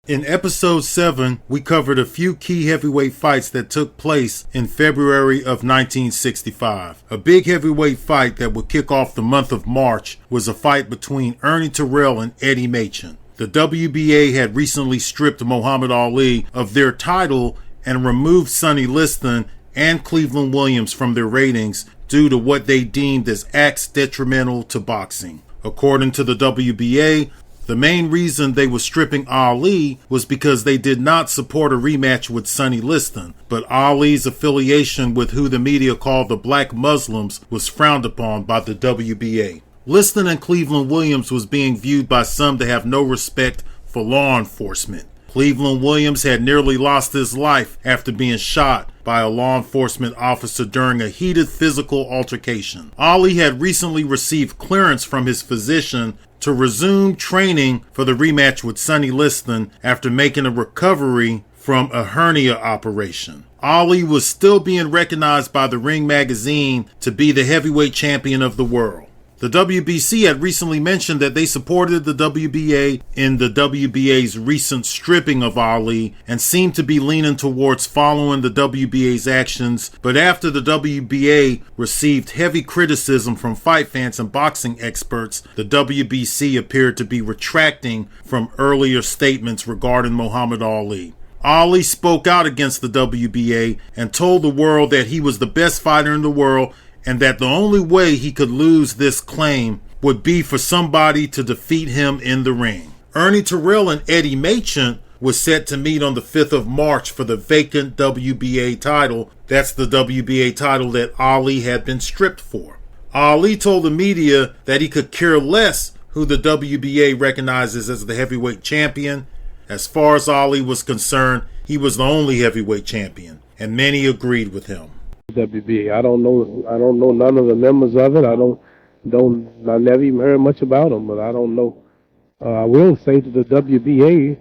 In episode 7, we covered a few key heavyweight fights that took place in February of 1965. A big heavyweight fight that would kick off the month of March was a fight between Ernie Terrell and Eddie Machen. The WBA had recently stripped Muhammad Ali of their title and removed Sonny Liston and Cleveland Williams from their ratings due to what they deemed as acts detrimental to boxing. According to the WBA, the main reason they were stripping Ali was because they did not support a rematch with Sonny Liston, but Ali's affiliation with who the media called the Black Muslims was frowned upon by the WBA. Liston and Cleveland Williams was being viewed by some to have no respect for law enforcement. Cleveland Williams had nearly lost his life after being shot by a law enforcement officer during a heated physical altercation. Ali had recently received clearance from his physician to resume training for the rematch with Sonny Liston after making a recovery from a hernia operation. Ali was still being recognized by the Ring magazine to be the heavyweight champion of the world. The WBC had recently mentioned that they supported the WBA in the WBA's recent stripping of Ali and seemed to be leaning towards following the WBA's actions, but after the WBA received heavy criticism from fight fans and boxing experts, the WBC appeared to be retracting from earlier statements regarding Muhammad Ali. Ali spoke out against the WBA and told the world that he was the best fighter in the world and that the only way he could lose this claim would be for somebody to defeat him in the ring. Ernie Terrell and Eddie Machen was set to meet on the 5th of March for the vacant WBA title. That's the WBA title that Ali had been stripped for. Ali told the media that he could care less who the WBA recognizes as the heavyweight champion. As far as Ali was concerned, he was the only heavyweight champion, and many agreed with him. WBA. I don't know none of the members of it. I never even heard much about them, but I don't know. I will say to the WBA,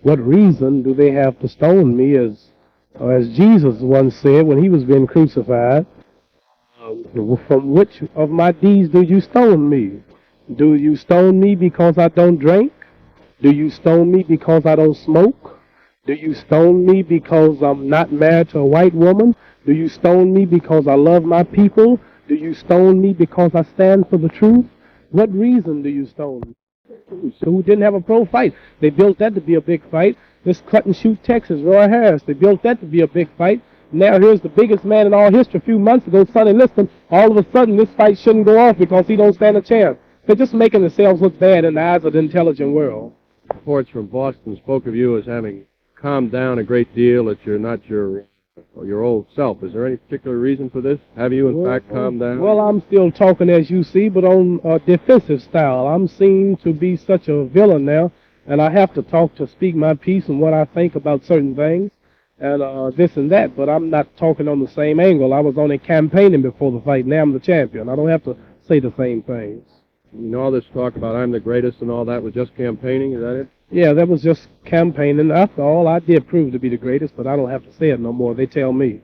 what reason do they have to stone me as Jesus once said when he was being crucified? From which of my deeds do you stone me? Do you stone me because I don't drink? Do you stone me because I don't smoke? Do you stone me because I'm not married to a white woman? Do you stone me because I love my people? Do you stone me because I stand for the truth? What reason do you stone me? Who didn't have a pro fight? They built that to be a big fight. This cut and shoot Texas, Roy Harris, they built that to be a big fight. Now here's the biggest man in all history. A few months ago, Sonny Liston. All of a sudden, this fight shouldn't go off because he don't stand a chance. They're just making themselves look bad in the eyes of the intelligent world. Reports from Boston spoke of you as having calmed down a great deal, that you're not your old self. Is there any particular reason for this? Have you, in fact, calmed down? Well, I'm still talking, as you see, but on a defensive style. I'm seen to be such a villain now, and I have to talk to speak my piece and what I think about certain things, and this and that, but I'm not talking on the same angle. I was only campaigning before the fight. Now I'm the champion. I don't have to say the same things. You know, all this talk about I'm the greatest and all that was just campaigning, is that it? Yeah, that was just campaigning. After all, I did prove to be the greatest, but I don't have to say it no more. They tell me.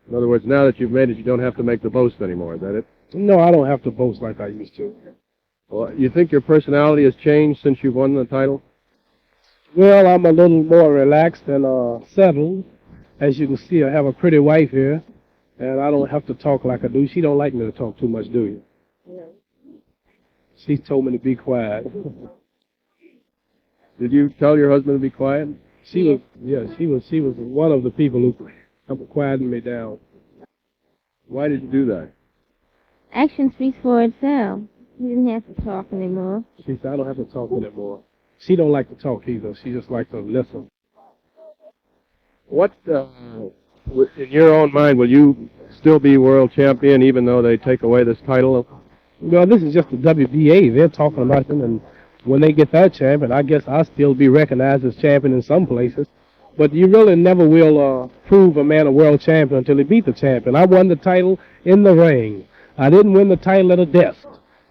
In other words, now that you've made it, you don't have to make the boast anymore, is that it? No, I don't have to boast like I used to. Well, you think your personality has changed since you've won the title? Well, I'm a little more relaxed and settled. As you can see, I have a pretty wife here, and I don't have to talk like I do. She don't like me to talk too much, do you? No. She told me to be quiet. Did you tell your husband to be quiet? She was one of the people who quieted me down. Why did you do that? Action speaks for itself. He didn't have to talk anymore. She said, I don't have to talk anymore. She don't like to talk either. She just likes to listen. What, in your own mind, will you still be world champion even though they take away this title? Well, this is just the WBA. They're talking about them, and when they get that champion, I guess I'll still be recognized as champion in some places. But you really never will prove a man a world champion until he beat the champion. I won the title in the ring. I didn't win the title at a desk,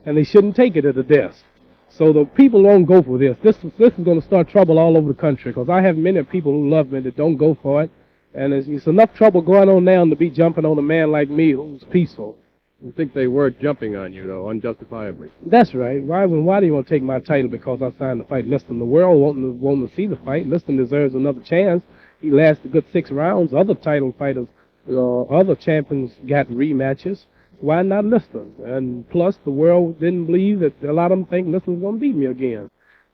and they shouldn't take it at a desk. So the people won't go for this. This is going to start trouble all over the country, because I have many people who love me that don't go for it. And it's enough trouble going on now to be jumping on a man like me who's peaceful. You think they were jumping on you, though, unjustifiably. That's right. Why do you want to take my title because I signed the fight? Liston, the world wanting to see the fight. Liston deserves another chance. He lasted a good 6 rounds. Other title fighters, other champions got rematches. Why not Liston? And plus, the world didn't believe that a lot of them think Liston's going to beat me again.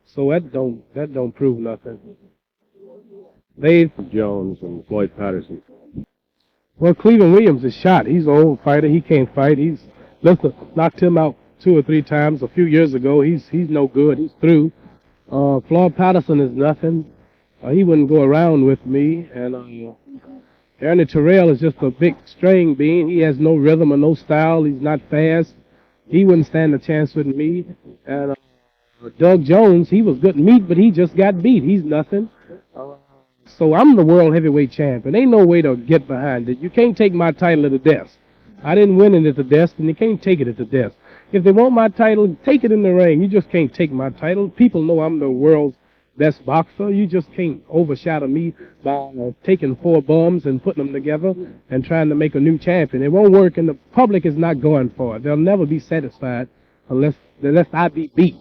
So that don't prove nothing. Jones and Floyd Patterson. Well, Cleveland Williams is shot. He's an old fighter. He can't fight. Liston knocked him out 2 or 3 times a few years ago. He's no good. He's through. Floyd Patterson is nothing. He wouldn't go around with me. And Ernie Terrell is just a big string bean. He has no rhythm or no style. He's not fast. He wouldn't stand a chance with me. And Doug Jones, he was good meat, but he just got beat. He's nothing. So I'm the world heavyweight champion. Ain't no way to get behind it. You can't take my title at the desk. I didn't win it at the desk, and you can't take it at the desk. If they want my title, take it in the ring. You just can't take my title. People know I'm the world's best boxer. You just can't overshadow me by taking 4 bums and putting them together and trying to make a new champion. It won't work, and the public is not going for it. They'll never be satisfied unless I be beat.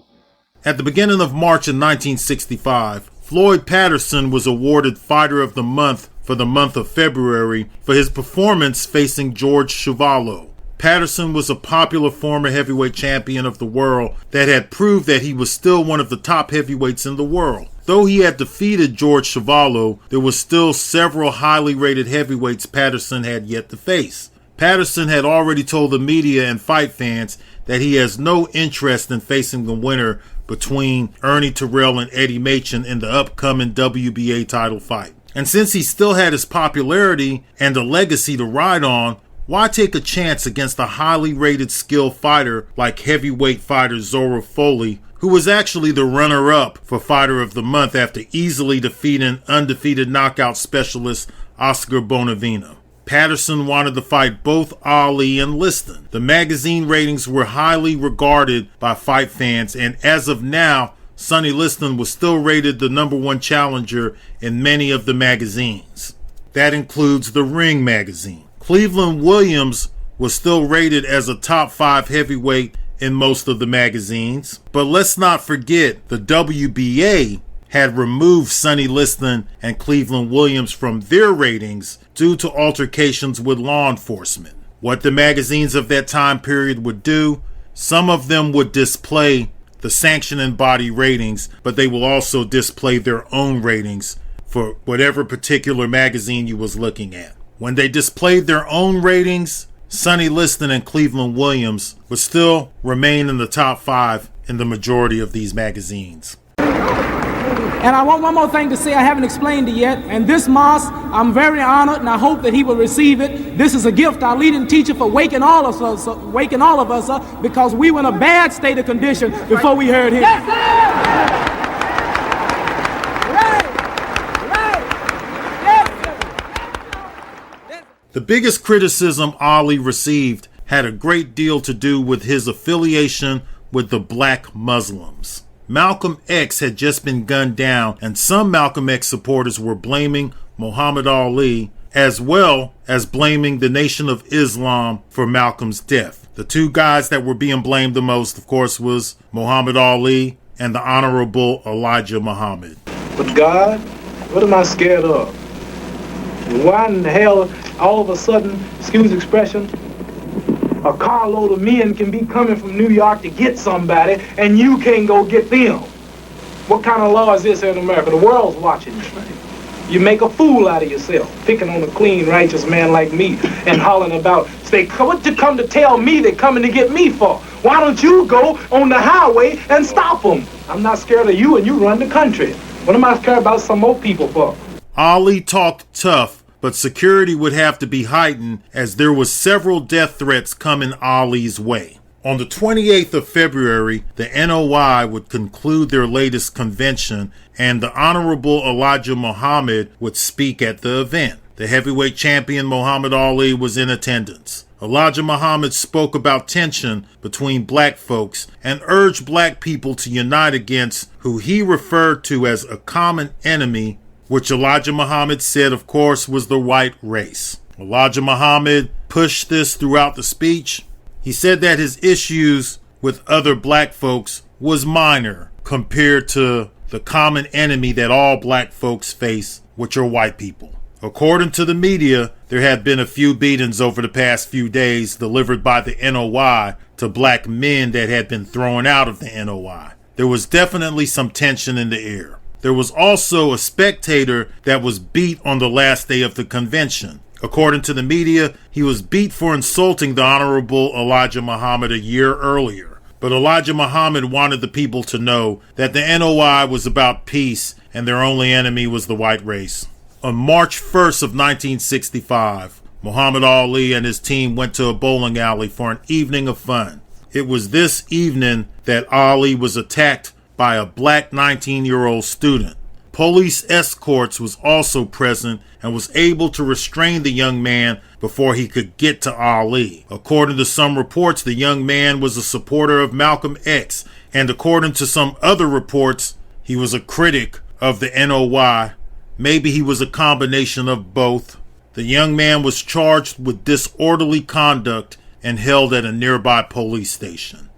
At the beginning of March in 1965, Floyd Patterson was awarded Fighter of the Month for the month of February for his performance facing George Chuvalo. Patterson was a popular former heavyweight champion of the world that had proved that he was still one of the top heavyweights in the world. Though he had defeated George Chuvalo, there was still several highly rated heavyweights Patterson had yet to face. Patterson had already told the media and fight fans that he has no interest in facing the winner between Ernie Terrell and Eddie Machen in the upcoming WBA title fight. And since he still had his popularity and a legacy to ride on, why take a chance against a highly rated skilled fighter like heavyweight fighter Zora Foley, who was actually the runner-up for Fighter of the Month after easily defeating undefeated knockout specialist Oscar Bonavena? Patterson wanted to fight both Ali and Liston. The magazine ratings were highly regarded by fight fans, and as of now, Sonny Liston was still rated the #1 challenger in many of the magazines. That includes the Ring magazine. Cleveland Williams was still rated as a top 5 heavyweight in most of the magazines. But let's not forget the WBA had removed Sonny Liston and Cleveland Williams from their ratings due to altercations with law enforcement. What the magazines of that time period would do, some of them would display the sanctioning body ratings, but they will also display their own ratings for whatever particular magazine you was looking at. When they displayed their own ratings, Sonny Liston and Cleveland Williams would still remain in the top 5 in the majority of these magazines. And I want one more thing to say I haven't explained it yet. And this mosque, I'm very honored, and I hope that he will receive it. This is a gift, our leading teacher, for waking all of us up, because we were in a bad state of condition before we heard him. Yes, sir! The biggest criticism Ali received had a great deal to do with his affiliation with the black Muslims. Malcolm X had just been gunned down, and some Malcolm X supporters were blaming Muhammad Ali, as well as blaming the Nation of Islam for Malcolm's death. The 2 guys that were being blamed the most, of course, was Muhammad Ali and the Honorable Elijah Muhammad. But God, what am I scared of? Why in the hell, all of a sudden, excuse the expression, a carload of men can be coming from New York to get somebody, and you can't go get them? What kind of law is this in America? The world's watching you. You make a fool out of yourself, picking on a clean, righteous man like me and hollering about, what you come to tell me they're coming to get me for? Why don't you go on the highway and stop them? I'm not scared of you, and you run the country. What am I scared about some more people for? Ali talked tough, but security would have to be heightened as there was several death threats coming Ali's way. On the 28th of February, the NOI would conclude their latest convention, and the Honorable Elijah Muhammad would speak at the event. The heavyweight champion Muhammad Ali was in attendance. Elijah Muhammad spoke about tension between black folks and urged black people to unite against who he referred to as a common enemy, which Elijah Muhammad said, of course, was the white race. Elijah Muhammad pushed this throughout the speech, He said that his issues with other black folks was minor compared to the common enemy that all black folks face, which are white people. According to the media, there have been a few beatings over the past few days delivered by the NOI to black men that had been thrown out of the NOI. There was definitely some tension in the air. There was also a spectator that was beat on the last day of the convention. According to the media, he was beat for insulting the Honorable Elijah Muhammad a year earlier. But Elijah Muhammad wanted the people to know that the NOI was about peace and their only enemy was the white race. On March 1st of 1965, Muhammad Ali and his team went to a bowling alley for an evening of fun. It was this evening that Ali was attacked by a black 19-year-old student. Police escorts was also present and was able to restrain the young man before he could get to Ali. According to some reports, the young man was a supporter of Malcolm X, and according to some other reports, he was a critic of the NOI. Maybe he was a combination of both. The young man was charged with disorderly conduct and held at a nearby police station.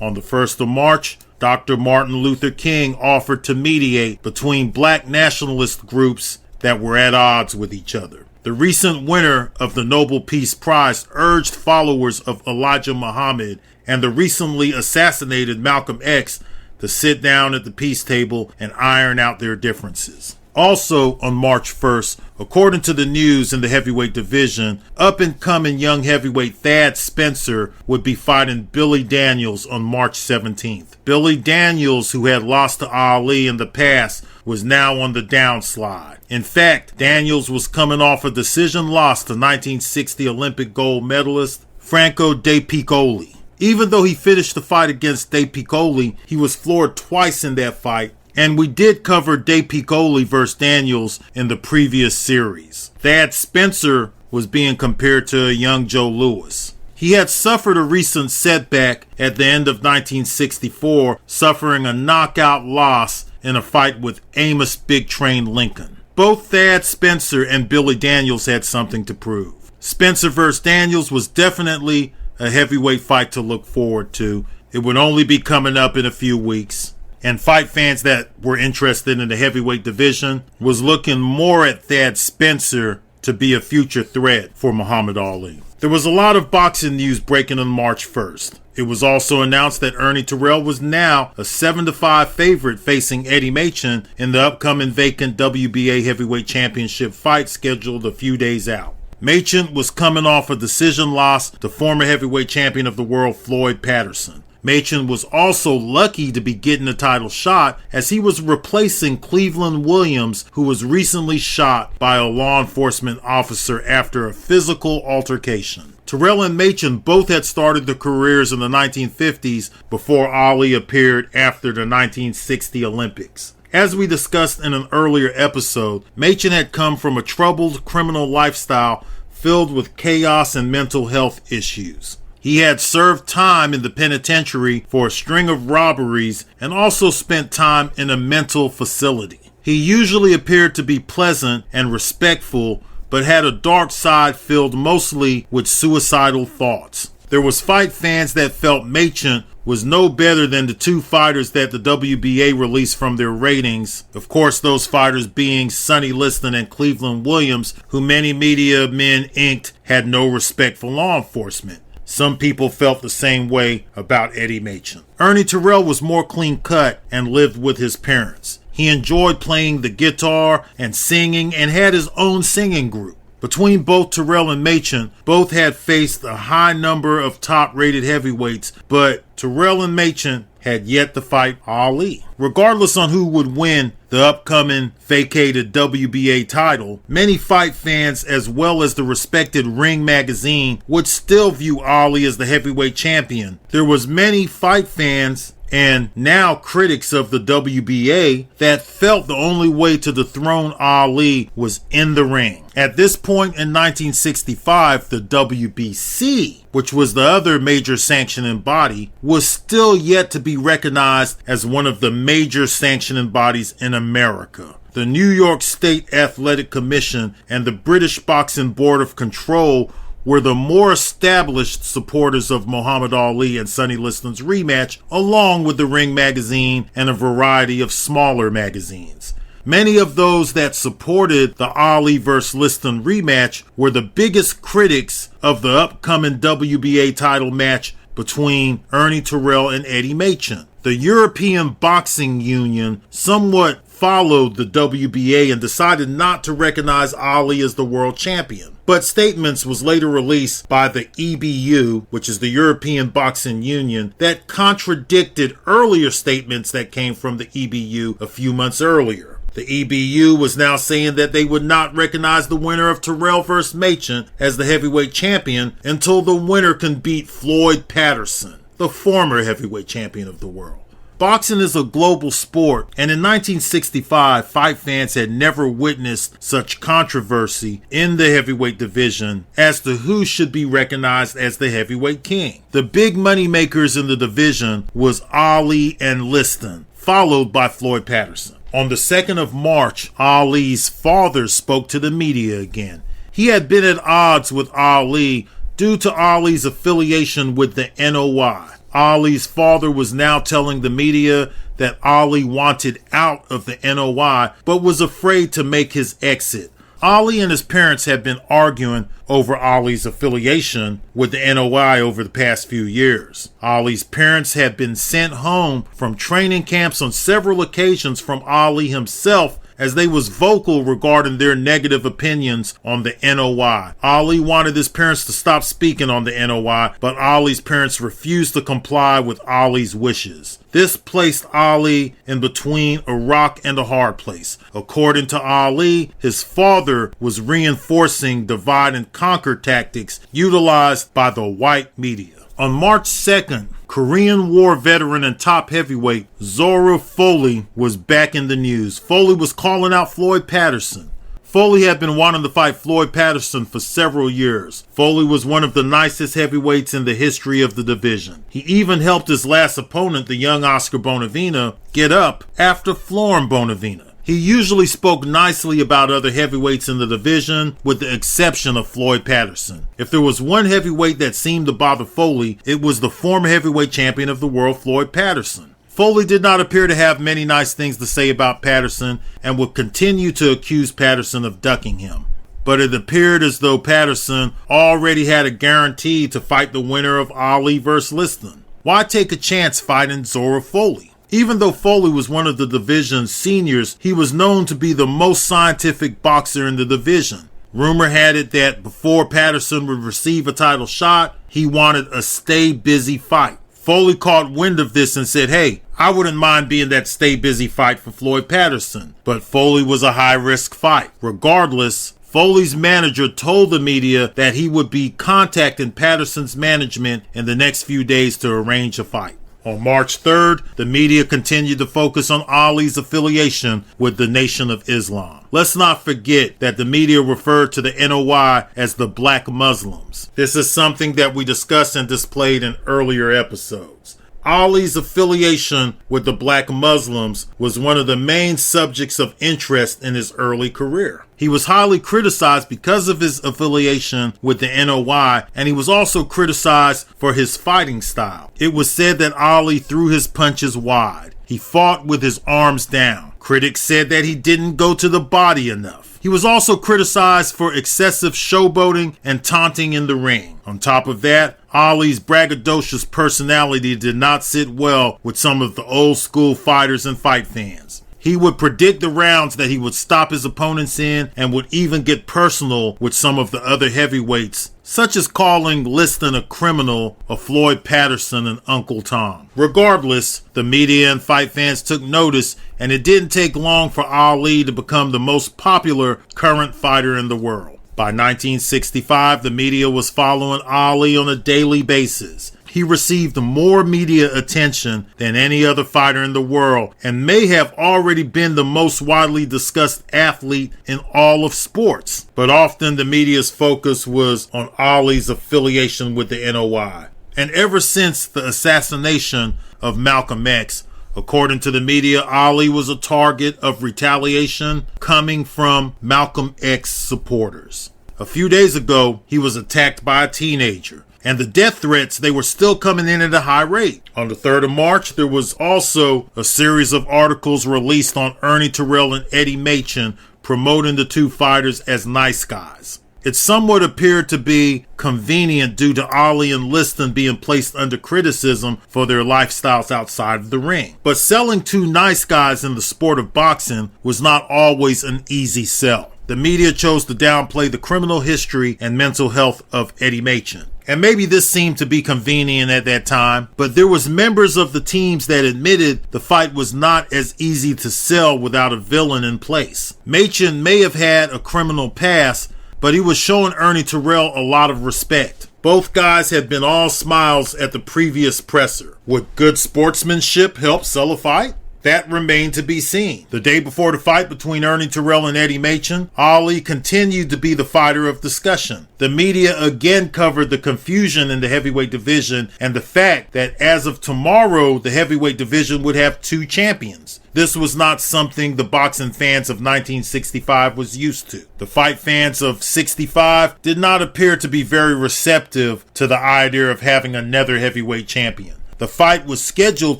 On the 1st of March, Dr. Martin Luther King offered to mediate between black nationalist groups that were at odds with each other. The recent winner of the Nobel Peace Prize urged followers of Elijah Muhammad and the recently assassinated Malcolm X to sit down at the peace table and iron out their differences. Also on March 1st, according to the news in the heavyweight division, up-and-coming young heavyweight Thad Spencer would be fighting Billy Daniels on March 17th. Billy Daniels, who had lost to Ali in the past, was now on the downslide. In fact, Daniels was coming off a decision loss to 1960 Olympic gold medalist Franco De Piccoli. Even though he finished the fight against De Piccoli, he was floored twice in that fight. And we did cover De Piccoli versus Daniels in the previous series. Thad Spencer was being compared to a young Joe Louis. He had suffered a recent setback at the end of 1964, suffering a knockout loss in a fight with Amos Big Train Lincoln. Both Thad Spencer and Billy Daniels had something to prove. Spencer versus Daniels was definitely a heavyweight fight to look forward to. It would only be coming up in a few weeks. And fight fans that were interested in the heavyweight division was looking more at Thad Spencer to be a future threat for Muhammad Ali. There was a lot of boxing news breaking on March 1st. It was also announced that Ernie Terrell was now a 7-5 favorite facing Eddie Machen in the upcoming vacant WBA heavyweight championship fight scheduled a few days out. Machen was coming off a decision loss to former heavyweight champion of the world Floyd Patterson. Machen was also lucky to be getting a title shot as he was replacing Cleveland Williams, who was recently shot by a law enforcement officer after a physical altercation. Terrell and Machen both had started their careers in the 1950s before Ali appeared after the 1960 Olympics. As we discussed in an earlier episode, Machen had come from a troubled criminal lifestyle filled with chaos and mental health issues. He had served time in the penitentiary for a string of robberies and also spent time in a mental facility. He usually appeared to be pleasant and respectful, but had a dark side filled mostly with suicidal thoughts. There was fight fans that felt Machen was no better than the two fighters that the WBA released from their ratings. Of course, those fighters being Sonny Liston and Cleveland Williams, who many media men inked had no respect for law enforcement. Some people felt the same way about Eddie Machen. Ernie Terrell was more clean-cut and lived with his parents. He enjoyed playing the guitar and singing and had his own singing group. Between both Terrell and Machen, both had faced a high number of top-rated heavyweights, but Terrell and Machen had yet to fight Ali. Regardless on who would win the upcoming vacated WBA title, many fight fans as well as the respected Ring magazine would still view Ali as the heavyweight champion. There was many fight fans and now critics of the WBA that felt the only way to dethrone Ali was in the ring. At this point in 1965, the WBC, which was the other major sanctioning body, was still yet to be recognized as one of the major sanctioning bodies in America. The New York State Athletic Commission and the British Boxing Board of Control were the more established supporters of Muhammad Ali and Sonny Liston's rematch, along with the Ring magazine and a variety of smaller magazines. Many of those that supported the Ali vs. Liston rematch were the biggest critics of the upcoming WBA title match between Ernie Terrell and Eddie Machen. The European Boxing Union somewhat followed the WBA and decided not to recognize Ali as the world champion. But statements was later released by the EBU, which is the European Boxing Union, that contradicted earlier statements that came from the EBU a few months earlier. The EBU was now saying that they would not recognize the winner of Terrell vs. Machen as the heavyweight champion until the winner can beat Floyd Patterson, the former heavyweight champion of the world. Boxing is a global sport, and in 1965, fight fans had never witnessed such controversy in the heavyweight division as to who should be recognized as the heavyweight king. The big money makers in the division was Ali and Liston, followed by Floyd Patterson. On the 2nd of March, Ali's father spoke to the media again. He had been at odds with Ali due to Ali's affiliation with the NOI. Ali's father was now telling the media that Ali wanted out of the NOI but was afraid to make his exit. Ali and his parents had been arguing over Ali's affiliation with the NOI over the past few years. Ali's parents had been sent home from training camps on several occasions from Ali himself, as they was vocal regarding their negative opinions on the NOI. Ali wanted his parents to stop speaking on the NOI, but Ali's parents refused to comply with Ali's wishes. This placed Ali in between a rock and a hard place. According to Ali, his father was reinforcing divide and conquer tactics utilized by the white media. On March 2nd, Korean War veteran and top heavyweight Zora Foley was back in the news. Foley was calling out Floyd Patterson. Foley had been wanting to fight Floyd Patterson for several years. Foley was one of the nicest heavyweights in the history of the division. He even helped his last opponent, the young Oscar Bonavena, get up after flooring Bonavena. He usually spoke nicely about other heavyweights in the division, with the exception of Floyd Patterson. If there was one heavyweight that seemed to bother Foley, it was the former heavyweight champion of the world, Floyd Patterson. Foley did not appear to have many nice things to say about Patterson and would continue to accuse Patterson of ducking him. But it appeared as though Patterson already had a guarantee to fight the winner of Ali vs. Liston. Why take a chance fighting Zora Foley? Even though Foley was one of the division's seniors, he was known to be the most scientific boxer in the division. Rumor had it that before Patterson would receive a title shot, he wanted a stay busy fight. Foley caught wind of this and said, "Hey, I wouldn't mind being that stay busy fight for Floyd Patterson." But Foley was a high risk fight. Regardless, Foley's manager told the media that he would be contacting Patterson's management in the next few days to arrange a fight. On March 3rd, the media continued to focus on Ali's affiliation with the Nation of Islam. Let's not forget that the media referred to the NOI as the Black Muslims. This is something that we discussed and displayed in earlier episodes. Ali's affiliation with the Black Muslims was one of the main subjects of interest in his early career. He was highly criticized because of his affiliation with the NOI, and he was also criticized for his fighting style. It was said that Ali threw his punches wide. He fought with his arms down. Critics said that he didn't go to the body enough. He was also criticized for excessive showboating and taunting in the ring. On top of that, Ali's braggadocious personality did not sit well with some of the old school fighters and fight fans. He would predict the rounds that he would stop his opponents in and would even get personal with some of the other heavyweights, such as calling Liston a criminal, a Floyd Patterson an Uncle Tom. Regardless, the media and fight fans took notice, and it didn't take long for Ali to become the most popular current fighter in the world. By 1965, the media was following Ali on a daily basis. He received more media attention than any other fighter in the world and may have already been the most widely discussed athlete in all of sports. But often the media's focus was on Ali's affiliation with the NOI. And ever since the assassination of Malcolm X, according to the media, Ali was a target of retaliation coming from Malcolm X supporters. A few days ago, he was attacked by a teenager. And the death threats, they were still coming in at a high rate. On the 3rd of March, there was also a series of articles released on Ernie Terrell and Eddie Machen promoting the two fighters as nice guys. It somewhat appeared to be convenient due to Ali and Liston being placed under criticism for their lifestyles outside of the ring. But selling two nice guys in the sport of boxing was not always an easy sell. The media chose to downplay the criminal history and mental health of Eddie Machen. And maybe this seemed to be convenient at that time, but there was members of the teams that admitted the fight was not as easy to sell without a villain in place. Machen may have had a criminal past, but he was showing Ernie Terrell a lot of respect. Both guys had been all smiles at the previous presser. Would good sportsmanship help sell a fight? That remained to be seen. The day before the fight between Ernie Terrell and Eddie Machen, Ali continued to be the fighter of discussion. The media again covered the confusion in the heavyweight division and the fact that as of tomorrow, the heavyweight division would have two champions. This was not something the boxing fans of 1965 was used to. The fight fans of 65 did not appear to be very receptive to the idea of having another heavyweight champion. The fight was scheduled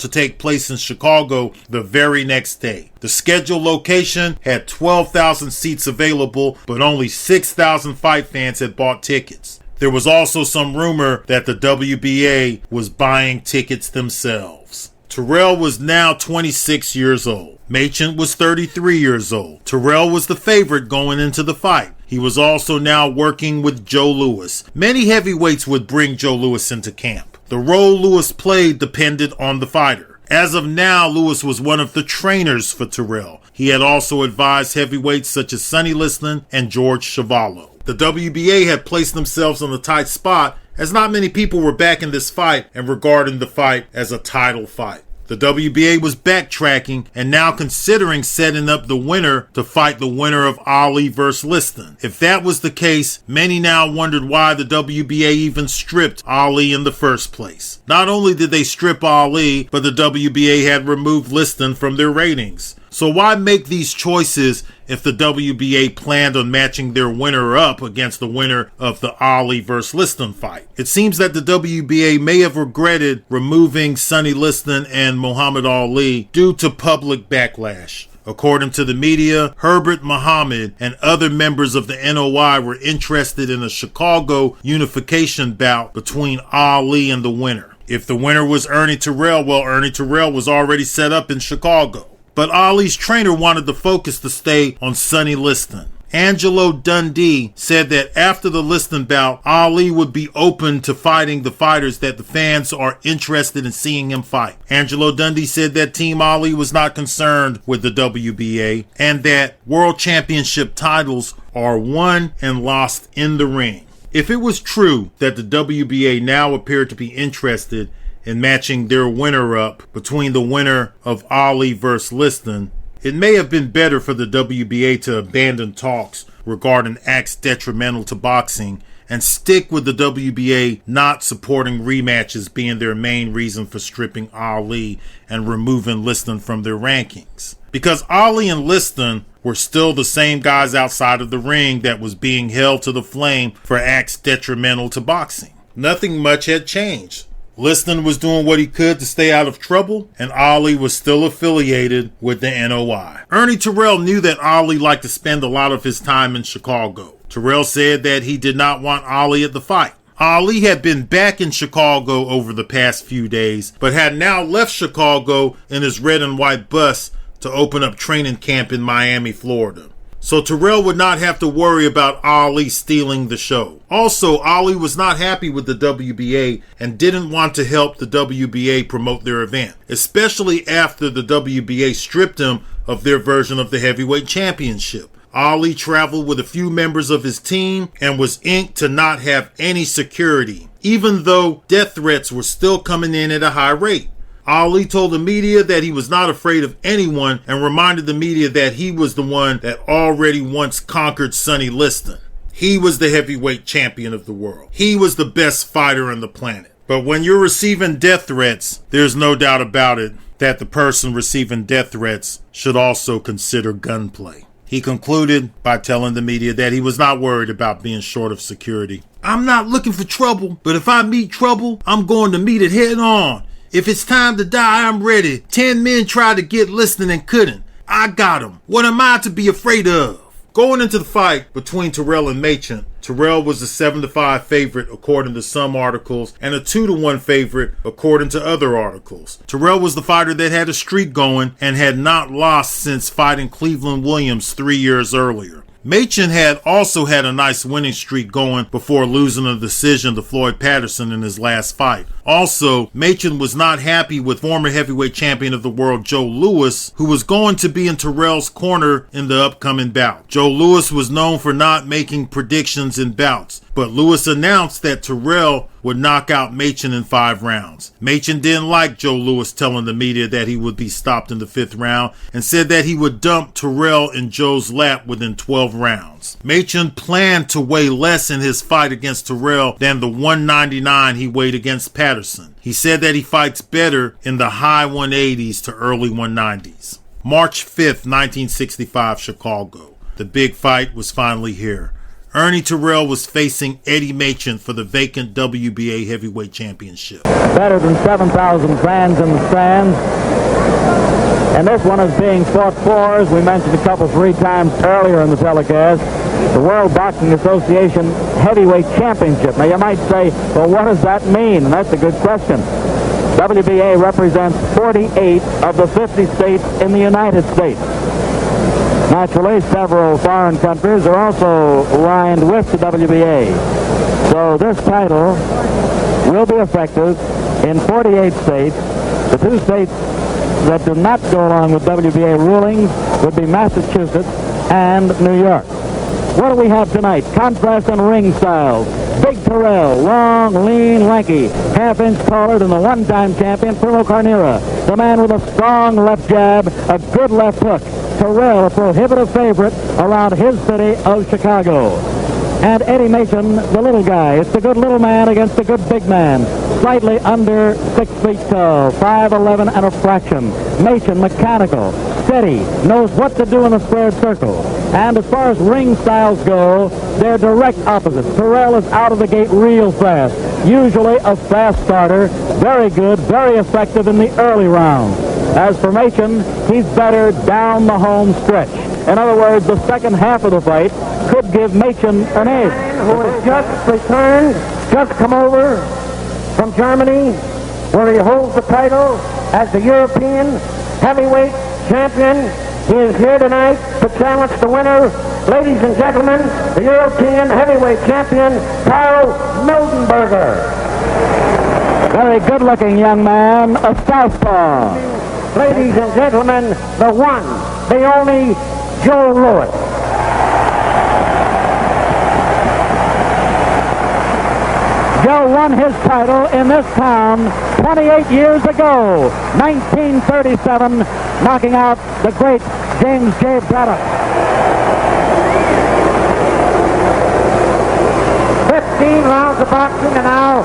to take place in Chicago the very next day. The scheduled location had 12,000 seats available, but only 6,000 fight fans had bought tickets. There was also some rumor that the WBA was buying tickets themselves. Terrell was now 26 years old. Machen was 33 years old. Terrell was the favorite going into the fight. He was also now working with Joe Louis. Many heavyweights would bring Joe Louis into camp. The role Louis played depended on the fighter. As of now, Louis was one of the trainers for Terrell. He had also advised heavyweights such as Sonny Liston and George Chuvalo. The WBA had placed themselves on a tight spot as not many people were backing this fight and regarding the fight as a title fight. The WBA was backtracking and now considering setting up the winner to fight the winner of Ali versus Liston. If that was the case, many now wondered why the WBA even stripped Ali in the first place. Not only did they strip Ali, but the WBA had removed Liston from their ratings. So why make these choices if the WBA planned on matching their winner up against the winner of the Ali vs. Liston fight? It seems that the WBA may have regretted removing Sonny Liston and Muhammad Ali due to public backlash. According to the media, Herbert Muhammad and other members of the NOI were interested in a Chicago unification bout between Ali and the winner. If the winner was Ernie Terrell, well, Ernie Terrell was already set up in Chicago. But Ali's trainer wanted the focus to stay on Sonny Liston. Angelo Dundee said that after the Liston bout, Ali would be open to fighting the fighters that the fans are interested in seeing him fight. Angelo Dundee said that Team Ali was not concerned with the WBA and that world championship titles are won and lost in the ring. If it was true that the WBA now appeared to be interested in matching their winner up between the winner of Ali versus Liston, it may have been better for the WBA to abandon talks regarding acts detrimental to boxing and stick with the WBA not supporting rematches being their main reason for stripping Ali and removing Liston from their rankings. Because Ali and Liston were still the same guys outside of the ring that was being held to the flame for acts detrimental to boxing. Nothing much had changed. Liston was doing what he could to stay out of trouble, and Ali was still affiliated with the NOI. Ernie Terrell knew that Ali liked to spend a lot of his time in Chicago. Terrell said that he did not want Ali at the fight. Ali had been back in Chicago over the past few days, but had now left Chicago in his red and white bus to open up training camp in Miami, Florida. So Terrell would not have to worry about Ali stealing the show. Also, Ali was not happy with the WBA and didn't want to help the WBA promote their event, especially after the WBA stripped him of their version of the heavyweight championship. Ali traveled with a few members of his team and was inked to not have any security, even though death threats were still coming in at a high rate. Ali told the media that he was not afraid of anyone and reminded the media that he was the one that already once conquered Sonny Liston. He was the heavyweight champion of the world. He was the best fighter on the planet. But when you're receiving death threats, there's no doubt about it that the person receiving death threats should also consider gunplay. He concluded by telling the media that he was not worried about being short of security. "I'm not looking for trouble, but if I meet trouble, I'm going to meet it head on. If it's time to die, I'm ready. 10 men tried to get Liston and couldn't. I got them. What am I to be afraid of?" Going into the fight between Terrell and Machen, Terrell was a 7-5 favorite according to some articles and a 2-1 favorite according to other articles. Terrell was the fighter that had a streak going and had not lost since fighting Cleveland Williams 3 years earlier. Machen had also had a nice winning streak going before losing a decision to Floyd Patterson in his last fight. Also, Machen was not happy with former heavyweight champion of the world Joe Louis, who was going to be in Terrell's corner in the upcoming bout. Joe Louis was known for not making predictions in bouts, but Louis announced that Terrell would knock out Machen in 5 rounds. Machen didn't like Joe Louis telling the media that he would be stopped in the 5th round and said that he would dump Terrell in Joe's lap within 12 rounds. Machen planned to weigh less in his fight against Terrell than the 199 he weighed against Patterson. He said that he fights better in the high 180s to early 190s. March 5th, 1965, Chicago. The big fight was finally here. Ernie Terrell was facing Eddie Machen for the vacant WBA heavyweight championship. Better than 7,000 fans in the stands. And this one is being fought for, as we mentioned a couple, 3 times earlier in the telecast, the World Boxing Association Heavyweight Championship. Now you might say, well, what does that mean? And that's a good question. WBA represents 48 of the 50 states in the United States. Naturally, several foreign countries are also lined with the WBA. So this title will be effective in 48 states. The 2 states that do not go along with WBA rulings would be Massachusetts and New York. What do we have tonight? Contrast in ring styles. Big Terrell, long, lean, lanky, half-inch taller than the one-time champion, Primo Carnera, the man with a strong left jab, a good left hook. Terrell, a prohibitive favorite around his city of Chicago. And Eddie Machen, the little guy. It's the good little man against the good big man. Slightly under 6 feet tall, 5'11" and a fraction. Machen, mechanical, steady, knows what to do in a squared circle. And as far as ring styles go, they're direct opposites. Terrell is out of the gate real fast. Usually a fast starter. Very good, very effective in the early rounds. As for Machen, he's better down the home stretch. In other words, the second half of the fight could give Machen an edge. Who has just returned, just come over from Germany, where he holds the title as the European heavyweight champion. He is here tonight to challenge the winner. Ladies and gentlemen, the European heavyweight champion, Karl Mildenberger. Very good-looking young man, a southpaw. Ladies and gentlemen, the one, the only Joe Louis. Joe won his title in this town 28 years ago, 1937, knocking out the great James J. Buildup. 15 rounds of boxing, and now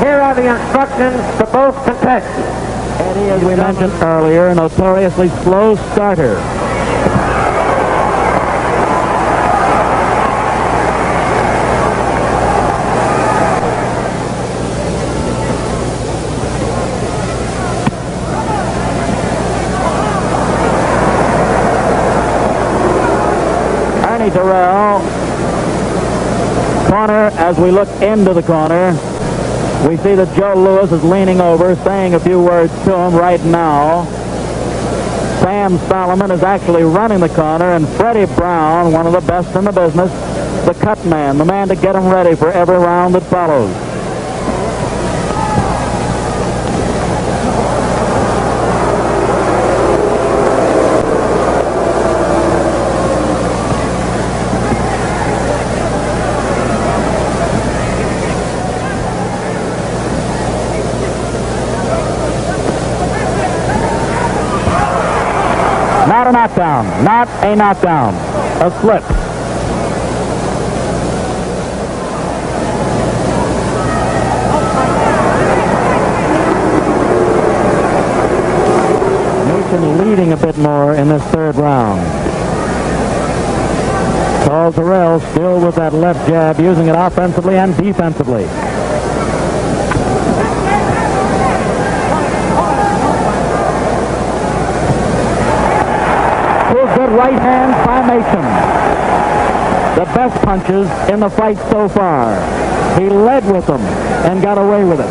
here are the instructions to both contestants. Eddie, as we mentioned earlier, a notoriously slow starter. Ernie Terrell, corner. As we look into the corner, we see that Joe Louis is leaning over, saying a few words to him right now. Sam Solomon is actually running the corner, and Freddie Brown, one of the best in the business, the cut man, the man to get him ready for every round that follows. Not a knockdown. Not a knockdown. A slip. Machen leading a bit more in this 3rd round. ball. Terrell still with that left jab, using it offensively and defensively. Good right hand by Mason. The best punches in the fight so far. He led with them and got away with it.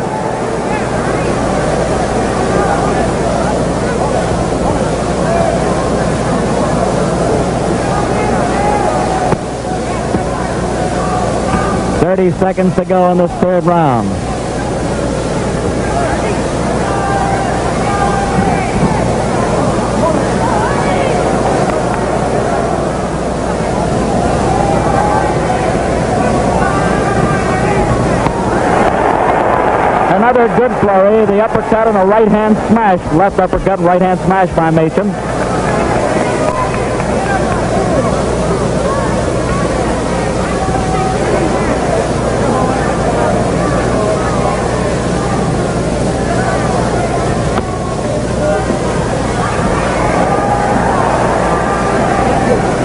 "30 seconds to go in this third round. Another good flurry, the uppercut and a right-hand smash. Left uppercut and right-hand smash by Machin.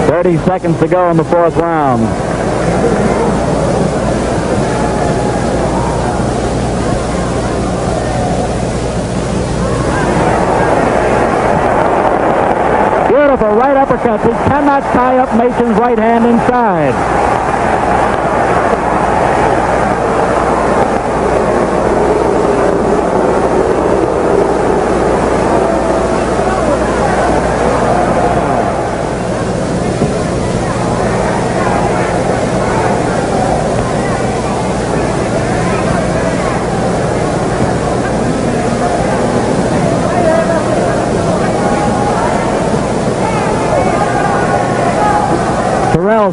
"30 seconds to go in the fourth round. Beautiful right uppercut. He cannot tie up Machin's right hand inside.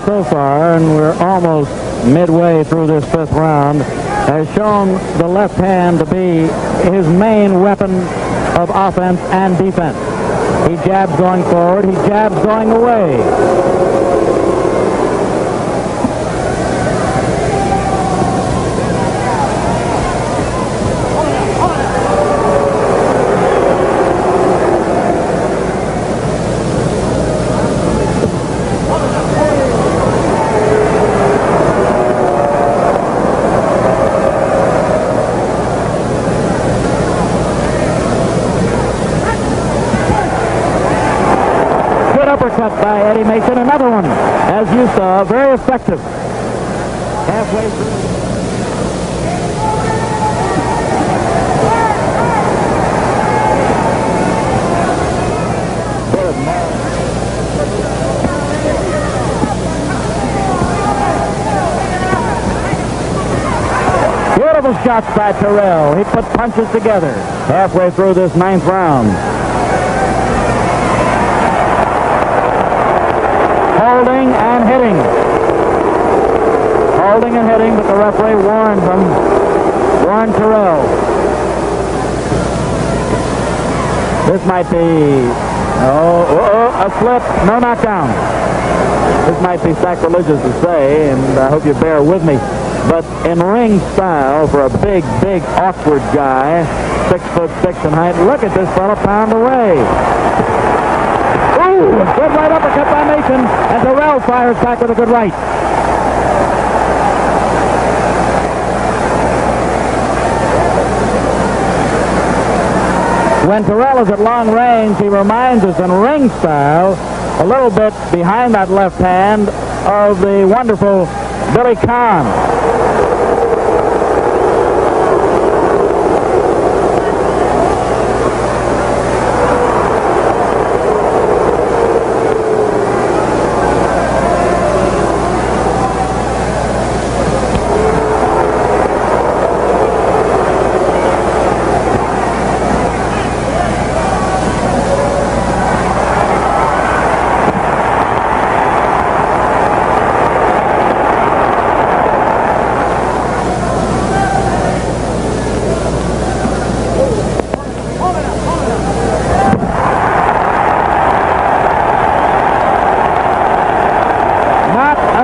So far, and we're almost midway through this fifth round, has shown the left hand to be his main weapon of offense and defense. He jabs going forward, he jabs going away. Uppercut by Eddie Machin, another one, as you saw, very effective. Halfway through. Beautiful shots by Terrell. He put punches together halfway through this ninth round. Holding and hitting. Holding and hitting, but the referee warned Terrell. This might be, a slip, no knockdown. This might be sacrilegious to say, and I hope you bear with me. But in ring style, for a big, awkward guy, 6'6" in height, look at this fellow pound away. Ooh, good right uppercut by Machin, and Terrell fires back with a good right. When Terrell is at long range, he reminds us in ring style, a little bit behind that left hand, of the wonderful Billy Conn.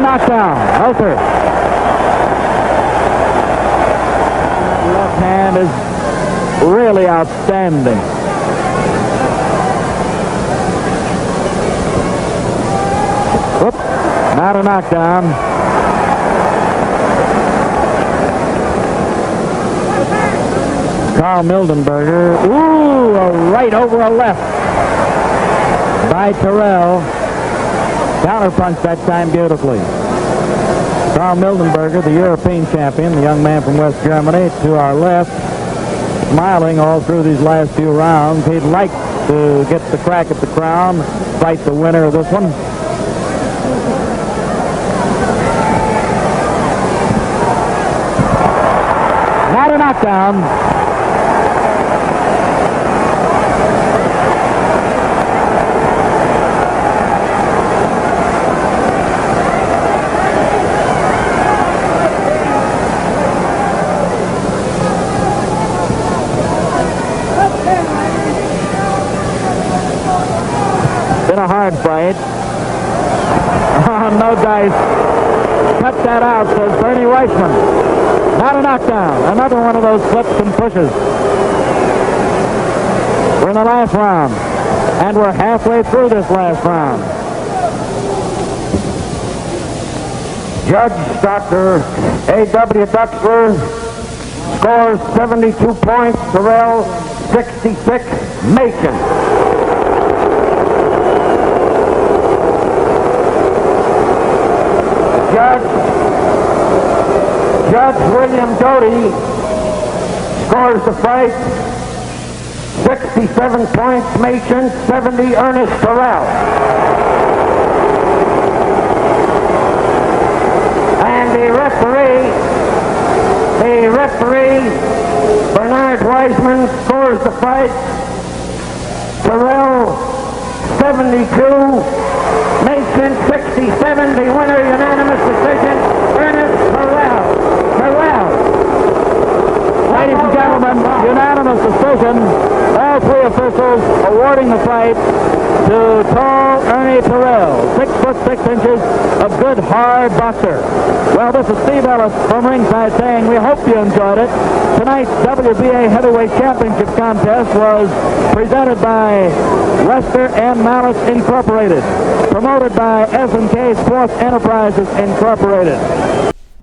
Knockdown. No, sir. Left hand is really outstanding. Whoops. Not a knockdown. Carl Mildenberger. Ooh, a right over a left by Terrell. Counterpunch that time beautifully. Carl Mildenberger, the European champion, the young man from West Germany, to our left, smiling all through these last few rounds. He'd like to get the crack at the crown, fight the winner of this one. Not a knockdown. Been a hard fight. Oh, no dice. Cut that out, says Bernie Weissman. Not a knockdown. Another one of those flips and pushes. We're in the last round, and we're halfway through this last round. Judge Dr. A.W. Duxler scores 72 points. Terrell 66. Macon. Judge William Doty scores the fight 67 points, Machen, 70 Ernest Terrell. And the referee, Bernard Weisman, scores the fight Terrell 72, Machen 67, the winner, unanimous decision, Ernest Terrell. Ladies and gentlemen, unanimous decision. All three officials awarding the fight to tall Ernie Terrell, 6 foot 6 inches, a good hard boxer. Well, this is Steve Ellis from ringside saying we hope you enjoyed it. Tonight's WBA Heavyweight Championship contest was presented by Lester and Malice Incorporated, promoted by S&K Sports Enterprises Incorporated.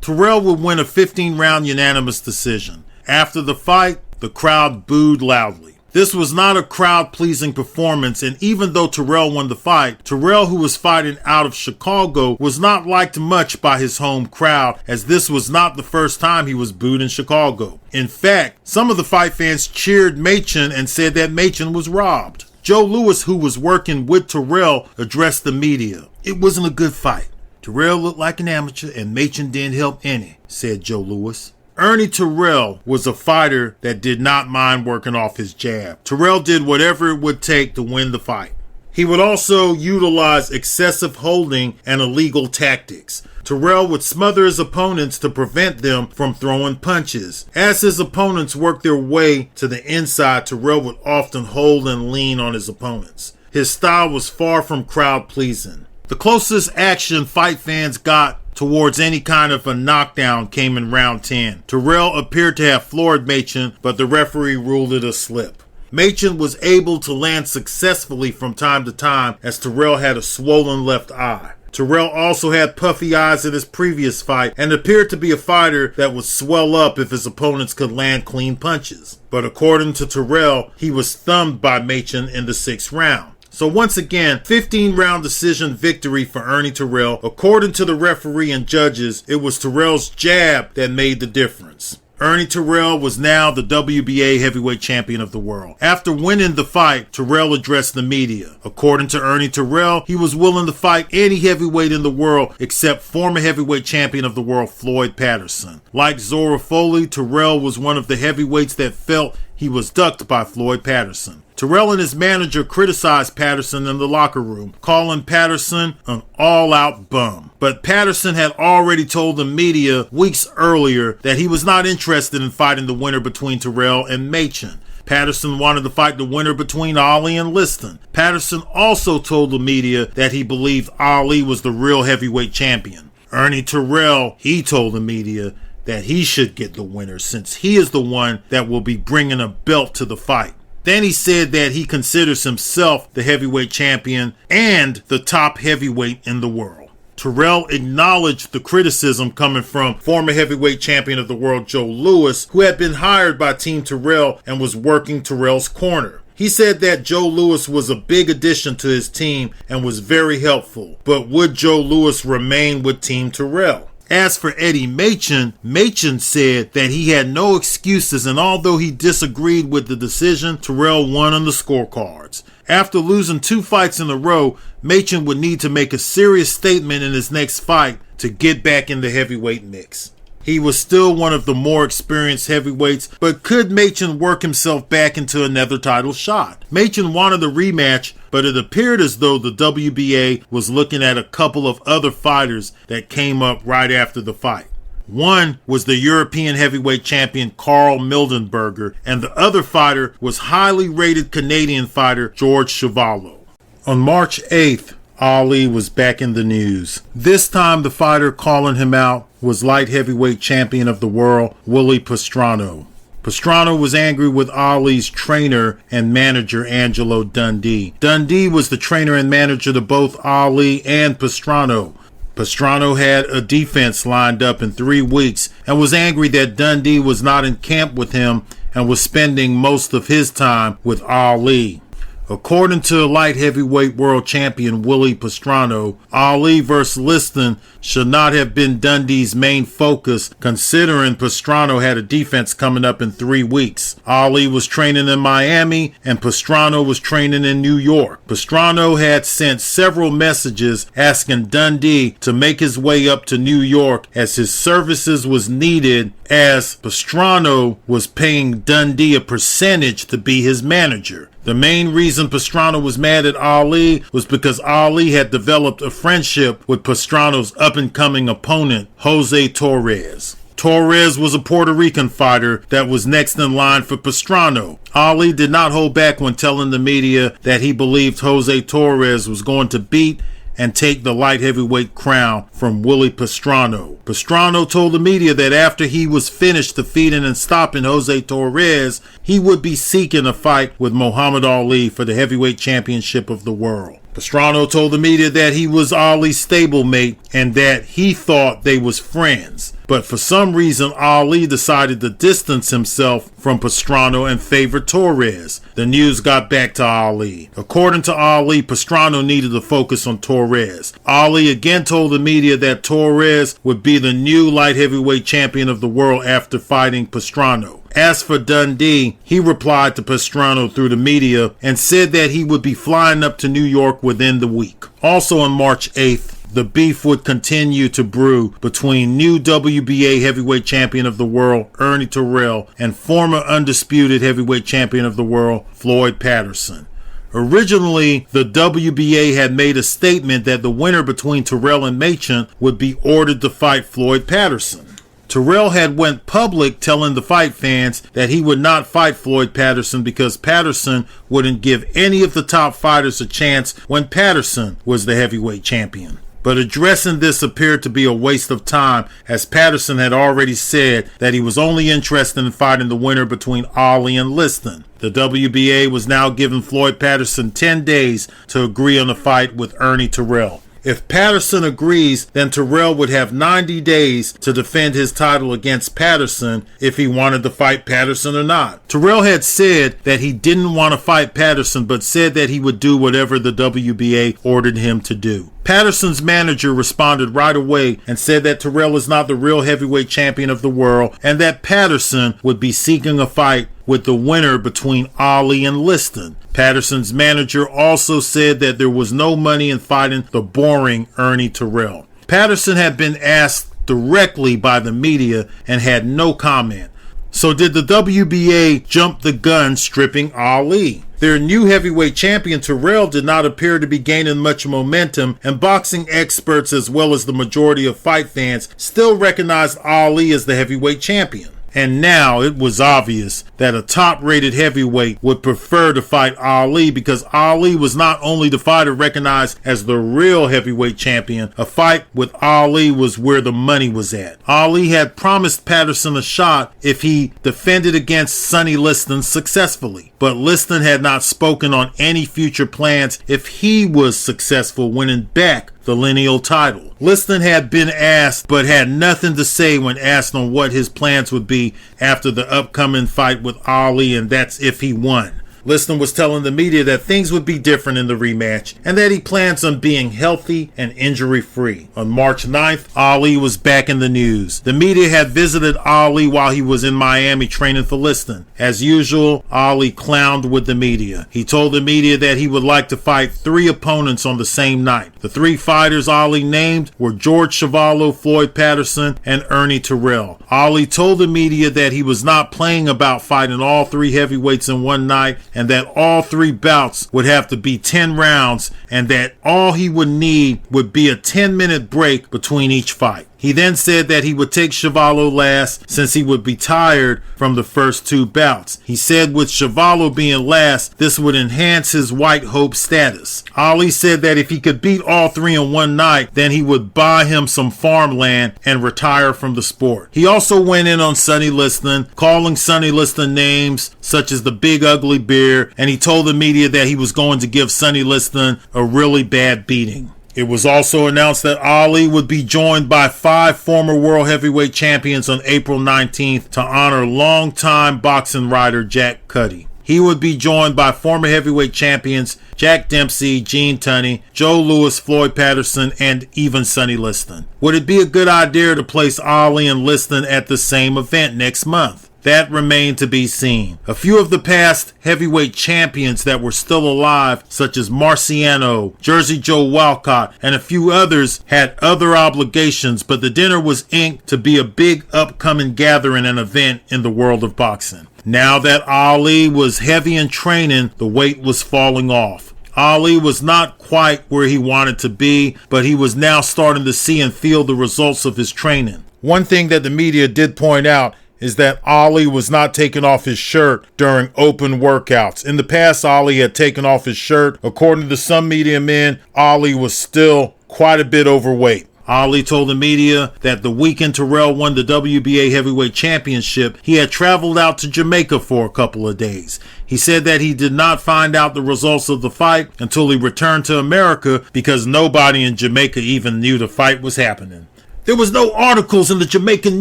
Terrell would win a 15-round unanimous decision. After the fight, the crowd booed loudly. This was not a crowd-pleasing performance, and even though Terrell won the fight, Terrell, who was fighting out of Chicago, was not liked much by his home crowd, as this was not the first time he was booed in Chicago. In fact, some of the fight fans cheered Machen and said that Machen was robbed. Joe Louis, who was working with Terrell, addressed the media. "It wasn't a good fight. Terrell looked like an amateur, and Machen didn't help any," said Joe Louis. Ernie Terrell was a fighter that did not mind working off his jab. Terrell did whatever it would take to win the fight. He would also utilize excessive holding and illegal tactics. Terrell would smother his opponents to prevent them from throwing punches. As his opponents worked their way to the inside, Terrell would often hold and lean on his opponents. His style was far from crowd-pleasing. The closest action fight fans got towards any kind of a knockdown came in round 10. Terrell appeared to have floored Machen, but the referee ruled it a slip. Machen was able to land successfully from time to time, as Terrell had a swollen left eye. Terrell also had puffy eyes in his previous fight and appeared to be a fighter that would swell up if his opponents could land clean punches. But according to Terrell, he was thumbed by Machen in the 6th round. So once again, 15-round decision victory for Ernie Terrell. According to the referee and judges, it was Terrell's jab that made the difference. Ernie Terrell was now the WBA heavyweight champion of the world. After winning the fight, Terrell addressed the media. According to Ernie Terrell, he was willing to fight any heavyweight in the world except former heavyweight champion of the world Floyd Patterson. Like Zora Foley, Terrell was one of the heavyweights that felt he was ducked by Floyd Patterson. Terrell and his manager criticized Patterson in the locker room, calling Patterson an all-out bum. But Patterson had already told the media weeks earlier that he was not interested in fighting the winner between Terrell and Machen. Patterson wanted to fight the winner between Ali and Liston. Patterson also told the media that he believed Ali was the real heavyweight champion. Ernie Terrell, he told the media that he should get the winner since he is the one that will be bringing a belt to the fight. Then he said that he considers himself the heavyweight champion and the top heavyweight in the world. Terrell acknowledged the criticism coming from former heavyweight champion of the world Joe Louis, who had been hired by Team Terrell and was working Terrell's corner. He said that Joe Louis was a big addition to his team and was very helpful, but would Joe Louis remain with Team Terrell? As for Eddie Machen, Machen said that he had no excuses, and although he disagreed with the decision, Terrell won on the scorecards. After losing 2 fights in a row, Machen would need to make a serious statement in his next fight to get back in the heavyweight mix. He was still one of the more experienced heavyweights, but could Machen work himself back into another title shot? Machen wanted a rematch, but it appeared as though the WBA was looking at a couple of other fighters that came up right after the fight. One was the European heavyweight champion Carl Mildenberger, and the other fighter was highly rated Canadian fighter George Chuvalo. On March 8th, Ali was back in the news. This time the fighter calling him out was light heavyweight champion of the world, Willie Pastrano. Pastrano was angry with Ali's trainer and manager, Angelo Dundee. Dundee was the trainer and manager to both Ali and Pastrano. Pastrano had a defense lined up in 3 weeks and was angry that Dundee was not in camp with him and was spending most of his time with Ali. According to light heavyweight world champion Willie Pastrano, Ali vs. Liston should not have been Dundee's main focus, considering Pastrano had a defense coming up in 3 weeks. Ali was training in Miami and Pastrano was training in New York. Pastrano had sent several messages asking Dundee to make his way up to New York as his services was needed, as Pastrano was paying Dundee a percentage to be his manager. The main reason Pastrano was mad at Ali was because Ali had developed a friendship with Pastrano's up-and-coming opponent, Jose Torres. Torres was a Puerto Rican fighter that was next in line for Pastrano. Ali did not hold back when telling the media that he believed Jose Torres was going to beat and take the light heavyweight crown from Willie Pastrano. Pastrano told the media that after he was finished defeating and stopping Jose Torres, he would be seeking a fight with Muhammad Ali for the heavyweight championship of the world. Pastrano told the media that he was Ali's stablemate and that he thought they was friends. But for some reason, Ali decided to distance himself from Pastrano and favor Torres. The news got back to Ali. According to Ali, Pastrano needed to focus on Torres. Ali again told the media that Torres would be the new light heavyweight champion of the world after fighting Pastrano. As for Dundee, he replied to Pastrano through the media and said that he would be flying up to New York within the week. Also on March 8th, the beef would continue to brew between new WBA heavyweight champion of the world, Ernie Terrell, and former undisputed heavyweight champion of the world, Floyd Patterson. Originally, the WBA had made a statement that the winner between Terrell and Machen would be ordered to fight Floyd Patterson. Terrell had went public telling the fight fans that he would not fight Floyd Patterson because Patterson wouldn't give any of the top fighters a chance when Patterson was the heavyweight champion. But addressing this appeared to be a waste of time, as Patterson had already said that he was only interested in fighting the winner between Ali and Liston. The WBA was now giving Floyd Patterson 10 days to agree on a fight with Ernie Terrell. If Patterson agrees, then Terrell would have 90 days to defend his title against Patterson if he wanted to fight Patterson or not. Terrell had said that he didn't want to fight Patterson, but said that he would do whatever the WBA ordered him to do. Patterson's manager responded right away and said that Terrell is not the real heavyweight champion of the world and that Patterson would be seeking a fight with the winner between Ali and Liston. Patterson's manager also said that there was no money in fighting the boring Ernie Terrell. Patterson had been asked directly by the media and had no comment. So did the WBA jump the gun stripping Ali? Their new heavyweight champion Terrell did not appear to be gaining much momentum, and boxing experts as well as the majority of fight fans still recognized Ali as the heavyweight champion. And now it was obvious that a top-rated heavyweight would prefer to fight Ali because Ali was not only the fighter recognized as the real heavyweight champion, a fight with Ali was where the money was at. Ali had promised Patterson a shot if he defended against Sonny Liston successfully, but Liston had not spoken on any future plans if he was successful winning back the the lineal title. Liston had been asked, but had nothing to say when asked on what his plans would be after the upcoming fight with Ali, and that's if he won. Liston was telling the media that things would be different in the rematch and that he plans on being healthy and injury-free. On March 9th, Ali was back in the news. The media had visited Ali while he was in Miami training for Liston. As usual, Ali clowned with the media. He told the media that he would like to fight 3 opponents on the same night. The 3 fighters Ali named were George Chuvalo, Floyd Patterson, and Ernie Terrell. Ali told the media that he was not playing about fighting all 3 heavyweights in one night, and that all 3 bouts would have to be 10 rounds, and that all he would need would be a 10-minute break between each fight. He then said that he would take Chuvalo last since he would be tired from the first 2 bouts. He said with Chuvalo being last, this would enhance his white hope status. Ali said that if he could beat all 3 in one night, then he would buy him some farmland and retire from the sport. He also went in on Sonny Liston, calling Sonny Liston names such as the Big Ugly Bear, and he told the media that he was going to give Sonny Liston a really bad beating. It was also announced that Ali would be joined by 5 former world heavyweight champions on April 19th to honor longtime boxing writer Jack Cuddy. He would be joined by former heavyweight champions Jack Dempsey, Gene Tunney, Joe Louis, Floyd Patterson, and even Sonny Liston. Would it be a good idea to place Ali and Liston at the same event next month? That remained to be seen. A few of the past heavyweight champions that were still alive, such as Marciano, Jersey Joe Walcott, and a few others, had other obligations, but the dinner was inked to be a big upcoming gathering and event in the world of boxing. Now that Ali was heavy in training, the weight was falling off. Ali was not quite where he wanted to be, but he was now starting to see and feel the results of his training. One thing that the media did point out is that Ali was not taking off his shirt during open workouts. In the past, Ali had taken off his shirt. According to some media men, Ali was still quite a bit overweight. Ali told the media that the weekend Terrell won the WBA heavyweight championship, he had traveled out to Jamaica for a couple of days. He said that he did not find out the results of the fight until he returned to America because nobody in Jamaica even knew the fight was happening. "There was no articles in the Jamaican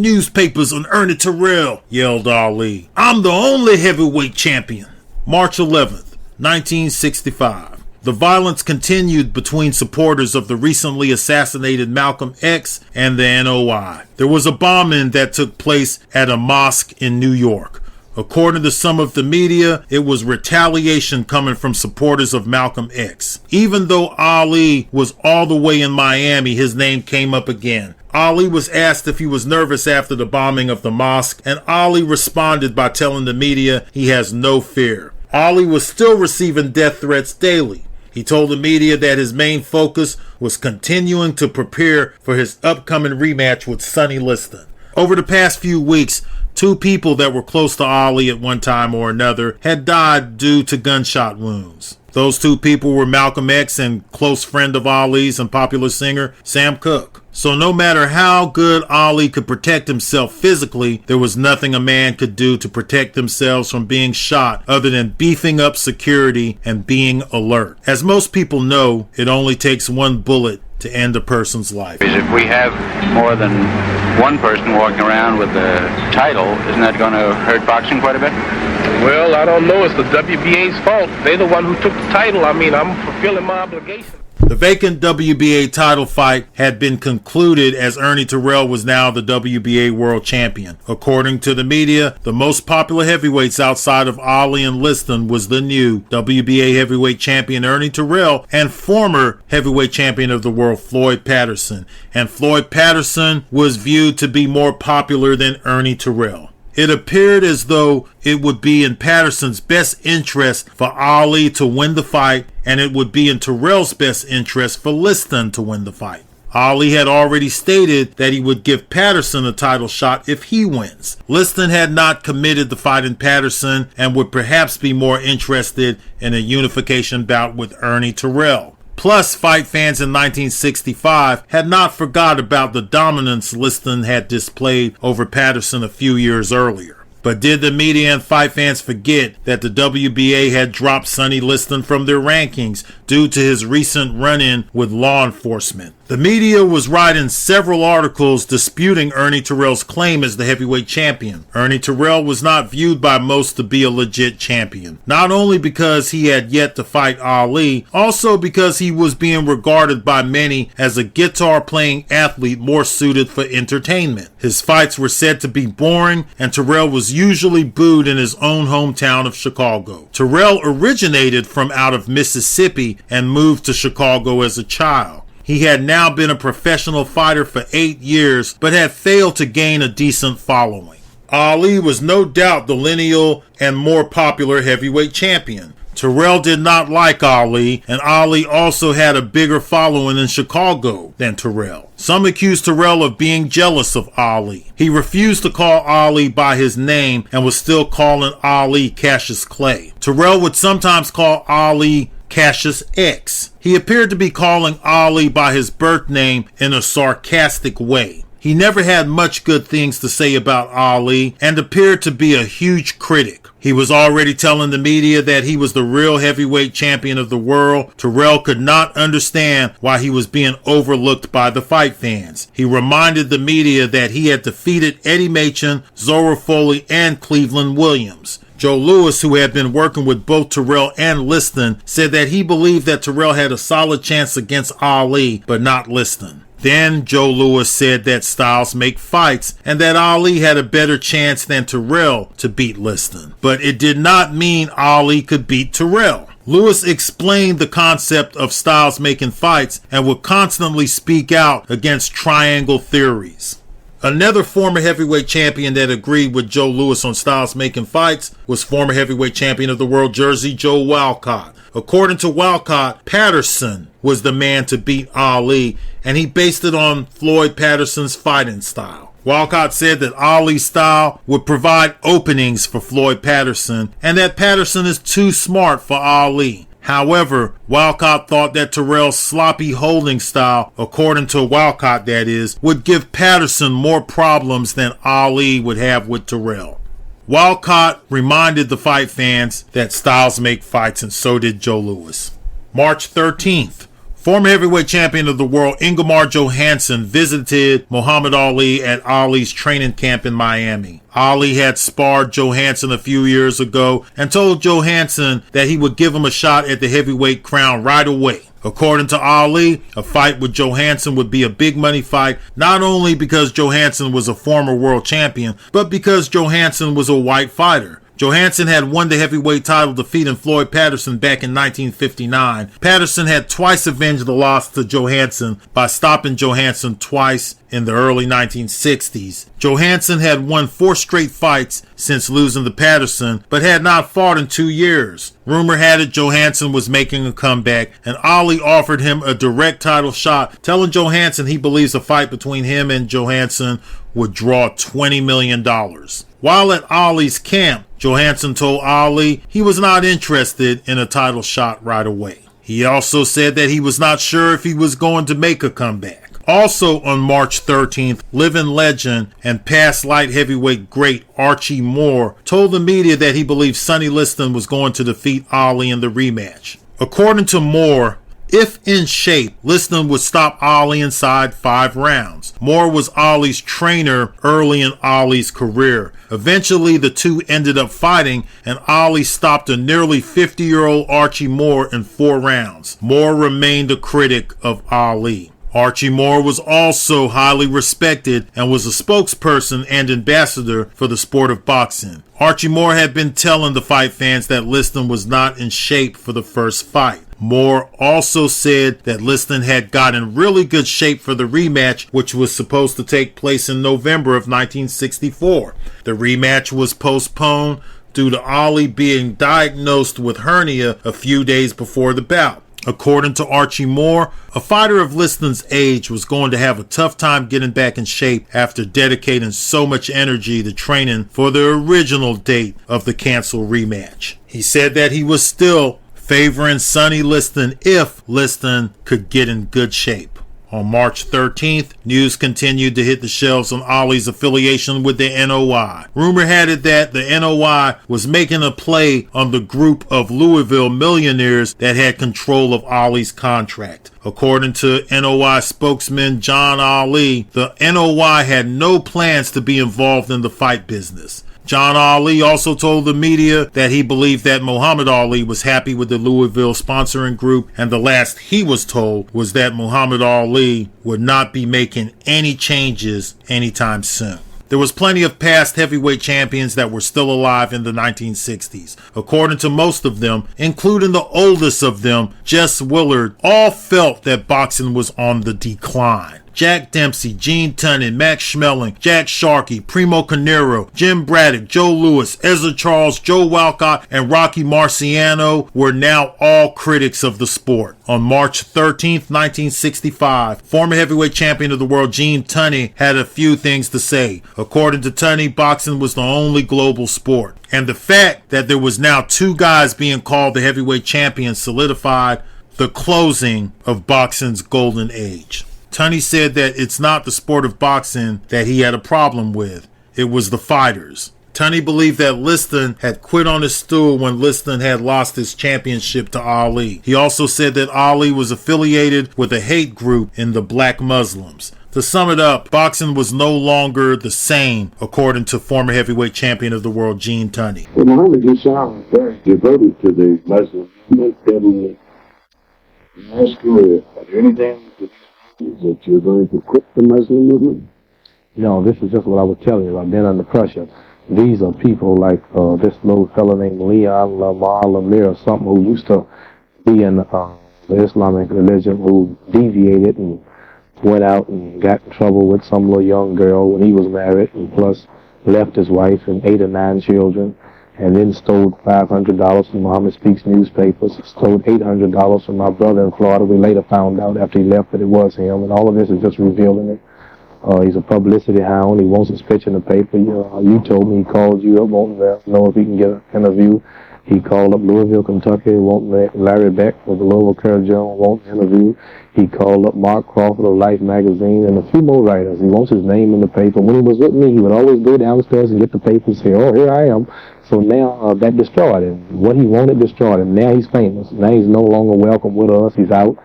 newspapers on Ernie Terrell," yelled Ali. "I'm the only heavyweight champion." March 11th, 1965. The violence continued between supporters of the recently assassinated Malcolm X and the NOI. There was a bombing that took place at a mosque in New York. According to some of the media, it was retaliation coming from supporters of Malcolm X. Even though Ali was all the way in Miami, his name came up again. Ali was asked if he was nervous after the bombing of the mosque, and Ali responded by telling the media he has no fear. Ali was still receiving death threats daily. He told the media that his main focus was continuing to prepare for his upcoming rematch with Sonny Liston. Over the past few weeks, 2 people that were close to Ali at one time or another had died due to gunshot wounds. Those 2 people were Malcolm X and close friend of Ali's and popular singer Sam Cooke. So no matter how good Ali could protect himself physically, there was nothing a man could do to protect themselves from being shot other than beefing up security and being alert. As most people know, it only takes 1 bullet to end a person's life. If we have more than 1 person walking around with the title, isn't that going to hurt boxing quite a bit? Well, I don't know. It's the WBA's fault. They're the one who took the title. I mean, I'm fulfilling my obligation. The vacant WBA title fight had been concluded as Ernie Terrell was now the WBA world champion. According to the media, the most popular heavyweights outside of Ali and Liston was the new WBA heavyweight champion Ernie Terrell and former heavyweight champion of the world Floyd Patterson. And Floyd Patterson was viewed to be more popular than Ernie Terrell. It appeared as though it would be in Patterson's best interest for Ali to win the fight, and it would be in Terrell's best interest for Liston to win the fight. Ali had already stated that he would give Patterson a title shot if he wins. Liston had not committed to fighting Patterson and would perhaps be more interested in a unification bout with Ernie Terrell. Plus, fight fans in 1965 had not forgot about the dominance Liston had displayed over Patterson a few years earlier. But did the media and fight fans forget that the WBA had dropped Sonny Liston from their rankings due to his recent run-in with law enforcement? The media was writing several articles disputing Ernie Terrell's claim as the heavyweight champion. Ernie Terrell was not viewed by most to be a legit champion, not only because he had yet to fight Ali, also because he was being regarded by many as a guitar-playing athlete more suited for entertainment. His fights were said to be boring, and Terrell was usually booed in his own hometown of Chicago. Terrell originated from out of Mississippi and moved to Chicago as a child. He had now been a professional fighter for 8 years, but had failed to gain a decent following. Ali was no doubt the lineal and more popular heavyweight champion. Terrell did not like Ali, and Ali also had a bigger following in Chicago than Terrell. Some accused Terrell of being jealous of Ali. He refused to call Ali by his name and was still calling Ali Cassius Clay. Terrell would sometimes call Ali Cassius X. He appeared to be calling Ali by his birth name in a sarcastic way. He never had much good things to say about Ali and appeared to be a huge critic. He was already telling the media that he was the real heavyweight champion of the world. Terrell could not understand why he was being overlooked by the fight fans. He reminded the media that he had defeated Eddie Machen, Zora Foley, and Cleveland Williams. Joe Louis, who had been working with both Terrell and Liston, said that he believed that Terrell had a solid chance against Ali, but not Liston. Then Joe Louis said that styles make fights and that Ali had a better chance than Terrell to beat Liston. But it did not mean Ali could beat Terrell. Louis explained the concept of styles making fights and would constantly speak out against triangle theories. Another former heavyweight champion that agreed with Joe Louis on styles making fights was former heavyweight champion of the world Jersey Joe Walcott. According to Walcott, Patterson was the man to beat Ali, and he based it on Floyd Patterson's fighting style. Walcott said that Ali's style would provide openings for Floyd Patterson, and that Patterson is too smart for Ali. However, Walcott thought that Terrell's sloppy holding style, according to Walcott that is, would give Patterson more problems than Ali would have with Terrell. Walcott reminded the fight fans that styles make fights, and so did Joe Louis. March 13th. Former heavyweight champion of the world Ingemar Johansson visited Muhammad Ali at Ali's training camp in Miami. Ali had sparred Johansson a few years ago and told Johansson that he would give him a shot at the heavyweight crown right away. According to Ali, a fight with Johansson would be a big money fight, not only because Johansson was a former world champion, but because Johansson was a white fighter. Johansson had won the heavyweight title, defeating Floyd Patterson back in 1959. Patterson had twice avenged the loss to Johansson by stopping Johansson twice in the early 1960s. Johansson had won 4 straight fights since losing to Patterson, but had not fought in 2 years. Rumor had it Johansson was making a comeback, and Ali offered him a direct title shot, telling Johansson he believes a fight between him and Johansson would draw $20 million. While at Ali's camp, Johansson told Ali he was not interested in a title shot right away. He also said that he was not sure if he was going to make a comeback. Also on March 13th, living legend and past light heavyweight great Archie Moore told the media that he believed Sonny Liston was going to defeat Ali in the rematch. According to Moore, if in shape, Liston would stop Ali inside 5 rounds. Moore was Ali's trainer early in Ali's career. Eventually, the two ended up fighting, and Ali stopped a nearly 50-year-old Archie Moore in 4 rounds. Moore remained a critic of Ali. Archie Moore was also highly respected and was a spokesperson and ambassador for the sport of boxing. Archie Moore had been telling the fight fans that Liston was not in shape for the first fight. Moore also said that Liston had gotten really good shape for the rematch, which was supposed to take place in November of 1964. The rematch was postponed due to Ali being diagnosed with hernia a few days before the bout. According to Archie Moore, a fighter of Liston's age was going to have a tough time getting back in shape after dedicating so much energy to training for the original date of the canceled rematch. He said that he was still favoring Sonny Liston if Liston could get in good shape. On March 13th, news continued to hit the shelves on Ali's affiliation with the NOI. Rumor had it that the NOI was making a play on the group of Louisville millionaires that had control of Ali's contract. According to NOI spokesman John Ali, the NOI had no plans to be involved in the fight business. John Ali also told the media that he believed that Muhammad Ali was happy with the Louisville sponsoring group, and the last he was told was that Muhammad Ali would not be making any changes anytime soon. There was plenty of past heavyweight champions that were still alive in the 1960s. According to most of them, including the oldest of them, Jess Willard, all felt that boxing was on the decline. Jack Dempsey, Gene Tunney, Max Schmeling, Jack Sharkey, Primo Carnero, Jim Braddock, Joe Louis, Ezra Charles, Joe Walcott, and Rocky Marciano were now all critics of the sport. On March 13th, 1965, former heavyweight champion of the world Gene Tunney had a few things to say. According to Tunney, boxing was the only global sport, and the fact that there was now two guys being called the heavyweight champions solidified the closing of boxing's golden age. Tunney said that it's not the sport of boxing that he had a problem with. It was the fighters. Tunney believed that Liston had quit on his stool when Liston had lost his championship to Ali. He also said that Ali was affiliated with a hate group in the Black Muslims. To sum it up, boxing was no longer the same, according to former heavyweight champion of the world Gene Tunney. Well, Muhammad, you sound very devoted to the Muslim movement. Ask you, are there anything that you're going to quit the Muslim movement? No, this is just what I was telling you. I've been under pressure. These are people like this little fella named Leon Lamar Lamir or something who used to be in the Islamic religion, who deviated and went out and got in trouble with some little young girl when he was married, and plus left his wife and 8 or 9 children, and then stole $500 from Muhammad Speaks newspapers, stole $800 from my brother in Florida. We later found out after he left that it was him, and all of this is just revealing it. He's a publicity hound. He wants his pitch in the paper. You told me he called you up, wanting to know if he can get an interview. He called up Louisville, Kentucky, wanting Larry Beck with the Louisville Courier-Journal, wanting an interview. He called up Mark Crawford of Life magazine and a few more writers. He wants his name in the paper. When he was with me, he would always go downstairs and get the paper and say, "Oh, here I am." So now that destroyed him. What he wanted destroyed him. Now he's famous. Now he's no longer welcome with us. He's out.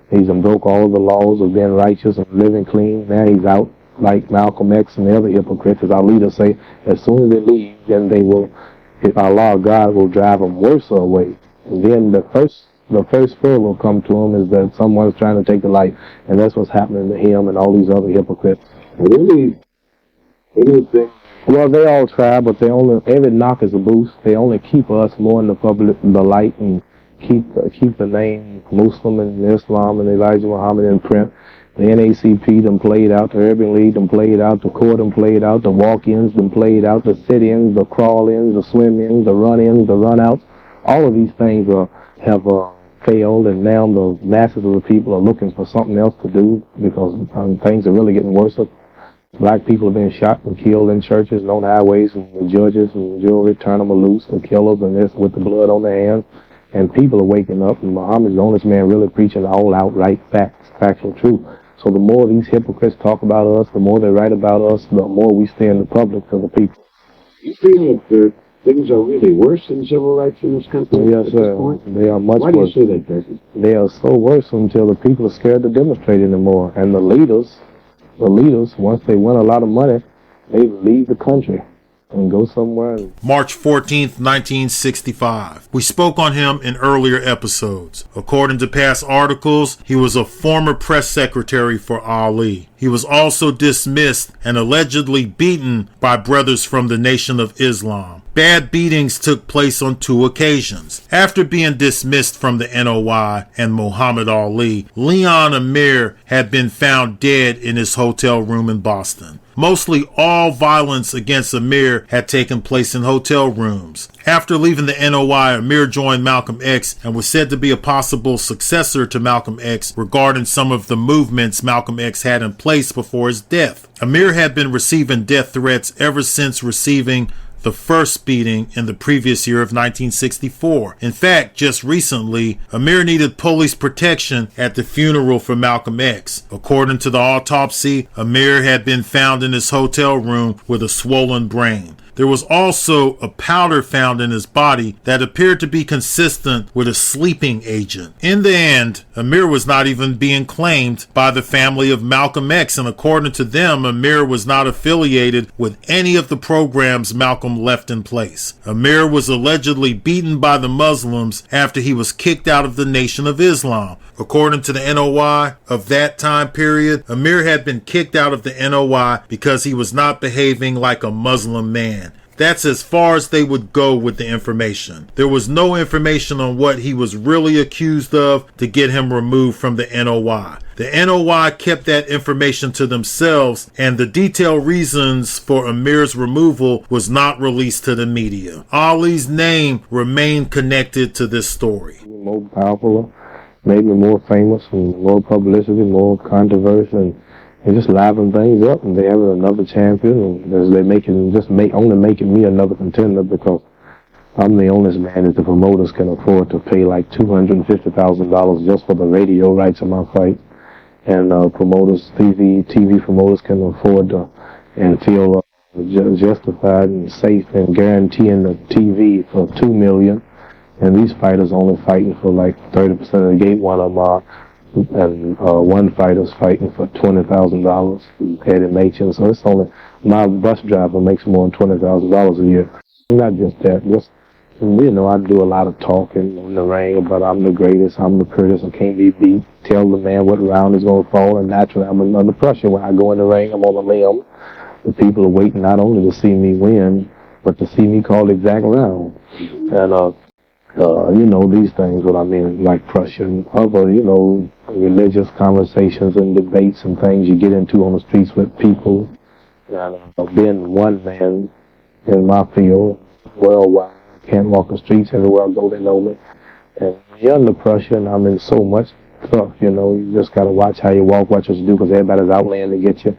He's broke all of the laws of being righteous and living clean. Now he's out like Malcolm X and the other hypocrites. As our leaders say, as soon as they leave, then they will, Allah, God will drive them worse away. And then the first fear will come to them is that someone's trying to take the life. And that's what's happening to him and all these other hypocrites. Really? Anything? Well, they all try, but they only, every knock is a boost. They only keep us more in the light, and keep the name Muslim and Islam and Elijah Muhammad in print. The NACP done played out, the Urban League done played out, the court done played out, the walk-ins done played out, the sit-ins, the crawl-ins, the swim-ins, the run-ins, the run-outs. All of these things have failed, and now the masses of the people are looking for something else to do because things are really getting worse. Black people are being shot and killed in churches and on highways, and the judges and the jury turn them loose, the killers, and this with the blood on their hands. And people are waking up, and Muhammad's the only man really preaching all outright facts, factual truth. So the more these hypocrites talk about us, the more they write about us, the more we stay in the public to the people. You feel that things are really worse than civil rights in this country? Yes, sir. They are much worse. Why do you say that, Jesse? They are so worse until the people are scared to demonstrate anymore. And the leaders, once they win a lot of money, they leave the country and go somewhere. March 14th, 1965. We spoke on him in earlier episodes. According to past articles, he was a former press secretary for Ali. He was also dismissed and allegedly beaten by brothers from the Nation of Islam. Bad beatings took place on 2 occasions. After being dismissed from the NOI and Muhammad Ali, Leon Amir had been found dead in his hotel room in Boston. Mostly all violence against Amir had taken place in hotel rooms. After leaving the NOI, Amir joined Malcolm X and was said to be a possible successor to Malcolm X regarding some of the movements Malcolm X had in place before his death. Amir had been receiving death threats ever since receiving the first beating in the previous year of 1964. In fact, just recently, Amir needed police protection at the funeral for Malcolm X. According to the autopsy, Amir had been found in his hotel room with a swollen brain. There was also a powder found in his body that appeared to be consistent with a sleeping agent. In the end, Amir was not even being claimed by the family of Malcolm X, and according to them, Amir was not affiliated with any of the programs Malcolm left in place. Amir was allegedly beaten by the Muslims after he was kicked out of the Nation of Islam. According to the NOI of that time period, Amir had been kicked out of the NOI because he was not behaving like a Muslim man. That's as far as they would go with the information. There was no information on what he was really accused of to get him removed from the NOI. The NOI kept that information to themselves, and the detailed reasons for Amir's removal was not released to the media. Ali's name remained connected to this story. More powerful, made me more famous, and more publicity, more controversy, and they just liven things up, and they have another champion, and they only making me another contender because I'm the only man that the promoters can afford to pay like $250,000 just for the radio rights of my fight, and TV promoters can afford to and feel justified and safe and guaranteeing the TV for $2 million, and these fighters only fighting for like 30% of the gate. One of them are. And one fighter's fighting for $20,000, Eddie Machen. So it's only my bus driver makes more than $20,000 a year. Not just that, I do a lot of talking in the ring about I'm the greatest, I'm the prettiest, I can't be beat. Tell the man what round is going to fall, and naturally I'm under pressure when I go in the ring. I'm on a limb. The people are waiting not only to see me win, but to see me call the exact round. And these things, what I mean, like pressure and other, religious conversations and debates and things you get into on the streets with people. And being one man in my field, worldwide, can't walk the streets everywhere I go, they know me. And you're under pressure, and I'm in so much stuff, you just got to watch how you walk, watch what you do, because everybody's outlaying to get you.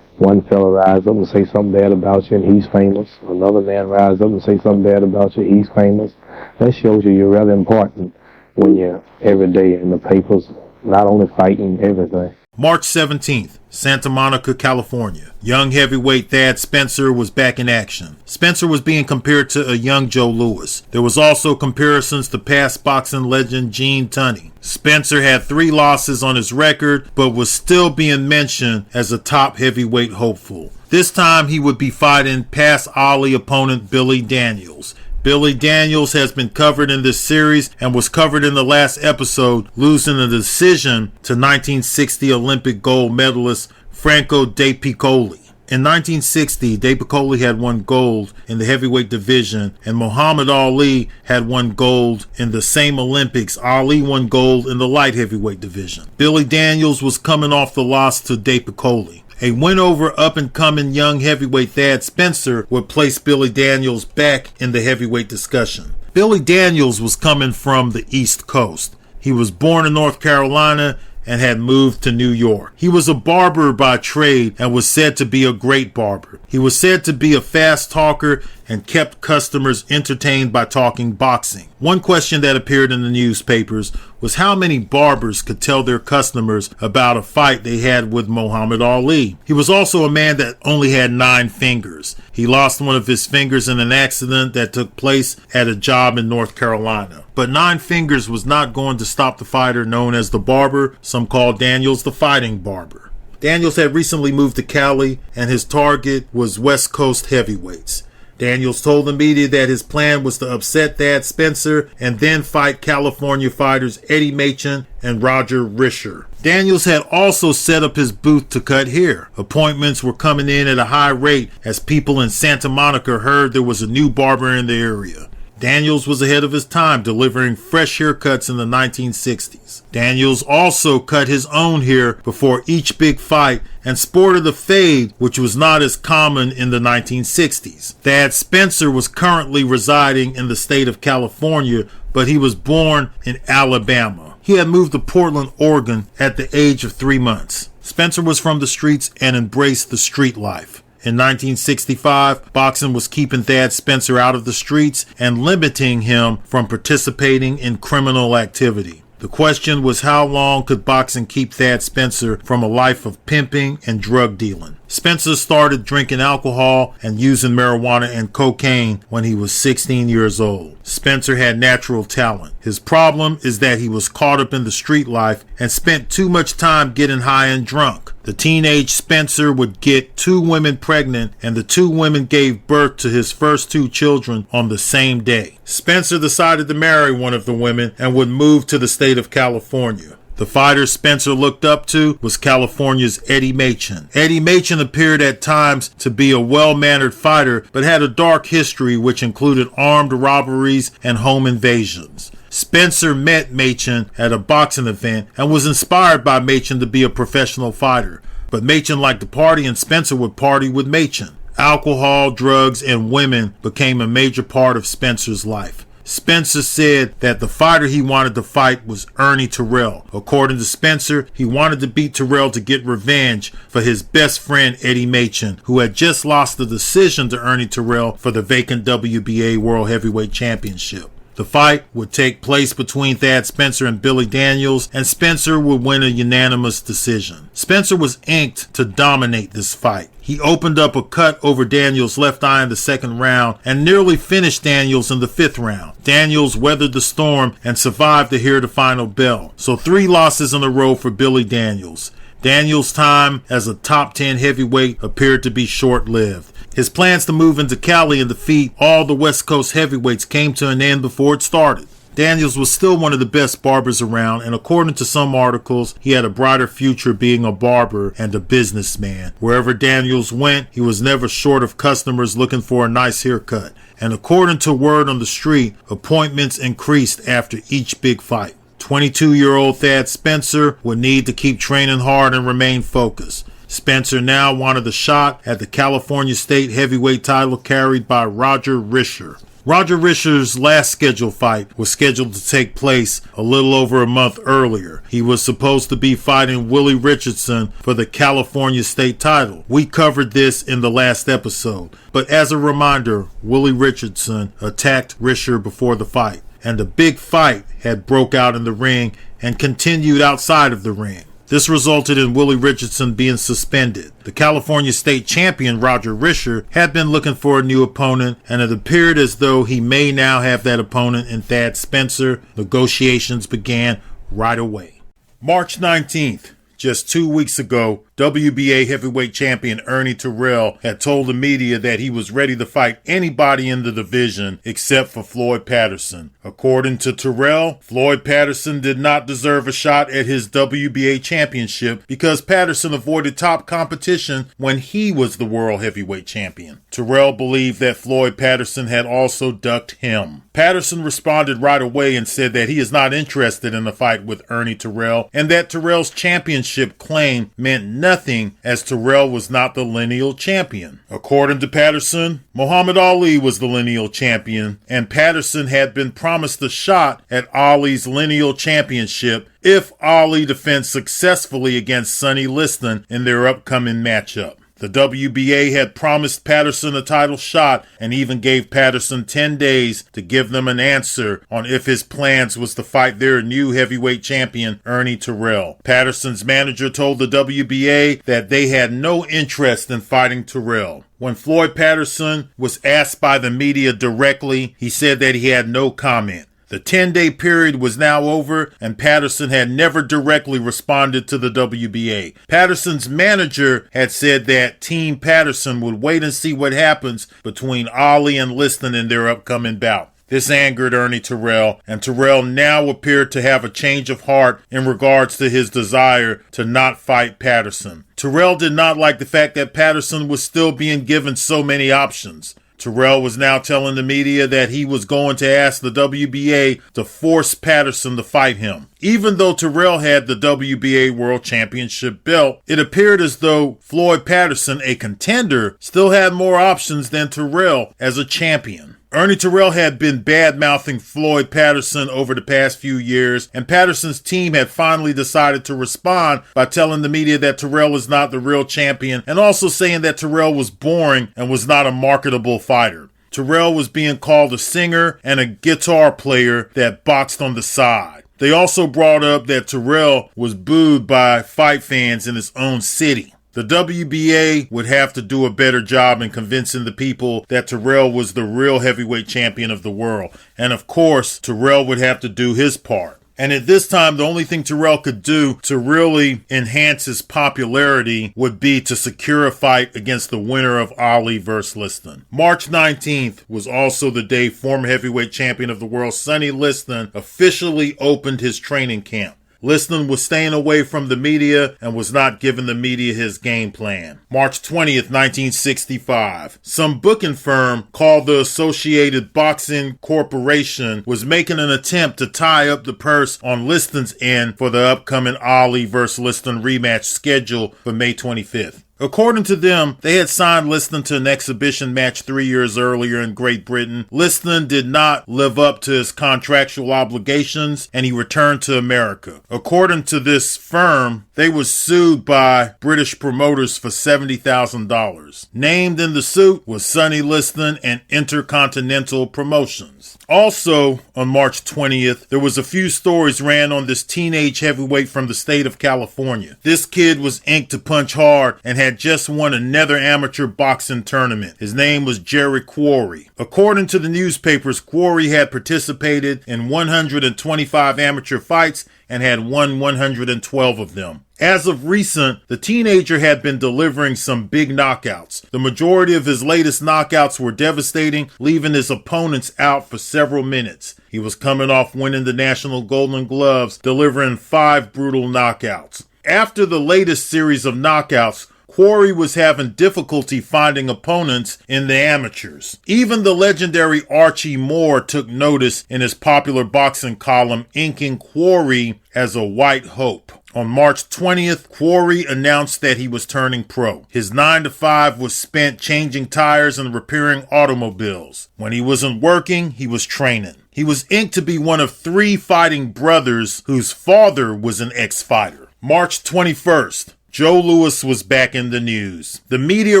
One fella rises up and say something bad about you, and he's famous. Another man rises up and say something bad about you, he's famous. That shows you're rather important when you're every day in the papers, not only fighting, everything. March 17th, Santa Monica, California. Young heavyweight Thad Spencer was back in action. Spencer was being compared to a young Joe Louis. There was also comparisons to past boxing legend Gene Tunney. Spencer had 3 losses on his record, but was still being mentioned as a top heavyweight hopeful. This time he would be fighting past Ali opponent Billy Daniels. Billy Daniels has been covered in this series and was covered in the last episode, losing a decision to 1960 Olympic gold medalist Franco De Piccoli. In 1960, De Piccoli had won gold in the heavyweight division, and Muhammad Ali had won gold in the same Olympics. Ali won gold in the light heavyweight division. Billy Daniels was coming off the loss to De Piccoli. A win over up-and-coming young heavyweight Thad Spencer would place Billy Daniels back in the heavyweight discussion. Billy Daniels was coming from the East Coast. He was born in North Carolina and had moved to New York. He was a barber by trade and was said to be a great barber. He was said to be a fast talker and kept customers entertained by talking boxing. One question that appeared in the newspapers was how many barbers could tell their customers about a fight they had with Muhammad Ali. He was also a man that only had 9 fingers. He lost one of his fingers in an accident that took place at a job in North Carolina. But 9 fingers was not going to stop the fighter known as the Barber. Some called Daniels the Fighting Barber. Daniels had recently moved to Cali, and his target was West Coast heavyweights. Daniels told the media that his plan was to upset Thad Spencer and then fight California fighters Eddie Machen and Roger Risher. Daniels had also set up his booth to cut hair. Appointments were coming in at a high rate as people in Santa Monica heard there was a new barber in the area. Daniels was ahead of his time, delivering fresh haircuts in the 1960s. Daniels also cut his own hair before each big fight and sported a fade, which was not as common in the 1960s. Thad Spencer was currently residing in the state of California, but he was born in Alabama. He had moved to Portland, Oregon at the age of 3 months. Spencer was from the streets and embraced the street life. In 1965, boxing was keeping Thad Spencer out of the streets and limiting him from participating in criminal activity. The question was, how long could boxing keep Thad Spencer from a life of pimping and drug dealing? Spencer started drinking alcohol and using marijuana and cocaine when he was 16 years old. Spencer had natural talent. His problem is that he was caught up in the street life and spent too much time getting high and drunk. The teenage Spencer would get 2 women pregnant, and the 2 women gave birth to his first 2 children on the same day. Spencer decided to marry one of the women and would move to the state of California. The fighter Spencer looked up to was California's Eddie Machen. Eddie Machen appeared at times to be a well-mannered fighter, but had a dark history which included armed robberies and home invasions. Spencer met Machen at a boxing event and was inspired by Machen to be a professional fighter. But Machen liked to party, and Spencer would party with Machen. Alcohol, drugs, and women became a major part of Spencer's life. Spencer said that the fighter he wanted to fight was Ernie Terrell. According to Spencer, he wanted to beat Terrell to get revenge for his best friend Eddie Machen, who had just lost the decision to Ernie Terrell for the vacant WBA World Heavyweight Championship. The fight would take place between Thad Spencer and Billy Daniels, and Spencer would win a unanimous decision. Spencer was inked to dominate this fight. He opened up a cut over Daniels' left eye in the second round and nearly finished Daniels in the 5th round. Daniels weathered the storm and survived to hear the final bell. So 3 losses in a row for Billy Daniels. Daniels' time as a top 10 heavyweight appeared to be short-lived. His plans to move into Cali and defeat all the West Coast heavyweights came to an end before it started. Daniels was still one of the best barbers around, and according to some articles, he had a brighter future being a barber and a businessman. Wherever Daniels went, he was never short of customers looking for a nice haircut. And according to word on the street, appointments increased after each big fight. 22-year-old Thad Spencer would need to keep training hard and remain focused. Spencer now wanted a shot at the California State Heavyweight title carried by Roger Risher. Roger Risher's last scheduled fight was scheduled to take place a little over a month earlier. He was supposed to be fighting Willie Richardson for the California State title. We covered this in the last episode, but as a reminder, Willie Richardson attacked Risher before the fight, and a big fight had broke out in the ring and continued outside of the ring. This resulted in Willie Richardson being suspended. The California State champion Roger Risher had been looking for a new opponent, and it appeared as though he may now have that opponent in Thad Spencer. Negotiations began right away. March 19th, just 2 weeks ago, WBA heavyweight champion Ernie Terrell had told the media that he was ready to fight anybody in the division except for Floyd Patterson. According to Terrell, Floyd Patterson did not deserve a shot at his WBA championship because Patterson avoided top competition when he was the world heavyweight champion. Terrell believed that Floyd Patterson had also ducked him. Patterson responded right away and said that he is not interested in a fight with Ernie Terrell and that Terrell's championship claim meant nothing as Terrell was not the lineal champion. According to Patterson, Muhammad Ali was the lineal champion, and Patterson had been promised a shot at Ali's lineal championship if Ali defends successfully against Sonny Liston in their upcoming matchup. The WBA had promised Patterson a title shot and even gave Patterson 10 days to give them an answer on if his plans was to fight their new heavyweight champion, Ernie Terrell. Patterson's manager told the WBA that they had no interest in fighting Terrell. When Floyd Patterson was asked by the media directly, he said that he had no comment. The 10-day period was now over, and Patterson had never directly responded to the WBA. Patterson's manager had said that Team Patterson would wait and see what happens between Ali and Liston in their upcoming bout. This angered Ernie Terrell, and Terrell now appeared to have a change of heart in regards to his desire to not fight Patterson. Terrell did not like the fact that Patterson was still being given so many options. Terrell was now telling the media that he was going to ask the WBA to force Patterson to fight him. Even though Terrell had the WBA World Championship belt, it appeared as though Floyd Patterson, a contender, still had more options than Terrell as a champion. Ernie Terrell had been bad-mouthing Floyd Patterson over the past few years, and Patterson's team had finally decided to respond by telling the media that Terrell is not the real champion, and also saying that Terrell was boring and was not a marketable fighter. Terrell was being called a singer and a guitar player that boxed on the side. They also brought up that Terrell was booed by fight fans in his own city. The WBA would have to do a better job in convincing the people that Terrell was the real heavyweight champion of the world. And of course, Terrell would have to do his part. And at this time, the only thing Terrell could do to really enhance his popularity would be to secure a fight against the winner of Ali vs. Liston. March 19th was also the day former heavyweight champion of the world Sonny Liston officially opened his training camp. Liston was staying away from the media and was not giving the media his game plan. March 20th, 1965. Some booking firm called the Associated Boxing Corporation was making an attempt to tie up the purse on Liston's end for the upcoming Ali vs. Liston rematch scheduled for May 25th. According to them, they had signed Liston to an exhibition match 3 years earlier in Great Britain. Liston did not live up to his contractual obligations, and he returned to America. According to this firm, they were sued by British promoters for $70,000. Named in the suit was Sonny Liston and Intercontinental Promotions. Also, on March 20th, there was a few stories ran on this teenage heavyweight from the state of California. This kid was inked to punch hard and had just won another amateur boxing tournament. His name was Jerry Quarry. According to the newspapers, Quarry had participated in 125 amateur fights and had won 112 of them. As of recent, the teenager had been delivering some big knockouts. The majority of his latest knockouts were devastating, leaving his opponents out for several minutes. He was coming off winning the National Golden Gloves, delivering 5 brutal knockouts. After the latest series of knockouts, Quarry was having difficulty finding opponents in the amateurs. Even the legendary Archie Moore took notice in his popular boxing column, inking Quarry as a white hope. On March 20th, Quarry announced that he was turning pro. His 9 to 5 was spent changing tires and repairing automobiles. When he wasn't working, he was training. He was inked to be one of 3 fighting brothers whose father was an ex-fighter. March 21st. Joe Louis was back in the news. The media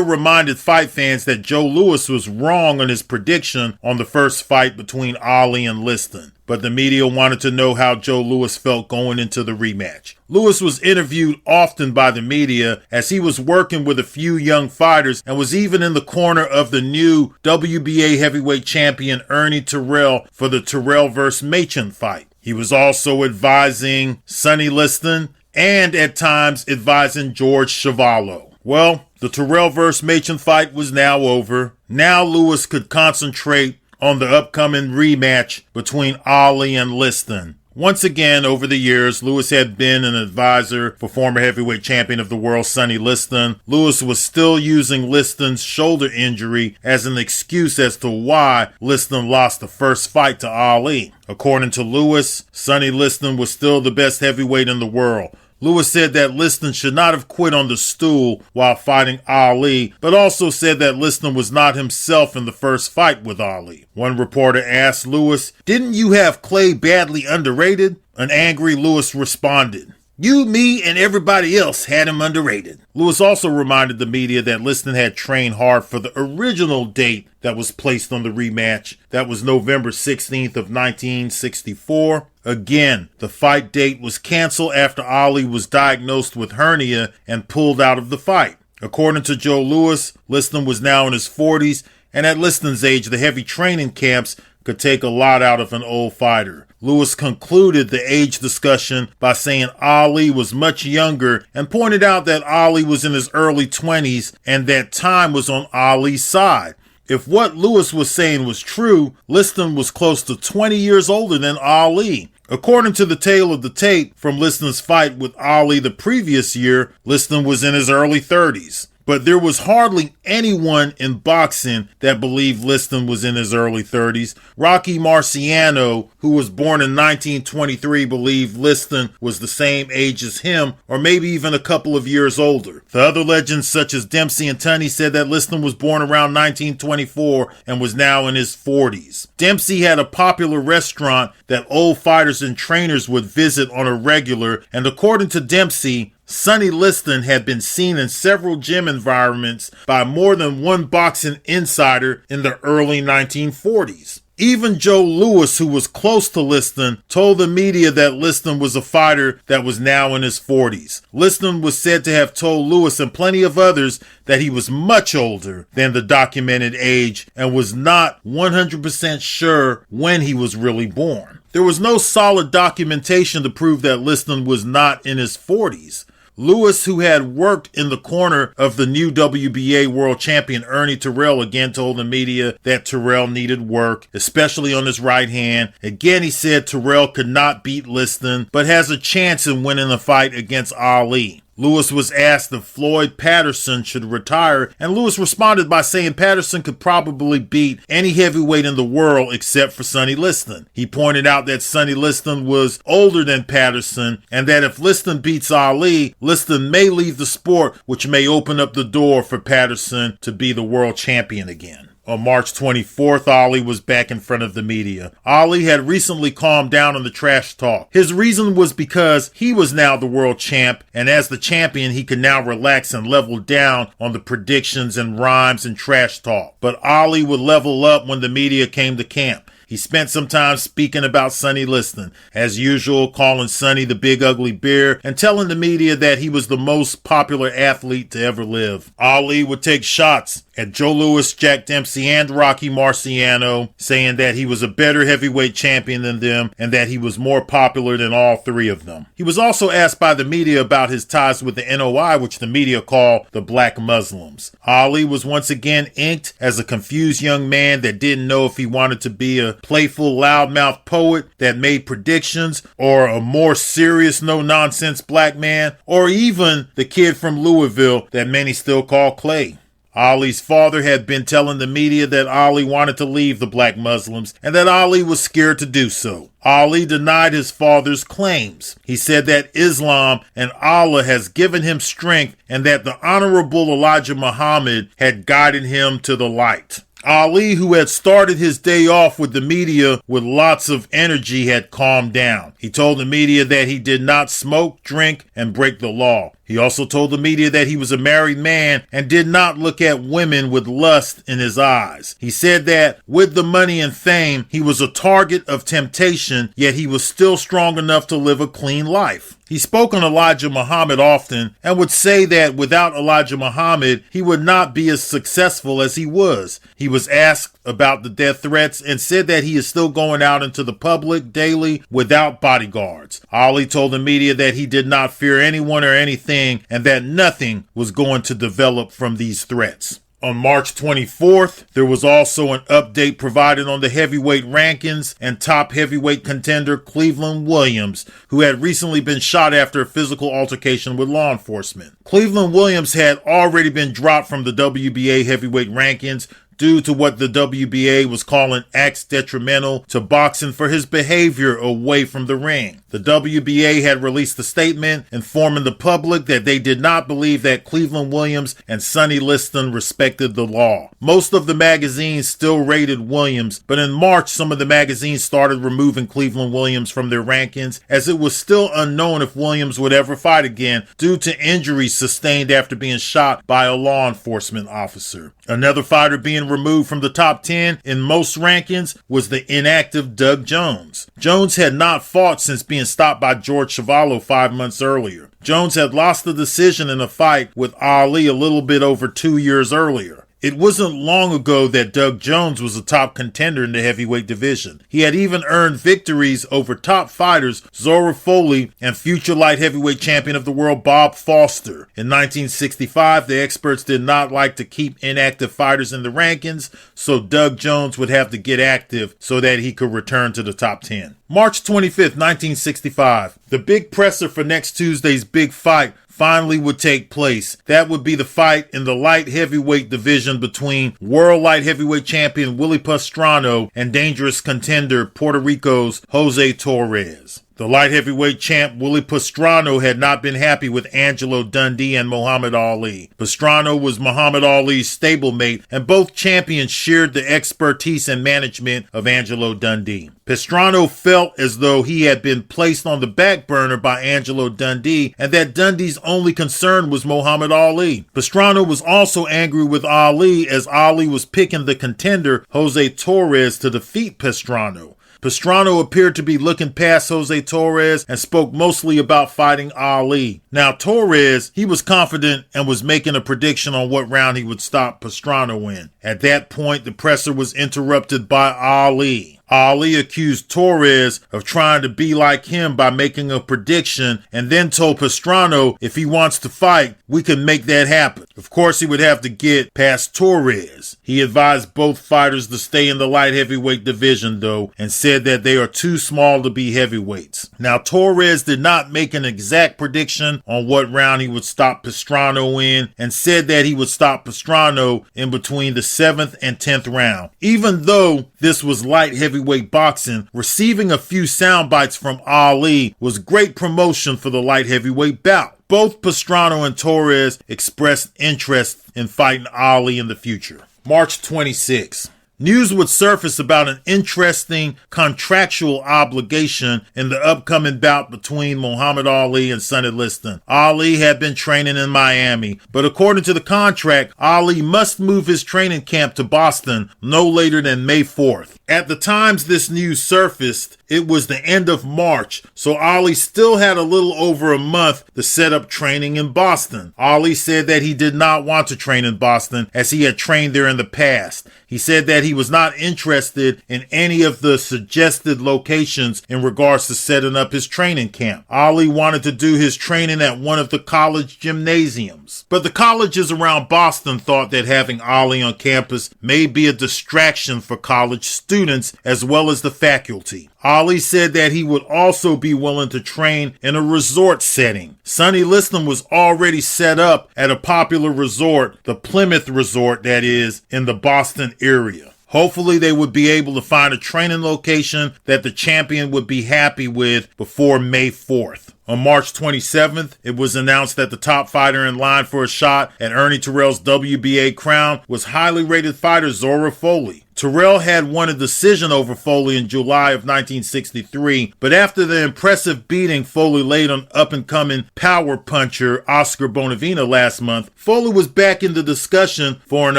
reminded fight fans that Joe Louis was wrong on his prediction on the first fight between Ali and Liston. But the media wanted to know how Joe Louis felt going into the rematch. Louis was interviewed often by the media as he was working with a few young fighters and was even in the corner of the new WBA heavyweight champion Ernie Terrell for the Terrell vs. Machen fight. He was also advising Sonny Liston and at times advising George Chuvalo. Well, the Terrell vs. Machen fight was now over. Now Louis could concentrate on the upcoming rematch between Ali and Liston. Once again, over the years, Louis had been an advisor for former heavyweight champion of the world, Sonny Liston. Louis was still using Liston's shoulder injury as an excuse as to why Liston lost the first fight to Ali. According to Louis, Sonny Liston was still the best heavyweight in the world. Louis said that Liston should not have quit on the stool while fighting Ali, but also said that Liston was not himself in the first fight with Ali. One reporter asked Louis, "Didn't you have Clay badly underrated?" An angry Louis responded, "You, me, and everybody else had him underrated." Louis also reminded the media that Liston had trained hard for the original date that was placed on the rematch. That was November 16th of 1964. Again, the fight date was canceled after Ali was diagnosed with hernia and pulled out of the fight. According to Joe Louis, Liston was now in his 40s, and at Liston's age, the heavy training camps could take a lot out of an old fighter. Louis concluded the age discussion by saying Ali was much younger and pointed out that Ali was in his early 20s and that time was on Ali's side. If what Louis was saying was true, Liston was close to 20 years older than Ali. According to the tale of the tape from Liston's fight with Ali the previous year, Liston was in his early 30s. But there was hardly anyone in boxing that believed Liston was in his early 30s. Rocky Marciano, who was born in 1923, believed Liston was the same age as him, or maybe even a couple of years older. The other legends, such as Dempsey and Tunney, said that Liston was born around 1924 and was now in his 40s. Dempsey had a popular restaurant that old fighters and trainers would visit on a regular, and according to Dempsey, Sonny Liston had been seen in several gym environments by more than one boxing insider in the early 1940s. Even Joe Louis, who was close to Liston, told the media that Liston was a fighter that was now in his 40s. Liston was said to have told Louis and plenty of others that he was much older than the documented age and was not 100% sure when he was really born. There was no solid documentation to prove that Liston was not in his 40s. Lewis, who had worked in the corner of the new WBA world champion Ernie Terrell, again told the media that Terrell needed work, especially on his right hand. Again, he said Terrell could not beat Liston, but has a chance in winning the fight against Ali. Lewis was asked if Floyd Patterson should retire, and Lewis responded by saying Patterson could probably beat any heavyweight in the world except for Sonny Liston. He pointed out that Sonny Liston was older than Patterson, and that if Liston beats Ali, Liston may leave the sport, which may open up the door for Patterson to be the world champion again. On March 24th, Ali was back in front of the media. Ali had recently calmed down on the trash talk. His reason was because he was now the world champ, and as the champion, he could now relax and level down on the predictions and rhymes and trash talk. But Ali would level up when the media came to camp. He spent some time speaking about Sonny Liston, as usual, calling Sonny the Big Ugly Bear and telling the media that he was the most popular athlete to ever live. Ali would take shots at Joe Louis, Jack Dempsey, and Rocky Marciano, saying that he was a better heavyweight champion than them and that he was more popular than all three of them. He was also asked by the media about his ties with the NOI, which the media call the Black Muslims. Ali was once again inked as a confused young man that didn't know if he wanted to be a playful, loudmouth poet that made predictions, or a more serious, no-nonsense black man, or even the kid from Louisville that many still call Clay. Ali's father had been telling the media that Ali wanted to leave the Black Muslims and that Ali was scared to do so. Ali denied his father's claims. He said that Islam and Allah has given him strength and that the Honorable Elijah Muhammad had guided him to the light. Ali, who had started his day off with the media with lots of energy, had calmed down. He told the media that he did not smoke, drink, and break the law. He also told the media that he was a married man and did not look at women with lust in his eyes. He said that with the money and fame, he was a target of temptation, yet he was still strong enough to live a clean life. He spoke on Elijah Muhammad often and would say that without Elijah Muhammad, he would not be as successful as he was. He was asked about the death threats and said that he is still going out into the public daily without bodyguards. Ali told the media that he did not fear anyone or anything and that nothing was going to develop from these threats. On March 24th, there was also an update provided on the heavyweight rankings and top heavyweight contender Cleveland Williams, who had recently been shot after a physical altercation with law enforcement. Cleveland Williams had already been dropped from the WBA heavyweight rankings due to what the WBA was calling acts detrimental to boxing for his behavior away from the ring. The WBA had released a statement informing the public that they did not believe that Cleveland Williams and Sonny Liston respected the law. Most of the magazines still rated Williams, but in March some of the magazines started removing Cleveland Williams from their rankings, as it was still unknown if Williams would ever fight again due to injuries sustained after being shot by a law enforcement officer. Another fighter being removed from the top 10 in most rankings was the inactive Doug Jones. Jones had not fought since being stopped by George Chuvalo 5 months earlier. Jones had lost the decision in a fight with Ali a little bit over 2 years earlier. It wasn't long ago that Doug Jones was a top contender in the heavyweight division. He had even earned victories over top fighters Zora Foley and future light heavyweight champion of the world Bob Foster. In 1965, the experts did not like to keep inactive fighters in the rankings, so Doug Jones would have to get active so that he could return to the top 10. March 25th, 1965, the big presser for next Tuesday's big fight finally would take place. That would be the fight in the light heavyweight division between world light heavyweight champion Willie Pastrano and dangerous contender Puerto Rico's Jose Torres. The light heavyweight champ Willie Pastrano had not been happy with Angelo Dundee and Muhammad Ali. Pastrano was Muhammad Ali's stablemate, and both champions shared the expertise and management of Angelo Dundee. Pastrano felt as though he had been placed on the back burner by Angelo Dundee and that Dundee's only concern was Muhammad Ali. Pastrano was also angry with Ali as Ali was picking the contender Jose Torres to defeat Pastrano. Pastrano appeared to be looking past Jose Torres and spoke mostly about fighting Ali. Now Torres, he was confident and was making a prediction on what round he would stop Pastrano in. At that point, the presser was interrupted by Ali. Ali accused Torres of trying to be like him by making a prediction and then told Pastrano if he wants to fight, we can make that happen. Of course, he would have to get past Torres. He advised both fighters to stay in the light heavyweight division, though, and said that they are too small to be heavyweights. Now, Torres did not make an exact prediction on what round he would stop Pastrano in and said that he would stop Pastrano in between the 7th and 10th round. Even though this was light heavyweight boxing, receiving a few sound bites from Ali was great promotion for the light heavyweight bout. Both Pastrano and Torres expressed interest in fighting Ali in the future. March 26. News would surface about an interesting contractual obligation in the upcoming bout between Muhammad Ali and Sonny Liston. Ali had been training in Miami, but according to the contract, Ali must move his training camp to Boston no later than May 4th. At the times this news surfaced, it was the end of March, so Ali still had a little over a month to set up training in Boston. Ali said that he did not want to train in Boston as he had trained there in the past. He said that he was not interested in any of the suggested locations in regards to setting up his training camp. Ali wanted to do his training at one of the college gymnasiums. But the colleges around Boston thought that having Ali on campus may be a distraction for college students as well as the faculty. Ali said that he would also be willing to train in a resort setting. Sonny Liston was already set up at a popular resort, the Plymouth Resort, that is, in the Boston area. Hopefully they would be able to find a training location that the champion would be happy with before May 4th. On March 27th, it was announced that the top fighter in line for a shot at Ernie Terrell's WBA crown was highly rated fighter Zora Foley. Terrell had won a decision over Foley in July of 1963, but after the impressive beating Foley laid on up-and-coming power puncher Oscar Bonavena last month, Foley was back in the discussion for an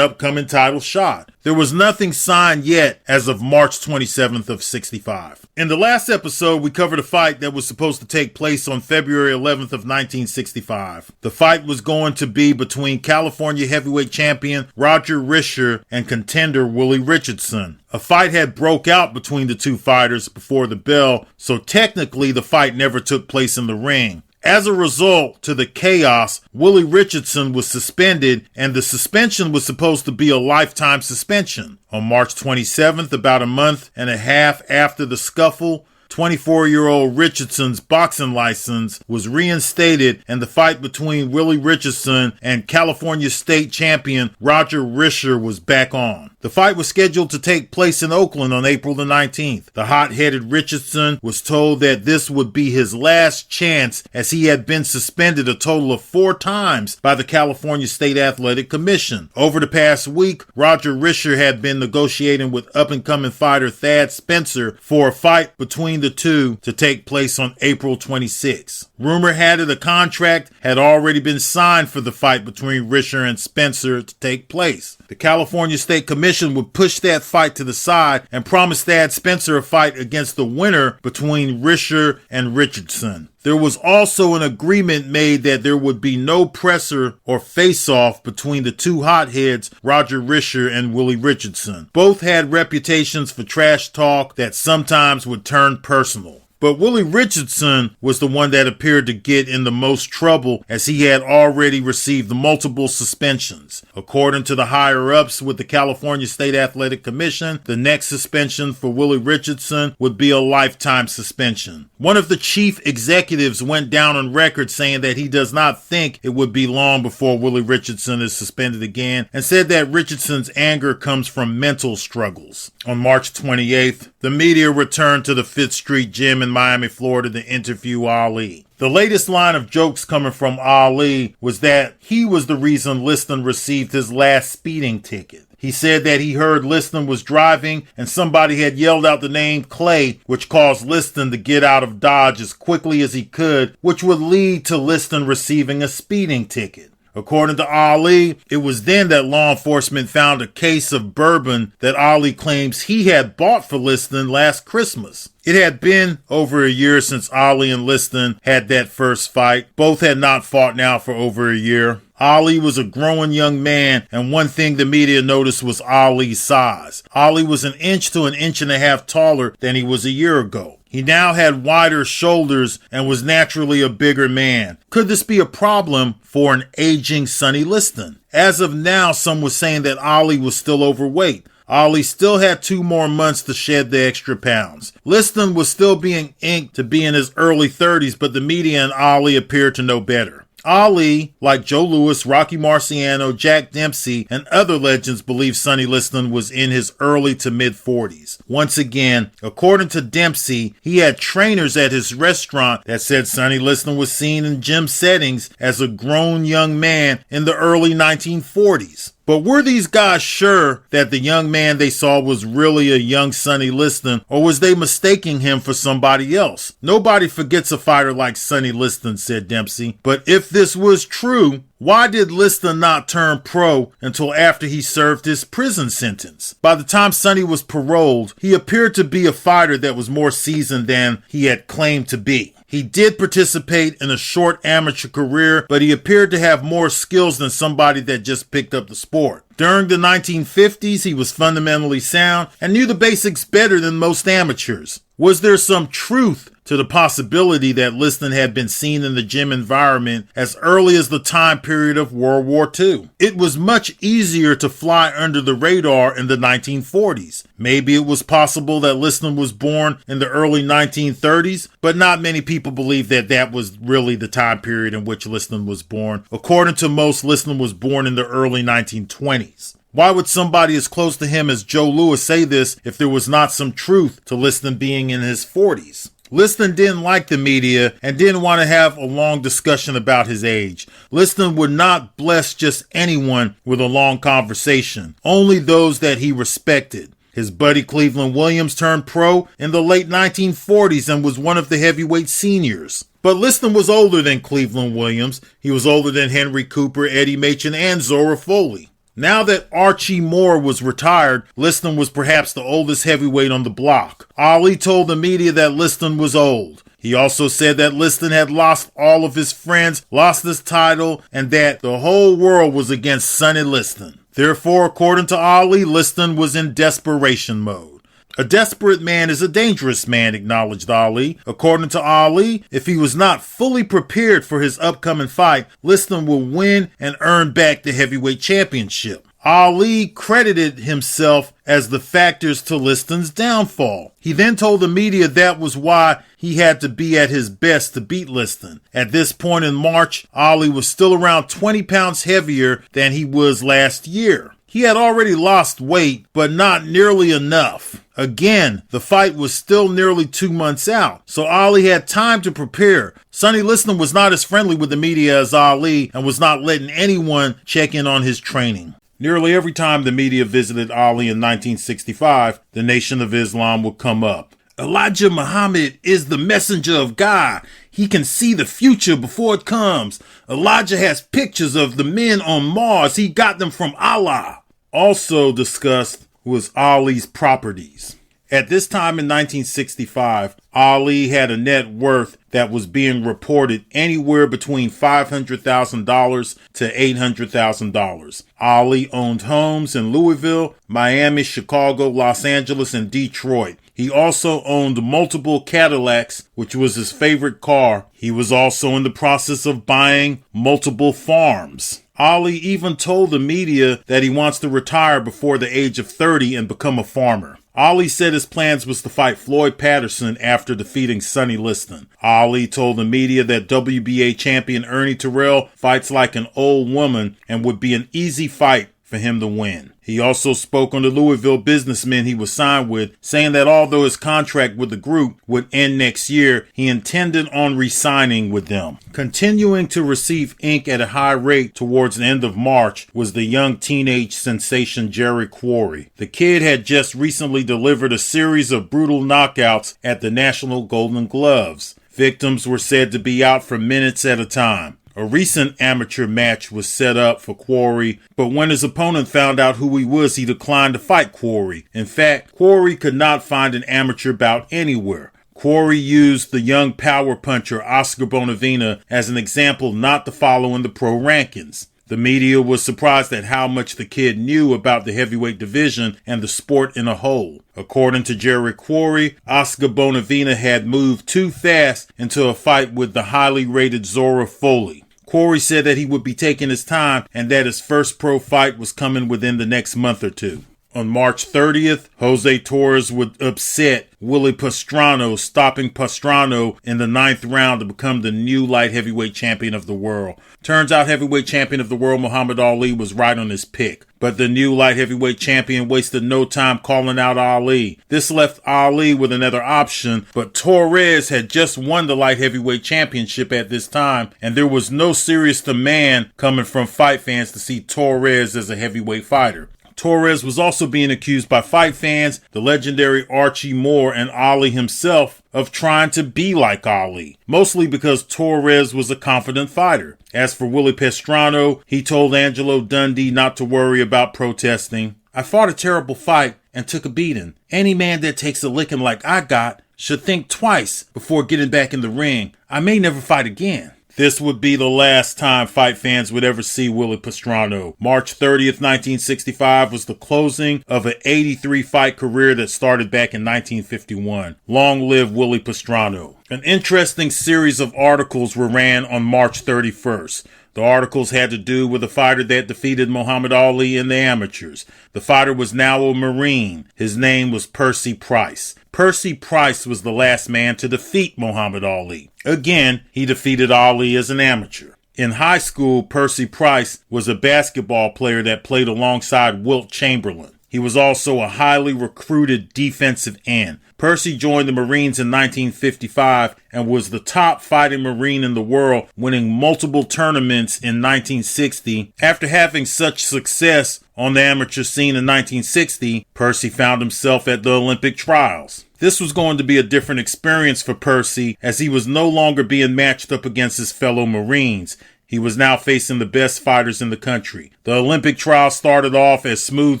upcoming title shot. There was nothing signed yet as of March 27th of 65. In the last episode, we covered a fight that was supposed to take place on February 11th of 1965. The fight was going to be between California heavyweight champion Roger Risher and contender Willie Richardson. A fight had broke out between the two fighters before the bell, so technically the fight never took place in the ring. As a result to the chaos, Willie Richardson was suspended, and the suspension was supposed to be a lifetime suspension. On March 27th, about a month and a half after the scuffle, 24-year-old Richardson's boxing license was reinstated and the fight between Willie Richardson and California state champion Roger Risher was back on. The fight was scheduled to take place in Oakland on April the 19th. The hot-headed Richardson was told that this would be his last chance as he had been suspended a total of 4 times by the California State Athletic Commission. Over the past week, Roger Risher had been negotiating with up-and-coming fighter Thad Spencer for a fight between the two to take place on April 26. Rumor had it a contract had already been signed for the fight between Risher and Spencer to take place. The California State Commission would push that fight to the side and promise Thad Spencer a fight against the winner between Risher and Richardson. There was also an agreement made that there would be no presser or face-off between the two hotheads, Roger Risher and Willie Richardson. Both had reputations for trash talk that sometimes would turn personal. But Willie Richardson was the one that appeared to get in the most trouble, as he had already received multiple suspensions. According to the higher-ups with the California State Athletic Commission, the next suspension for Willie Richardson would be a lifetime suspension. One of the chief executives went down on record saying that he does not think it would be long before Willie Richardson is suspended again, and said that Richardson's anger comes from mental struggles. On March 28th, the media returned to the Fifth Street Gym in Miami, Florida to interview Ali. The latest line of jokes coming from Ali was that he was the reason Liston received his last speeding ticket. He said that he heard Liston was driving and somebody had yelled out the name Clay, which caused Liston to get out of Dodge as quickly as he could, which would lead to Liston receiving a speeding ticket. According to Ali, it was then that law enforcement found a case of bourbon that Ali claims he had bought for Liston last Christmas. It had been over a year since Ali and Liston had that first fight. Both had not fought now for over a year. Ali was a growing young man, and one thing the media noticed was Ali's size. Ali was an inch to an inch and a half taller than he was a year ago. He now had wider shoulders and was naturally a bigger man. Could this be a problem for an aging Sonny Liston? As of now, some were saying that Ali was still overweight. Ali still had 2 more months to shed the extra pounds. Liston was still being inked to be in his early 30s, but the media and Ali appeared to know better. Ali, like Joe Louis, Rocky Marciano, Jack Dempsey, and other legends, believe Sonny Liston was in his early to mid-40s. Once again, according to Dempsey, he had trainers at his restaurant that said Sonny Liston was seen in gym settings as a grown young man in the early 1940s. But were these guys sure that the young man they saw was really a young Sonny Liston, or was they mistaking him for somebody else? Nobody forgets a fighter like Sonny Liston, said Dempsey. But if this was true, why did Liston not turn pro until after he served his prison sentence? By the time Sonny was paroled, he appeared to be a fighter that was more seasoned than he had claimed to be. He did participate in a short amateur career, but he appeared to have more skills than somebody that just picked up the sport. During the 1950s, he was fundamentally sound and knew the basics better than most amateurs. Was there some truth to the possibility that Liston had been seen in the gym environment as early as the time period of World War II? It was much easier to fly under the radar in the 1940s. Maybe it was possible that Liston was born in the early 1930s, but not many people believe that that was really the time period in which Liston was born. According to most, Liston was born in the early 1920s. Why would somebody as close to him as Joe Louis say this if there was not some truth to Liston being in his 40s? Liston didn't like the media and didn't want to have a long discussion about his age. Liston would not bless just anyone with a long conversation, only those that he respected. His buddy Cleveland Williams turned pro in the late 1940s and was one of the heavyweight seniors. But Liston was older than Cleveland Williams. He was older than Henry Cooper, Eddie Machen, and Zora Foley. Now that Archie Moore was retired, Liston was perhaps the oldest heavyweight on the block. Ali told the media that Liston was old. He also said that Liston had lost all of his friends, lost his title, and that the whole world was against Sonny Liston. Therefore, according to Ali, Liston was in desperation mode. A desperate man is a dangerous man, acknowledged Ali. According to Ali, if he was not fully prepared for his upcoming fight, Liston will win and earn back the heavyweight championship. Ali credited himself as the factors to Liston's downfall. He then told the media that was why he had to be at his best to beat Liston. At this point in March, Ali was still around 20 pounds heavier than he was last year. He had already lost weight, but not nearly enough. Again, the fight was still nearly 2 months out, so Ali had time to prepare. Sonny Liston was not as friendly with the media as Ali and was not letting anyone check in on his training. Nearly every time the media visited Ali in 1965, the Nation of Islam would come up. Elijah Muhammad is the messenger of God. He can see the future before it comes. Elijah has pictures of the men on Mars. He got them from Allah. Also discussed was Ali's properties. At this time in 1965, Ali had a net worth that was being reported anywhere between $500,000 to $800,000. Ali owned homes in Louisville, Miami, Chicago, Los Angeles, and Detroit. He also owned multiple Cadillacs, which was his favorite car. He was also in the process of buying multiple farms. Ali even told the media that he wants to retire before the age of 30 and become a farmer. Ali said his plans was to fight Floyd Patterson after defeating Sonny Liston. Ali told the media that WBA champion Ernie Terrell fights like an old woman and would be an easy fight for him to win. He also spoke on the Louisville businessmen he was signed with, saying that although his contract with the group would end next year, he intended on re-signing with them. Continuing to receive ink at a high rate towards the end of March was the young teenage sensation Jerry Quarry. The kid had just recently delivered a series of brutal knockouts at the National Golden Gloves. Victims were said to be out for minutes at a time. A recent amateur match was set up for Quarry, but when his opponent found out who he was, he declined to fight Quarry. In fact, Quarry could not find an amateur bout anywhere. Quarry used the young power puncher Oscar Bonavena as an example not to follow in the pro rankings. The media was surprised at how much the kid knew about the heavyweight division and the sport in a whole. According to Jerry Quarry, Oscar Bonavena had moved too fast into a fight with the highly rated Zora Foley. Quarry said that he would be taking his time and that his first pro fight was coming within the next month or two. On March 30th, Jose Torres would upset Willie Pastrano, stopping Pastrano in the 9th round to become the new light heavyweight champion of the world. Turns out heavyweight champion of the world Muhammad Ali was right on his pick. But the new light heavyweight champion wasted no time calling out Ali. This left Ali with another option, but Torres had just won the light heavyweight championship at this time, and there was no serious demand coming from fight fans to see Torres as a heavyweight fighter. Torres was also being accused by fight fans, the legendary Archie Moore, and Ali himself of trying to be like Ali, mostly because Torres was a confident fighter. As for Willie Pastrano, he told Angelo Dundee not to worry about protesting. "I fought a terrible fight and took a beating. Any man that takes a licking like I got should think twice before getting back in the ring. I may never fight again." This would be the last time fight fans would ever see Willie Pastrano. March 30th, 1965 was the closing of an 83-fight career that started back in 1951. Long live Willie Pastrano. An interesting series of articles were ran on March 31st. The articles had to do with a fighter that defeated Muhammad Ali in the amateurs. The fighter was now a Marine. His name was Percy Price. Percy Price was the last man to defeat Muhammad Ali. Again, he defeated Ali as an amateur. In high school, Percy Price was a basketball player that played alongside Wilt Chamberlain. He was also a highly recruited defensive end. Percy joined the Marines in 1955 and was the top fighting Marine in the world, winning multiple tournaments in 1960. After having such success on the amateur scene in 1960, Percy found himself at the Olympic trials. This was going to be a different experience for Percy, as he was no longer being matched up against his fellow Marines. He was now facing the best fighters in the country. The Olympic trial started off as smooth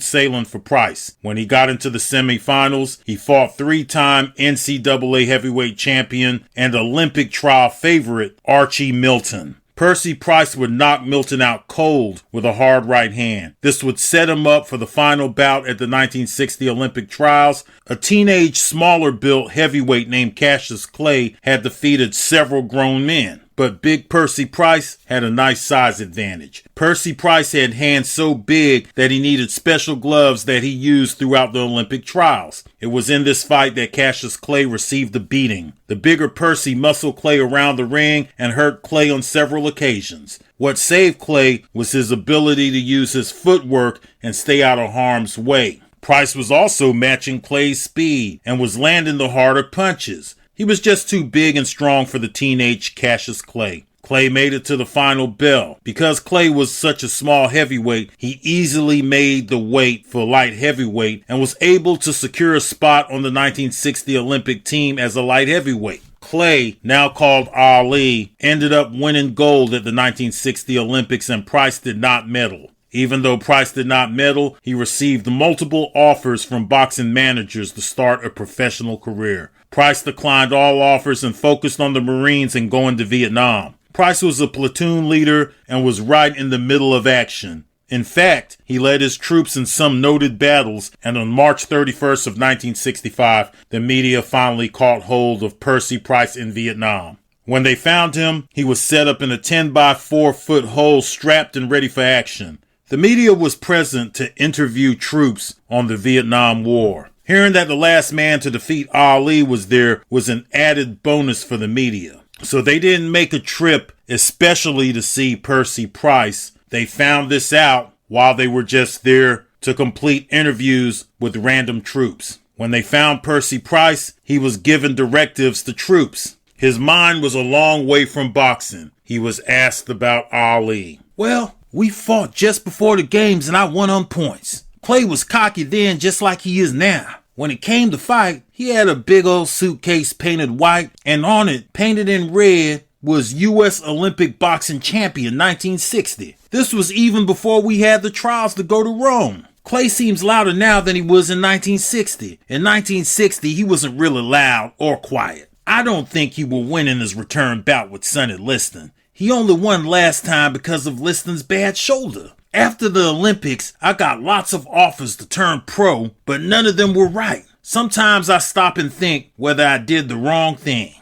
sailing for Price. When he got into the semifinals, he fought three-time NCAA heavyweight champion and Olympic trial favorite Archie Milton. Percy Price would knock Milton out cold with a hard right hand. This would set him up for the final bout at the 1960 Olympic trials. A teenage, smaller-built heavyweight named Cassius Clay had defeated several grown men. But big Percy Price had a nice size advantage. Percy Price had hands so big that he needed special gloves that he used throughout the Olympic trials. It was in this fight that Cassius Clay received a beating. The bigger Percy muscled Clay around the ring and hurt Clay on several occasions. What saved Clay was his ability to use his footwork and stay out of harm's way. Price was also matching Clay's speed and was landing the harder punches. He was just too big and strong for the teenage Cassius Clay. Clay made it to the final bell. Because Clay was such a small heavyweight, he easily made the weight for light heavyweight and was able to secure a spot on the 1960 Olympic team as a light heavyweight. Clay, now called Ali, ended up winning gold at the 1960 Olympics, and Price did not medal. Even though Price did not medal, he received multiple offers from boxing managers to start a professional career. Price declined all offers and focused on the Marines and going to Vietnam. Price was a platoon leader and was right in the middle of action. In fact, he led his troops in some noted battles, and on March 31st of 1965, the media finally caught hold of Percy Price in Vietnam. When they found him, he was set up in a 10 by 4 foot hole, strapped and ready for action. The media was present to interview troops on the Vietnam War. Hearing that the last man to defeat Ali was there was an added bonus for the media. So they didn't make a trip especially to see Percy Price. They found this out while they were just there to complete interviews with random troops. When they found Percy Price, he was given directives to troops. His mind was a long way from boxing. He was asked about Ali. Well, we fought just before the games and I won on points. Clay was cocky then just like he is now. When it came to fight, he had a big old suitcase painted white, and on it, painted in red, was U.S. Olympic boxing champion 1960. This was even before we had the trials to go to Rome. Clay seems louder now than he was in 1960. In 1960, he wasn't really loud or quiet. I don't think he will win in his return bout with Sonny Liston. He only won last time because of Liston's bad shoulder. After the Olympics, I got lots of offers to turn pro, but none of them were right. Sometimes I stop and think whether I did the wrong thing.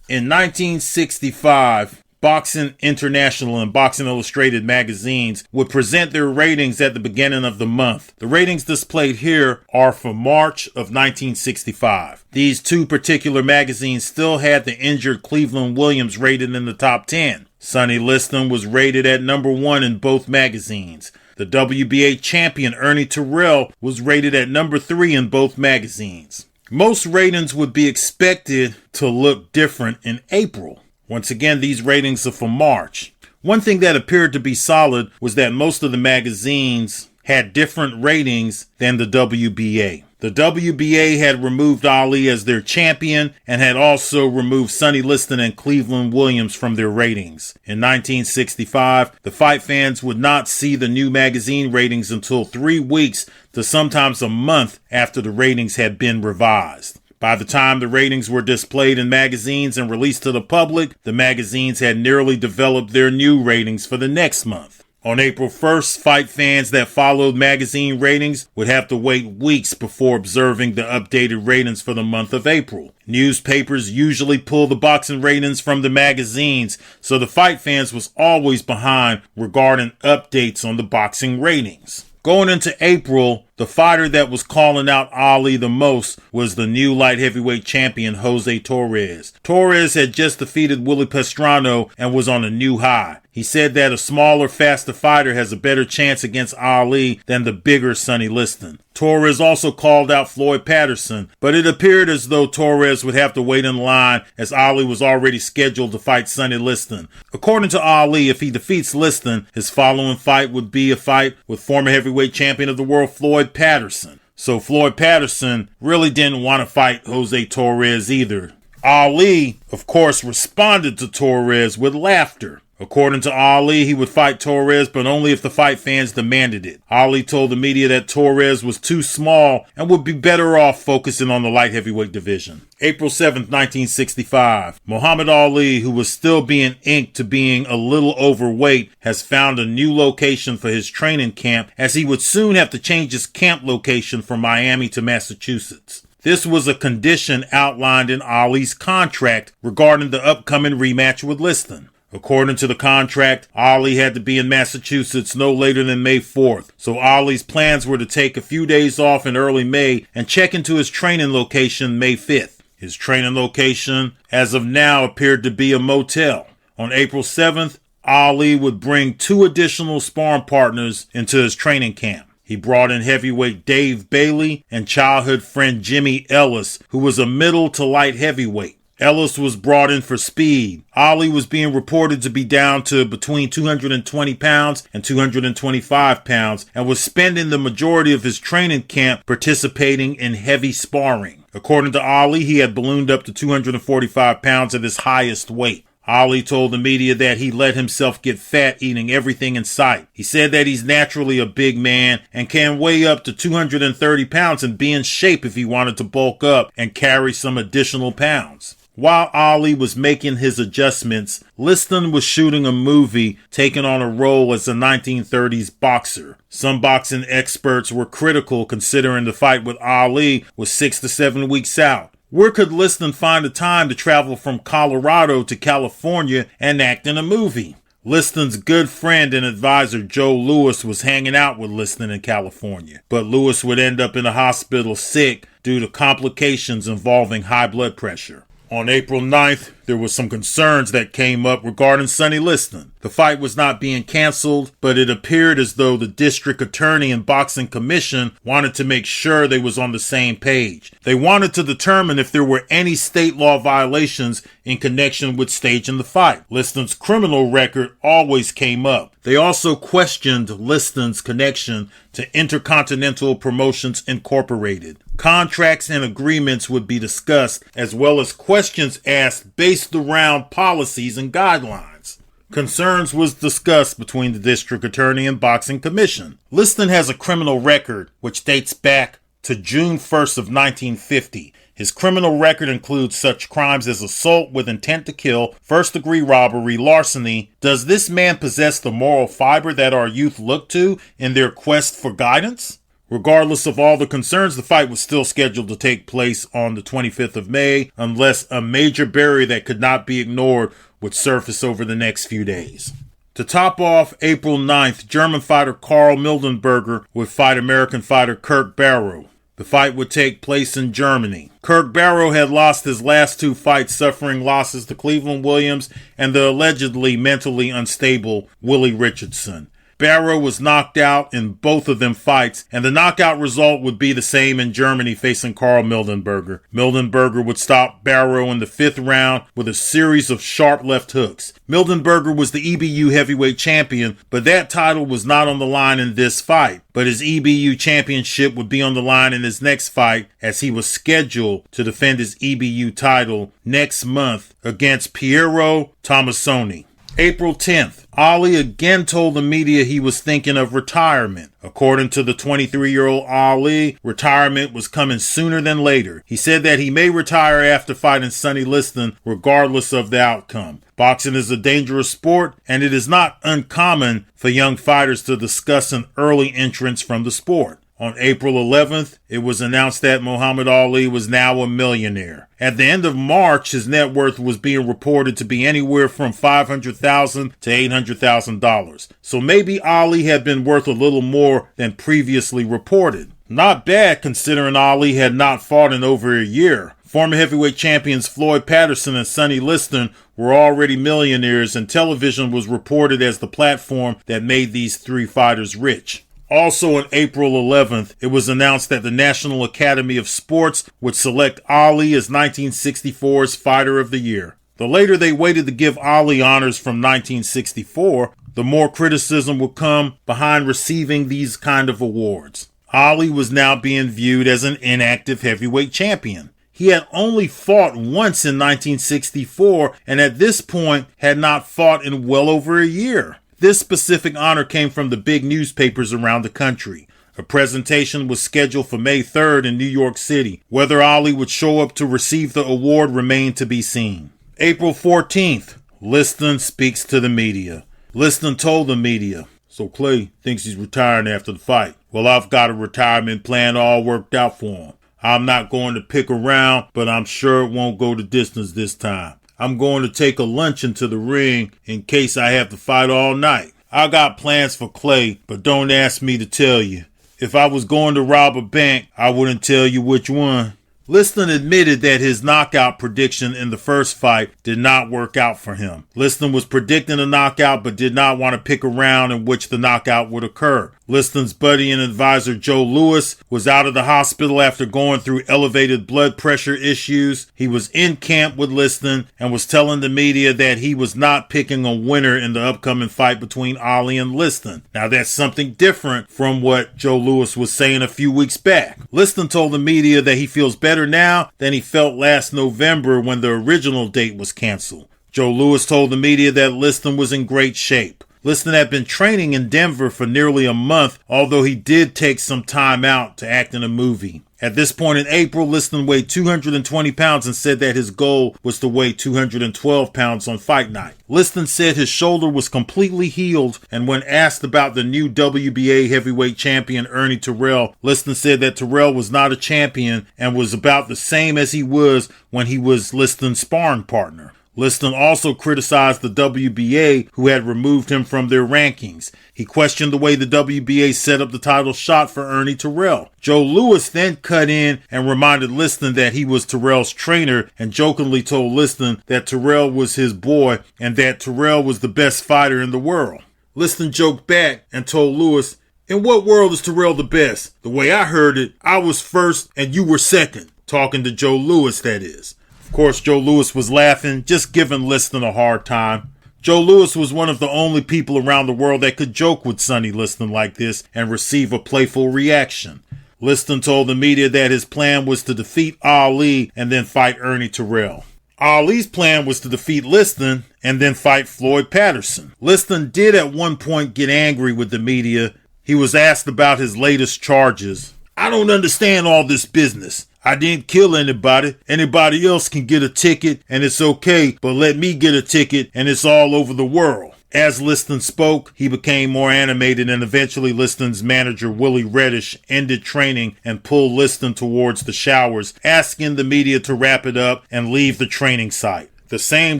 In 1965, Boxing International and Boxing Illustrated magazines would present their ratings at the beginning of the month. The ratings displayed here are for March of 1965. These two particular magazines still had the injured Cleveland Williams rated in the top 10. Sonny Liston was rated at number 1 in both magazines. The WBA champion Ernie Terrell was rated at number 3 in both magazines. Most ratings would be expected to look different in April. Once again, these ratings are for March. One thing that appeared to be solid was that most of the magazines had different ratings than the WBA. The WBA had removed Ali as their champion and had also removed Sonny Liston and Cleveland Williams from their ratings. In 1965, the fight fans would not see the new magazine ratings until 3 weeks to sometimes a month after the ratings had been revised. By the time the ratings were displayed in magazines and released to the public, the magazines had nearly developed their new ratings for the next month. On April 1st, fight fans that followed magazine ratings would have to wait weeks before observing the updated ratings for the month of April. Newspapers usually pull the boxing ratings from the magazines, so the fight fans was always behind regarding updates on the boxing ratings. Going into April, the fighter that was calling out Ali the most was the new light heavyweight champion Jose Torres. Torres had just defeated Willie Pastrana and was on a new high. He said that a smaller, faster fighter has a better chance against Ali than the bigger Sonny Liston. Torres also called out Floyd Patterson, but it appeared as though Torres would have to wait in line as Ali was already scheduled to fight Sonny Liston. According to Ali, if he defeats Liston, his following fight would be a fight with former heavyweight champion of the world Floyd Patterson. So Floyd Patterson really didn't want to fight Jose Torres either. Ali, of course, responded to Torres with laughter. According to Ali, he would fight Torres, but only if the fight fans demanded it. Ali told the media that Torres was too small and would be better off focusing on the light heavyweight division. April 7th, 1965. Muhammad Ali, who was still being inked to being a little overweight, has found a new location for his training camp, as he would soon have to change his camp location from Miami to Massachusetts. This was a condition outlined in Ali's contract regarding the upcoming rematch with Liston. According to the contract, Ali had to be in Massachusetts no later than May 4th, so Ali's plans were to take a few days off in early May and check into his training location May 5th. His training location, as of now, appeared to be a motel. On April 7th, Ali would bring 2 additional sparring partners into his training camp. He brought in heavyweight Dave Bailey and childhood friend Jimmy Ellis, who was a middle to light heavyweight. Ellis was brought in for speed. Ali was being reported to be down to between 220 pounds and 225 pounds and was spending the majority of his training camp participating in heavy sparring. According to Ali, he had ballooned up to 245 pounds at his highest weight. Ali told the media that he let himself get fat eating everything in sight. He said that he's naturally a big man and can weigh up to 230 pounds and be in shape if he wanted to bulk up and carry some additional pounds. While Ali was making his adjustments, Liston was shooting a movie taking on a role as a 1930s boxer. Some boxing experts were critical considering the fight with Ali was 6 to 7 weeks out. Where could Liston find the time to travel from Colorado to California and act in a movie? Liston's good friend and advisor Joe Louis was hanging out with Liston in California, but Louis would end up in the hospital sick due to complications involving high blood pressure. On April 9th, there was some concerns that came up regarding Sonny Liston. The fight was not being canceled, but it appeared as though the district attorney and boxing commission wanted to make sure they was on the same page. They wanted to determine if there were any state law violations in connection with staging the fight. Liston's criminal record always came up. They also questioned Liston's connection to Intercontinental Promotions Incorporated. Contracts and agreements would be discussed, as well as questions asked based around policies and guidelines. Concerns was discussed between the district attorney and boxing commission. Liston has a criminal record which dates back to June 1st of 1950. His criminal record includes such crimes as assault with intent to kill, first-degree robbery, larceny. Does this man possess the moral fiber that our youth look to in their quest for guidance? Regardless of all the concerns, the fight was still scheduled to take place on the 25th of May, unless a major barrier that could not be ignored would surface over the next few days. To top off April 9th, German fighter Karl Mildenberger would fight American fighter Kirk Barrow. The fight would take place in Germany. Kirk Barrow had lost his last two fights, suffering losses to Cleveland Williams and the allegedly mentally unstable Willie Richardson. Barrow was knocked out in both of them fights, and the knockout result would be the same in Germany facing Karl Mildenberger. Mildenberger would stop Barrow in the 5th round with a series of sharp left hooks. Mildenberger was the EBU heavyweight champion, but that title was not on the line in this fight. But his EBU championship would be on the line in his next fight, as he was scheduled to defend his EBU title next month against Piero Tomasoni. April 10th, Ali again told the media he was thinking of retirement. According to the 23-year-old Ali, retirement was coming sooner than later. He said that he may retire after fighting Sonny Liston, regardless of the outcome. Boxing is a dangerous sport, and it is not uncommon for young fighters to discuss an early entrance from the sport. On April 11th, it was announced that Muhammad Ali was now a millionaire. At the end of March, his net worth was being reported to be anywhere from $500,000 to $800,000. So maybe Ali had been worth a little more than previously reported. Not bad considering Ali had not fought in over a year. Former heavyweight champions Floyd Patterson and Sonny Liston were already millionaires, and television was reported as the platform that made these three fighters rich. Also on April 11th, it was announced that the National Academy of Sports would select Ali as 1964's Fighter of the Year. The later they waited to give Ali honors from 1964, the more criticism would come behind receiving these kind of awards. Ali was now being viewed as an inactive heavyweight champion. He had only fought once in 1964, and at this point had not fought in well over a year. This specific honor came from the big newspapers around the country. A presentation was scheduled for May 3rd in New York City. Whether Ali would show up to receive the award remained to be seen. April 14th, Liston speaks to the media. Liston told the media, "So Clay thinks he's retiring after the fight. Well, I've got a retirement plan all worked out for him. I'm not going to pick around, but I'm sure it won't go the distance this time. I'm going to take a lunch into the ring in case I have to fight all night. I got plans for Clay, but don't ask me to tell you. If I was going to rob a bank, I wouldn't tell you which one." Liston admitted that his knockout prediction in the first fight did not work out for him. Liston was predicting a knockout but did not want to pick a round in which the knockout would occur. Liston's buddy and advisor Joe Louis was out of the hospital after going through elevated blood pressure issues. He was in camp with Liston and was telling the media that he was not picking a winner in the upcoming fight between Ali and Liston. Now that's something different from what Joe Louis was saying a few weeks back. Liston told the media that he feels better now than he felt last November when the original date was canceled. Joe Louis told the media that Liston was in great shape. Liston had been training in Denver for nearly a month, although he did take some time out to act in a movie. At this point in April, Liston weighed 220 pounds and said that his goal was to weigh 212 pounds on fight night. Liston said his shoulder was completely healed, and when asked about the new WBA heavyweight champion Ernie Terrell, Liston said that Terrell was not a champion and was about the same as he was when he was Liston's sparring partner. Liston also criticized the WBA, who had removed him from their rankings. He questioned the way the WBA set up the title shot for Ernie Terrell. Joe Louis then cut in and reminded Liston that he was Terrell's trainer and jokingly told Liston that Terrell was his boy and that Terrell was the best fighter in the world. Liston joked back and told Louis, "In what world is Terrell the best? The way I heard it, I was first and you were second." Talking to Joe Louis, that is. Of course, Joe Louis was laughing, just giving Liston a hard time. Joe Louis was one of the only people around the world that could joke with Sonny Liston like this and receive a playful reaction. Liston told the media that his plan was to defeat Ali and then fight Ernie Terrell. Ali's plan was to defeat Liston and then fight Floyd Patterson. Liston did at one point get angry with the media. He was asked about his latest charges. "I don't understand all this business. I didn't kill anybody. Anybody else can get a ticket and it's okay, but let me get a ticket and it's all over the world." As Liston spoke, he became more animated and eventually Liston's manager Willie Reddish ended training and pulled Liston towards the showers, asking the media to wrap it up and leave the training site. The same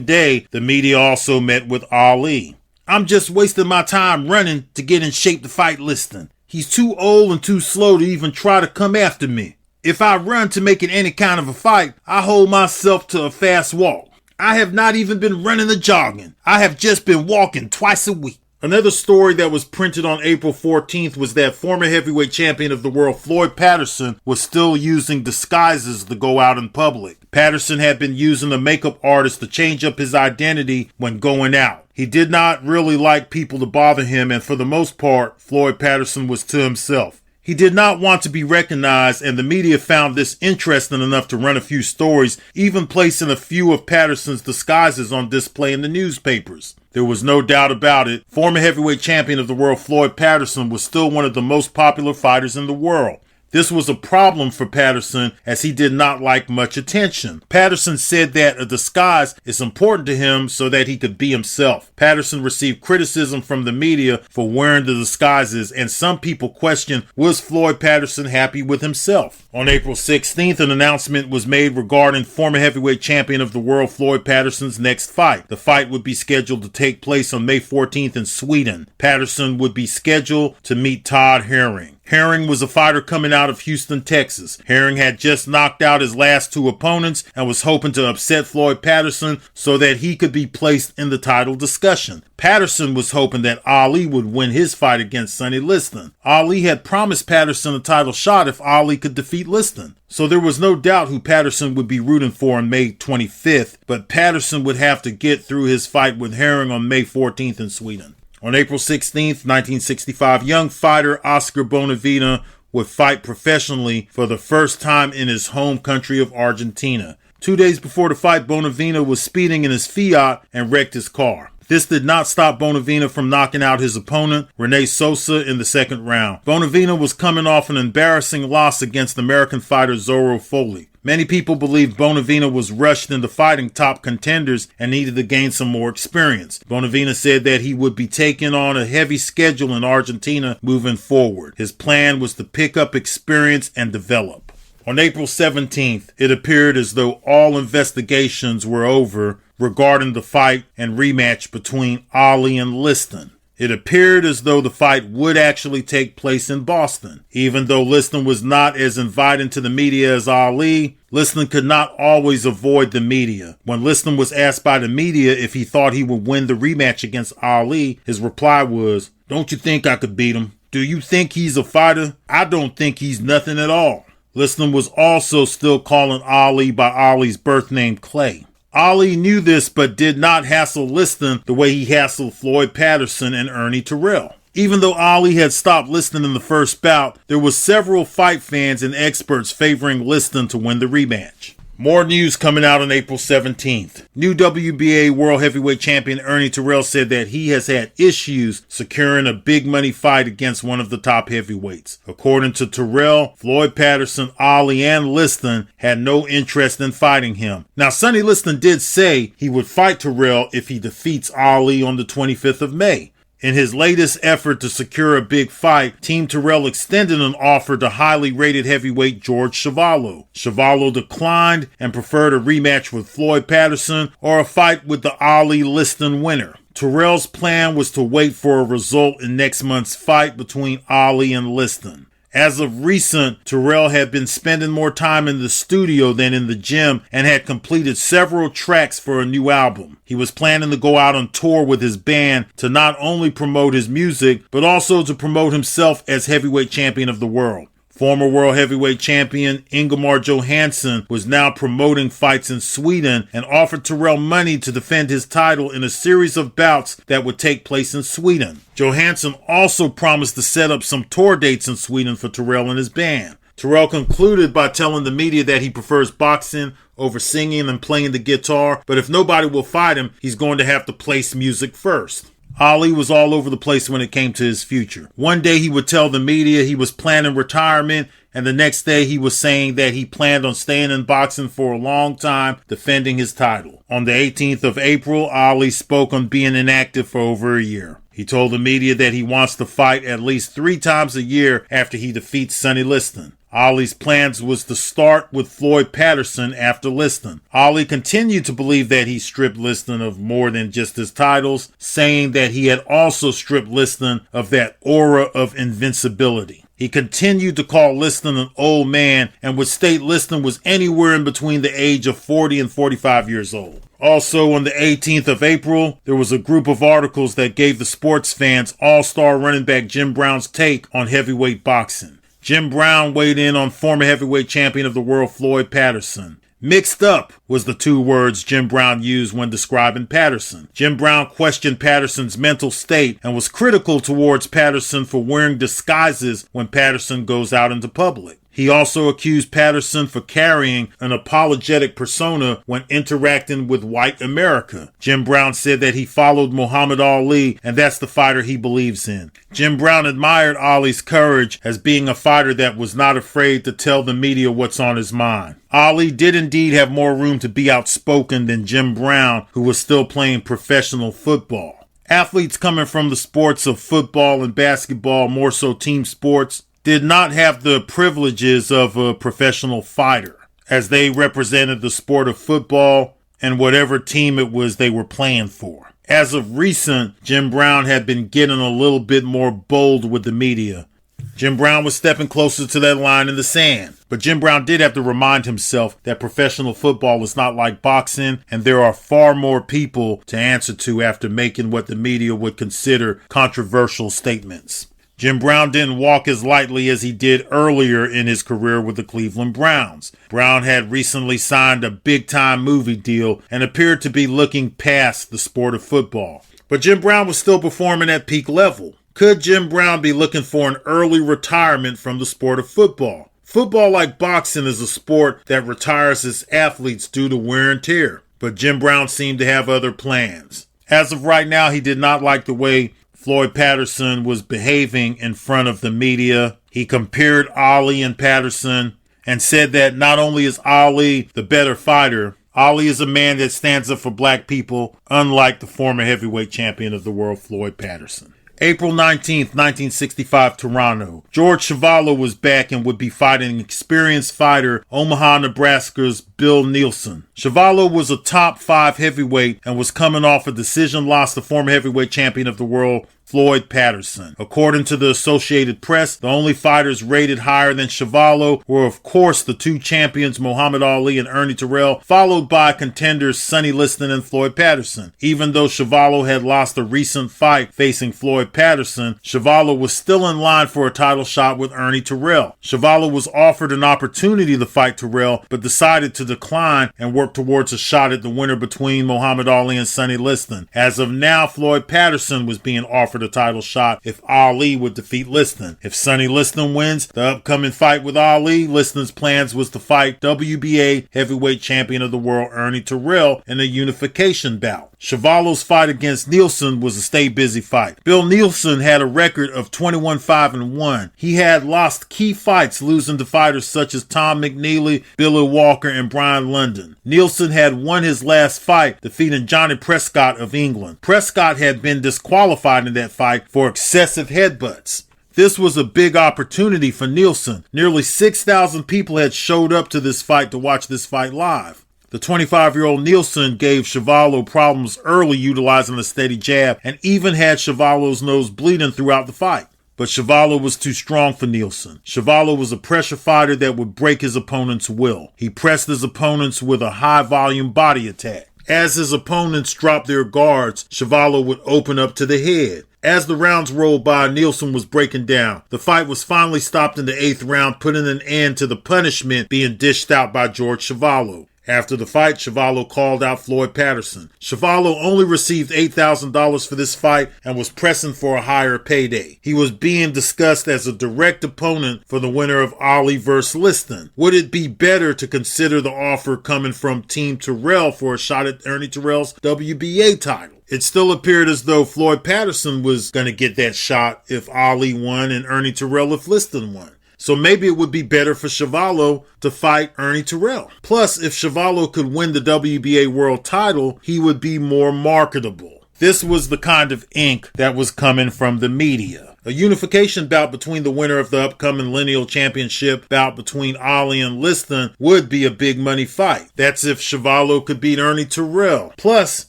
day, the media also met with Ali. "I'm just wasting my time running to get in shape to fight Liston. He's too old and too slow to even try to come after me. If I run to make it any kind of a fight, I hold myself to a fast walk. I have not even been running or jogging. I have just been walking twice a week." Another story that was printed on April 14th was that former heavyweight champion of the world Floyd Patterson was still using disguises to go out in public. Patterson had been using a makeup artist to change up his identity when going out. He did not really like people to bother him, and for the most part, Floyd Patterson was to himself. He did not want to be recognized, and the media found this interesting enough to run a few stories, even placing a few of Patterson's disguises on display in the newspapers. There was no doubt about it. Former heavyweight champion of the world Floyd Patterson was still one of the most popular fighters in the world. This was a problem for Patterson as he did not like much attention. Patterson said that a disguise is important to him so that he could be himself. Patterson received criticism from the media for wearing the disguises, and some people questioned, was Floyd Patterson happy with himself? On April 16th, an announcement was made regarding former heavyweight champion of the world Floyd Patterson's next fight. The fight would be scheduled to take place on May 14th in Sweden. Patterson would be scheduled to meet Todd Herring. Herring was a fighter coming out of Houston, Texas. Herring had just knocked out his last two opponents and was hoping to upset Floyd Patterson so that he could be placed in the title discussion. Patterson was hoping that Ali would win his fight against Sonny Liston. Ali had promised Patterson a title shot if Ali could defeat Liston. So there was no doubt who Patterson would be rooting for on May 25th, but Patterson would have to get through his fight with Herring on May 14th in Sweden. On April 16th, 1965, young fighter Oscar Bonavena would fight professionally for the first time in his home country of Argentina. 2 days before the fight, Bonavena was speeding in his Fiat and wrecked his car. This did not stop Bonavena from knocking out his opponent, Rene Sosa, in the second round. Bonavena was coming off an embarrassing loss against American fighter Zorro Foley. Many people believe Bonavena was rushed into fighting top contenders and needed to gain some more experience. Bonavena said that he would be taking on a heavy schedule in Argentina moving forward. His plan was to pick up experience and develop. On April 17th, it appeared as though all investigations were over regarding the fight and rematch between Ali and Liston. It appeared as though the fight would actually take place in Boston. Even though Liston was not as inviting to the media as Ali, Liston could not always avoid the media. When Liston was asked by the media if he thought he would win the rematch against Ali, his reply was, "Don't you think I could beat him? Do you think he's a fighter? I don't think he's nothing at all." Liston was also still calling Ali by Ali's birth name, Clay. Ali knew this but did not hassle Liston the way he hassled Floyd Patterson and Ernie Terrell. Even though Ali had stopped Liston in the first bout, there were several fight fans and experts favoring Liston to win the rematch. More news coming out on April 17th. New WBA World Heavyweight Champion Ernie Terrell said that he has had issues securing a big money fight against one of the top heavyweights. According to Terrell, Floyd Patterson, Ali, and Liston had no interest in fighting him. Now, Sonny Liston did say he would fight Terrell if he defeats Ali on the 25th of May. In his latest effort to secure a big fight, Team Terrell extended an offer to highly rated heavyweight George Chuvalo. Chuvalo declined and preferred a rematch with Floyd Patterson or a fight with the Ali-Liston winner. Terrell's plan was to wait for a result in next month's fight between Ali and Liston. As of recent, Terrell had been spending more time in the studio than in the gym and had completed several tracks for a new album. He was planning to go out on tour with his band to not only promote his music, but also to promote himself as heavyweight champion of the world. Former world heavyweight champion Ingemar Johansson was now promoting fights in Sweden and offered Terrell money to defend his title in a series of bouts that would take place in Sweden. Johansson also promised to set up some tour dates in Sweden for Terrell and his band. Terrell concluded by telling the media that he prefers boxing over singing and playing the guitar, but if nobody will fight him, he's going to have to place music first. Ali was all over the place when it came to his future. One day he would tell the media he was planning retirement, and the next day he was saying that he planned on staying in boxing for a long time, defending his title. On the 18th of April, Ali spoke on being inactive for over a year. He told the media that he wants to fight at least 3 times a year after he defeats Sonny Liston. Ali's plans was to start with Floyd Patterson after Liston. Ali continued to believe that he stripped Liston of more than just his titles, saying that he had also stripped Liston of that aura of invincibility. He continued to call Liston an old man and would state Liston was anywhere in between the age of 40 and 45 years old. Also, on the 18th of April, there was a group of articles that gave the sports fans all-star running back Jim Brown's take on heavyweight boxing. Jim Brown weighed in on former heavyweight champion of the world Floyd Patterson. Mixed up was the 2 words Jim Brown used when describing Patterson. Jim Brown questioned Patterson's mental state and was critical towards Patterson for wearing disguises when Patterson goes out into public. He also accused Patterson for carrying an apologetic persona when interacting with white America. Jim Brown said that he followed Muhammad Ali and that's the fighter he believes in. Jim Brown admired Ali's courage as being a fighter that was not afraid to tell the media what's on his mind. Ali did indeed have more room to be outspoken than Jim Brown, who was still playing professional football. Athletes coming from the sports of football and basketball, more so team sports, did not have the privileges of a professional fighter, as they represented the sport of football and whatever team it was they were playing for. As of recent, Jim Brown had been getting a little bit more bold with the media. Jim Brown was stepping closer to that line in the sand. But Jim Brown did have to remind himself that professional football is not like boxing, and there are far more people to answer to after making what the media would consider controversial statements. Jim Brown didn't walk as lightly as he did earlier in his career with the Cleveland Browns. Brown had recently signed a big-time movie deal and appeared to be looking past the sport of football. But Jim Brown was still performing at peak level. Could Jim Brown be looking for an early retirement from the sport of football? Football, like boxing, is a sport that retires its athletes due to wear and tear. But Jim Brown seemed to have other plans. As of right now, he did not like the way Floyd Patterson was behaving in front of the media. He compared Ali and Patterson and said that not only is Ali the better fighter, Ali is a man that stands up for black people, unlike the former heavyweight champion of the world, Floyd Patterson. April 19th, 1965, Toronto. George Chuvalo was back and would be fighting experienced fighter Omaha, Nebraska's Bill Nielsen. Chuvalo was a top 5 heavyweight and was coming off a decision loss to former heavyweight champion of the world, Floyd Patterson. According to the Associated Press, the only fighters rated higher than Chuvalo were, of course, the 2 champions, Muhammad Ali and Ernie Terrell, followed by contenders Sonny Liston and Floyd Patterson. Even though Chuvalo had lost a recent fight facing Floyd Patterson, Chuvalo was still in line for a title shot with Ernie Terrell. Chuvalo was offered an opportunity to fight Terrell, but decided to decline and work towards a shot at the winner between Muhammad Ali and Sonny Liston. As of now, Floyd Patterson was being offered offered a title shot if Ali would defeat Liston. If Sonny Liston wins the upcoming fight with Ali, Liston's plans was to fight WBA heavyweight champion of the world Ernie Terrell in a unification bout. Chuvalo's fight against Nielsen was a stay busy fight. Bill Nielsen had a record of 21-5-1. He had lost key fights, losing to fighters such as Tom McNeely, Billy Walker, and Brian London. Nielsen had won his last fight, defeating Johnny Prescott of England. Prescott had been disqualified in that fight for excessive headbutts. This was a big opportunity for Nielsen. Nearly 6,000 people had showed up to this fight to watch this fight live. The 25-year-old Nielsen gave Chuvalo problems early utilizing a steady jab and even had Chuvalo's nose bleeding throughout the fight. But Chuvalo was too strong for Nielsen. Chuvalo was a pressure fighter that would break his opponent's will. He pressed his opponents with a high-volume body attack. As his opponents dropped their guards, Chuvalo would open up to the head. As the rounds rolled by, Nielsen was breaking down. The fight was finally stopped in the 8th round, putting an end to the punishment being dished out by George Chuvalo. After the fight, Chuvalo called out Floyd Patterson. Chuvalo only received $8,000 for this fight and was pressing for a higher payday. He was being discussed as a direct opponent for the winner of Ali vs. Liston. Would it be better to consider the offer coming from Team Terrell for a shot at Ernie Terrell's WBA title? It still appeared as though Floyd Patterson was going to get that shot if Ali won and Ernie Terrell if Liston won. So maybe it would be better for Chuvalo to fight Ernie Terrell. Plus, if Chuvalo could win the WBA world title, he would be more marketable. This was the kind of ink that was coming from the media. A unification bout between the winner of the upcoming lineal championship bout between Ali and Liston would be a big money fight. That's if Chuvalo could beat Ernie Terrell. Plus,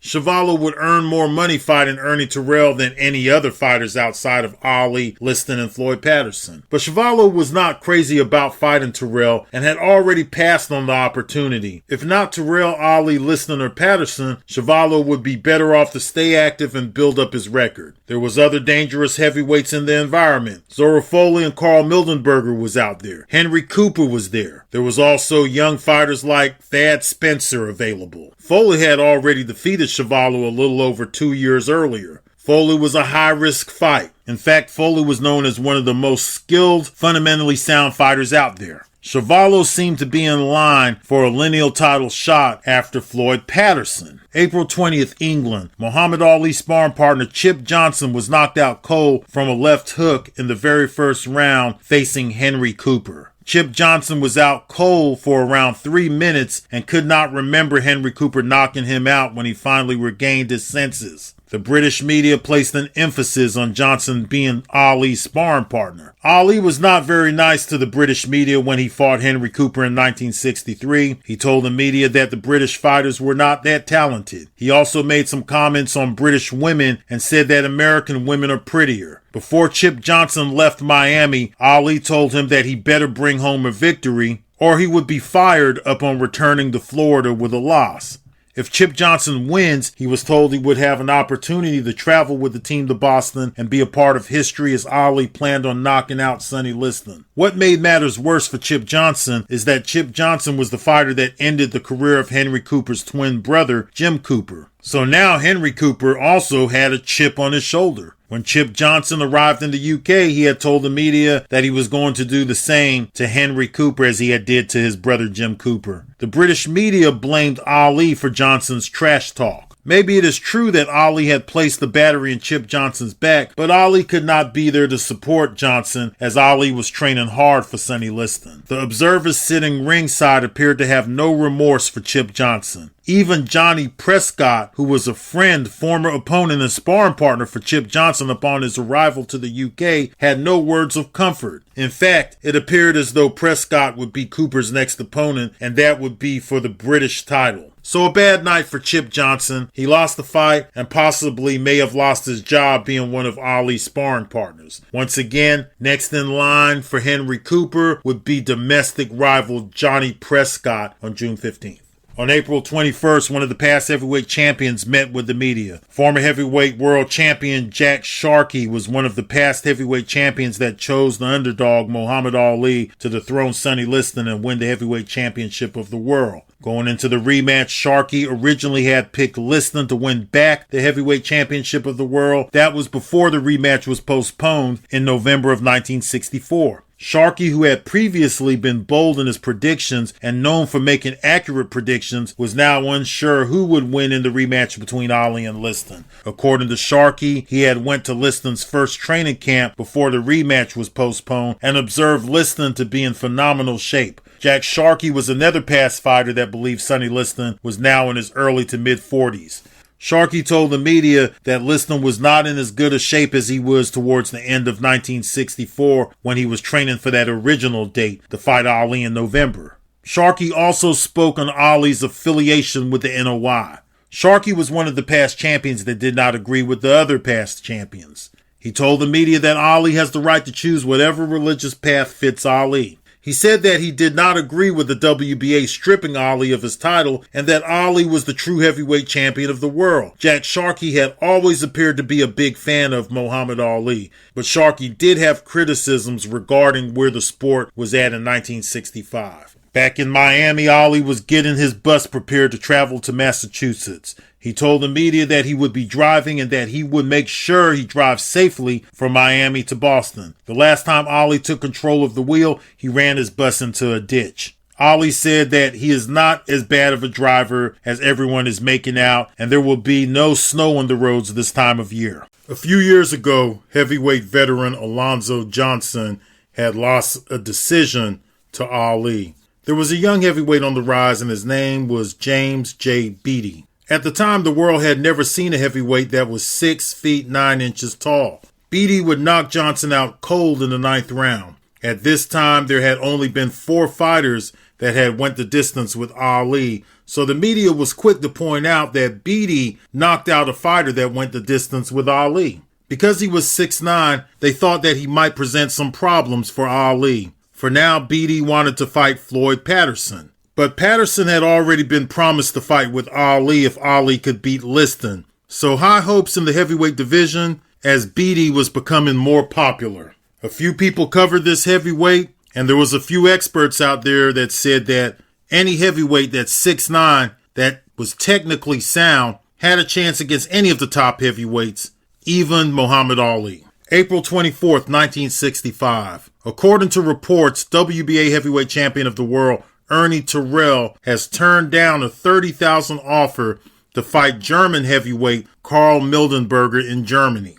Chuvalo would earn more money fighting Ernie Terrell than any other fighters outside of Ali, Liston, and Floyd Patterson. But Chuvalo was not crazy about fighting Terrell and had already passed on the opportunity. If not Terrell, Ali, Liston, or Patterson, Chuvalo would be better off to stay active and build up his record. There was other dangerous heavyweights in the environment. Zora Foley and Carl Mildenberger was out there. Henry Cooper was there. There was also young fighters like Thad Spencer available. Foley had already defeated Chuvalo a little over 2 years earlier. Foley was a high-risk fight. In fact, Foley was known as one of the most skilled, fundamentally sound fighters out there. Chuvalo seemed to be in line for a lineal title shot after Floyd Patterson. April 20th, England. Muhammad Ali's sparring partner Chip Johnson was knocked out cold from a left hook in the very first round facing Henry Cooper. Chip Johnson was out cold for around 3 minutes and could not remember Henry Cooper knocking him out when he finally regained his senses. The British media placed an emphasis on Johnson being Ali's sparring partner. Ali was not very nice to the British media when he fought Henry Cooper in 1963. He told the media that the British fighters were not that talented. He also made some comments on British women and said that American women are prettier. Before Chip Johnson left Miami, Ali told him that he better bring home a victory or he would be fired upon returning to Florida with a loss. If Chip Johnson wins, he was told he would have an opportunity to travel with the team to Boston and be a part of history as Ali planned on knocking out Sonny Liston. What made matters worse for Chip Johnson is that Chip Johnson was the fighter that ended the career of Henry Cooper's twin brother, Jim Cooper. So now Henry Cooper also had a chip on his shoulder. When Chip Johnson arrived in the UK, he had told the media that he was going to do the same to Henry Cooper as he had did to his brother Jim Cooper. The British media blamed Ali for Johnson's trash talk. Maybe it is true that Ali had placed the battery in Chip Johnson's back, but Ali could not be there to support Johnson as Ali was training hard for Sonny Liston. The observers sitting ringside appeared to have no remorse for Chip Johnson. Even Johnny Prescott, who was a friend, former opponent, and sparring partner for Chip Johnson upon his arrival to the UK, had no words of comfort. In fact, it appeared as though Prescott would be Cooper's next opponent, and that would be for the British title. So a bad night for Chip Johnson. He lost the fight and possibly may have lost his job being one of Ali's sparring partners. Once again, next in line for Henry Cooper would be domestic rival Johnny Prescott on June 15th. On April 21st, one of the past heavyweight champions met with the media. Former heavyweight world champion Jack Sharkey was one of the past heavyweight champions that chose the underdog Muhammad Ali to dethrone Sonny Liston and win the heavyweight championship of the world. Going into the rematch, Sharkey originally had picked Liston to win back the heavyweight championship of the world. That was before the rematch was postponed in November of 1964. Sharkey, who had previously been bold in his predictions and known for making accurate predictions, was now unsure who would win in the rematch between Ali and Liston. According to Sharkey, he had went to Liston's first training camp before the rematch was postponed and observed Liston to be in phenomenal shape. Jack Sharkey was another past fighter that believed Sonny Liston was now in his early to mid-40s. Sharkey told the media that Liston was not in as good a shape as he was towards the end of 1964 when he was training for that original date to fight Ali in November. Sharkey also spoke on Ali's affiliation with the NOI. Sharkey was one of the past champions that did not agree with the other past champions. He told the media that Ali has the right to choose whatever religious path fits Ali. He said that he did not agree with the WBA stripping Ali of his title and that Ali was the true heavyweight champion of the world. Jack Sharkey had always appeared to be a big fan of Muhammad Ali, but Sharkey did have criticisms regarding where the sport was at in 1965. Back in Miami, Ali was getting his bus prepared to travel to Massachusetts. He told the media that he would be driving and that he would make sure he drives safely from Miami to Boston. The last time Ali took control of the wheel, he ran his bus into a ditch. Ali said that he is not as bad of a driver as everyone is making out, and there will be no snow on the roads this time of year. A few years ago, heavyweight veteran Alonzo Johnson had lost a decision to Ali. There was a young heavyweight on the rise, and his name was James J. Beatty. At the time, the world had never seen a heavyweight that was 6 feet 9 inches tall. Beatty would knock Johnson out cold in the 9th round. At this time, there had only been 4 fighters that had went the distance with Ali, so the media was quick to point out that Beatty knocked out a fighter that went the distance with Ali. Because he was 6'9", they thought that he might present some problems for Ali. For now, Beatty wanted to fight Floyd Patterson. But Patterson had already been promised to fight with Ali if Ali could beat Liston. So high hopes in the heavyweight division as Beatty was becoming more popular. A few people covered this heavyweight, and there was a few experts out there that said that any heavyweight that's 6'9", that was technically sound, had a chance against any of the top heavyweights, even Muhammad Ali. April 24th, 1965. According to reports, WBA heavyweight champion of the world Ernie Terrell has turned down a $30,000 offer to fight German heavyweight Karl Mildenberger in Germany.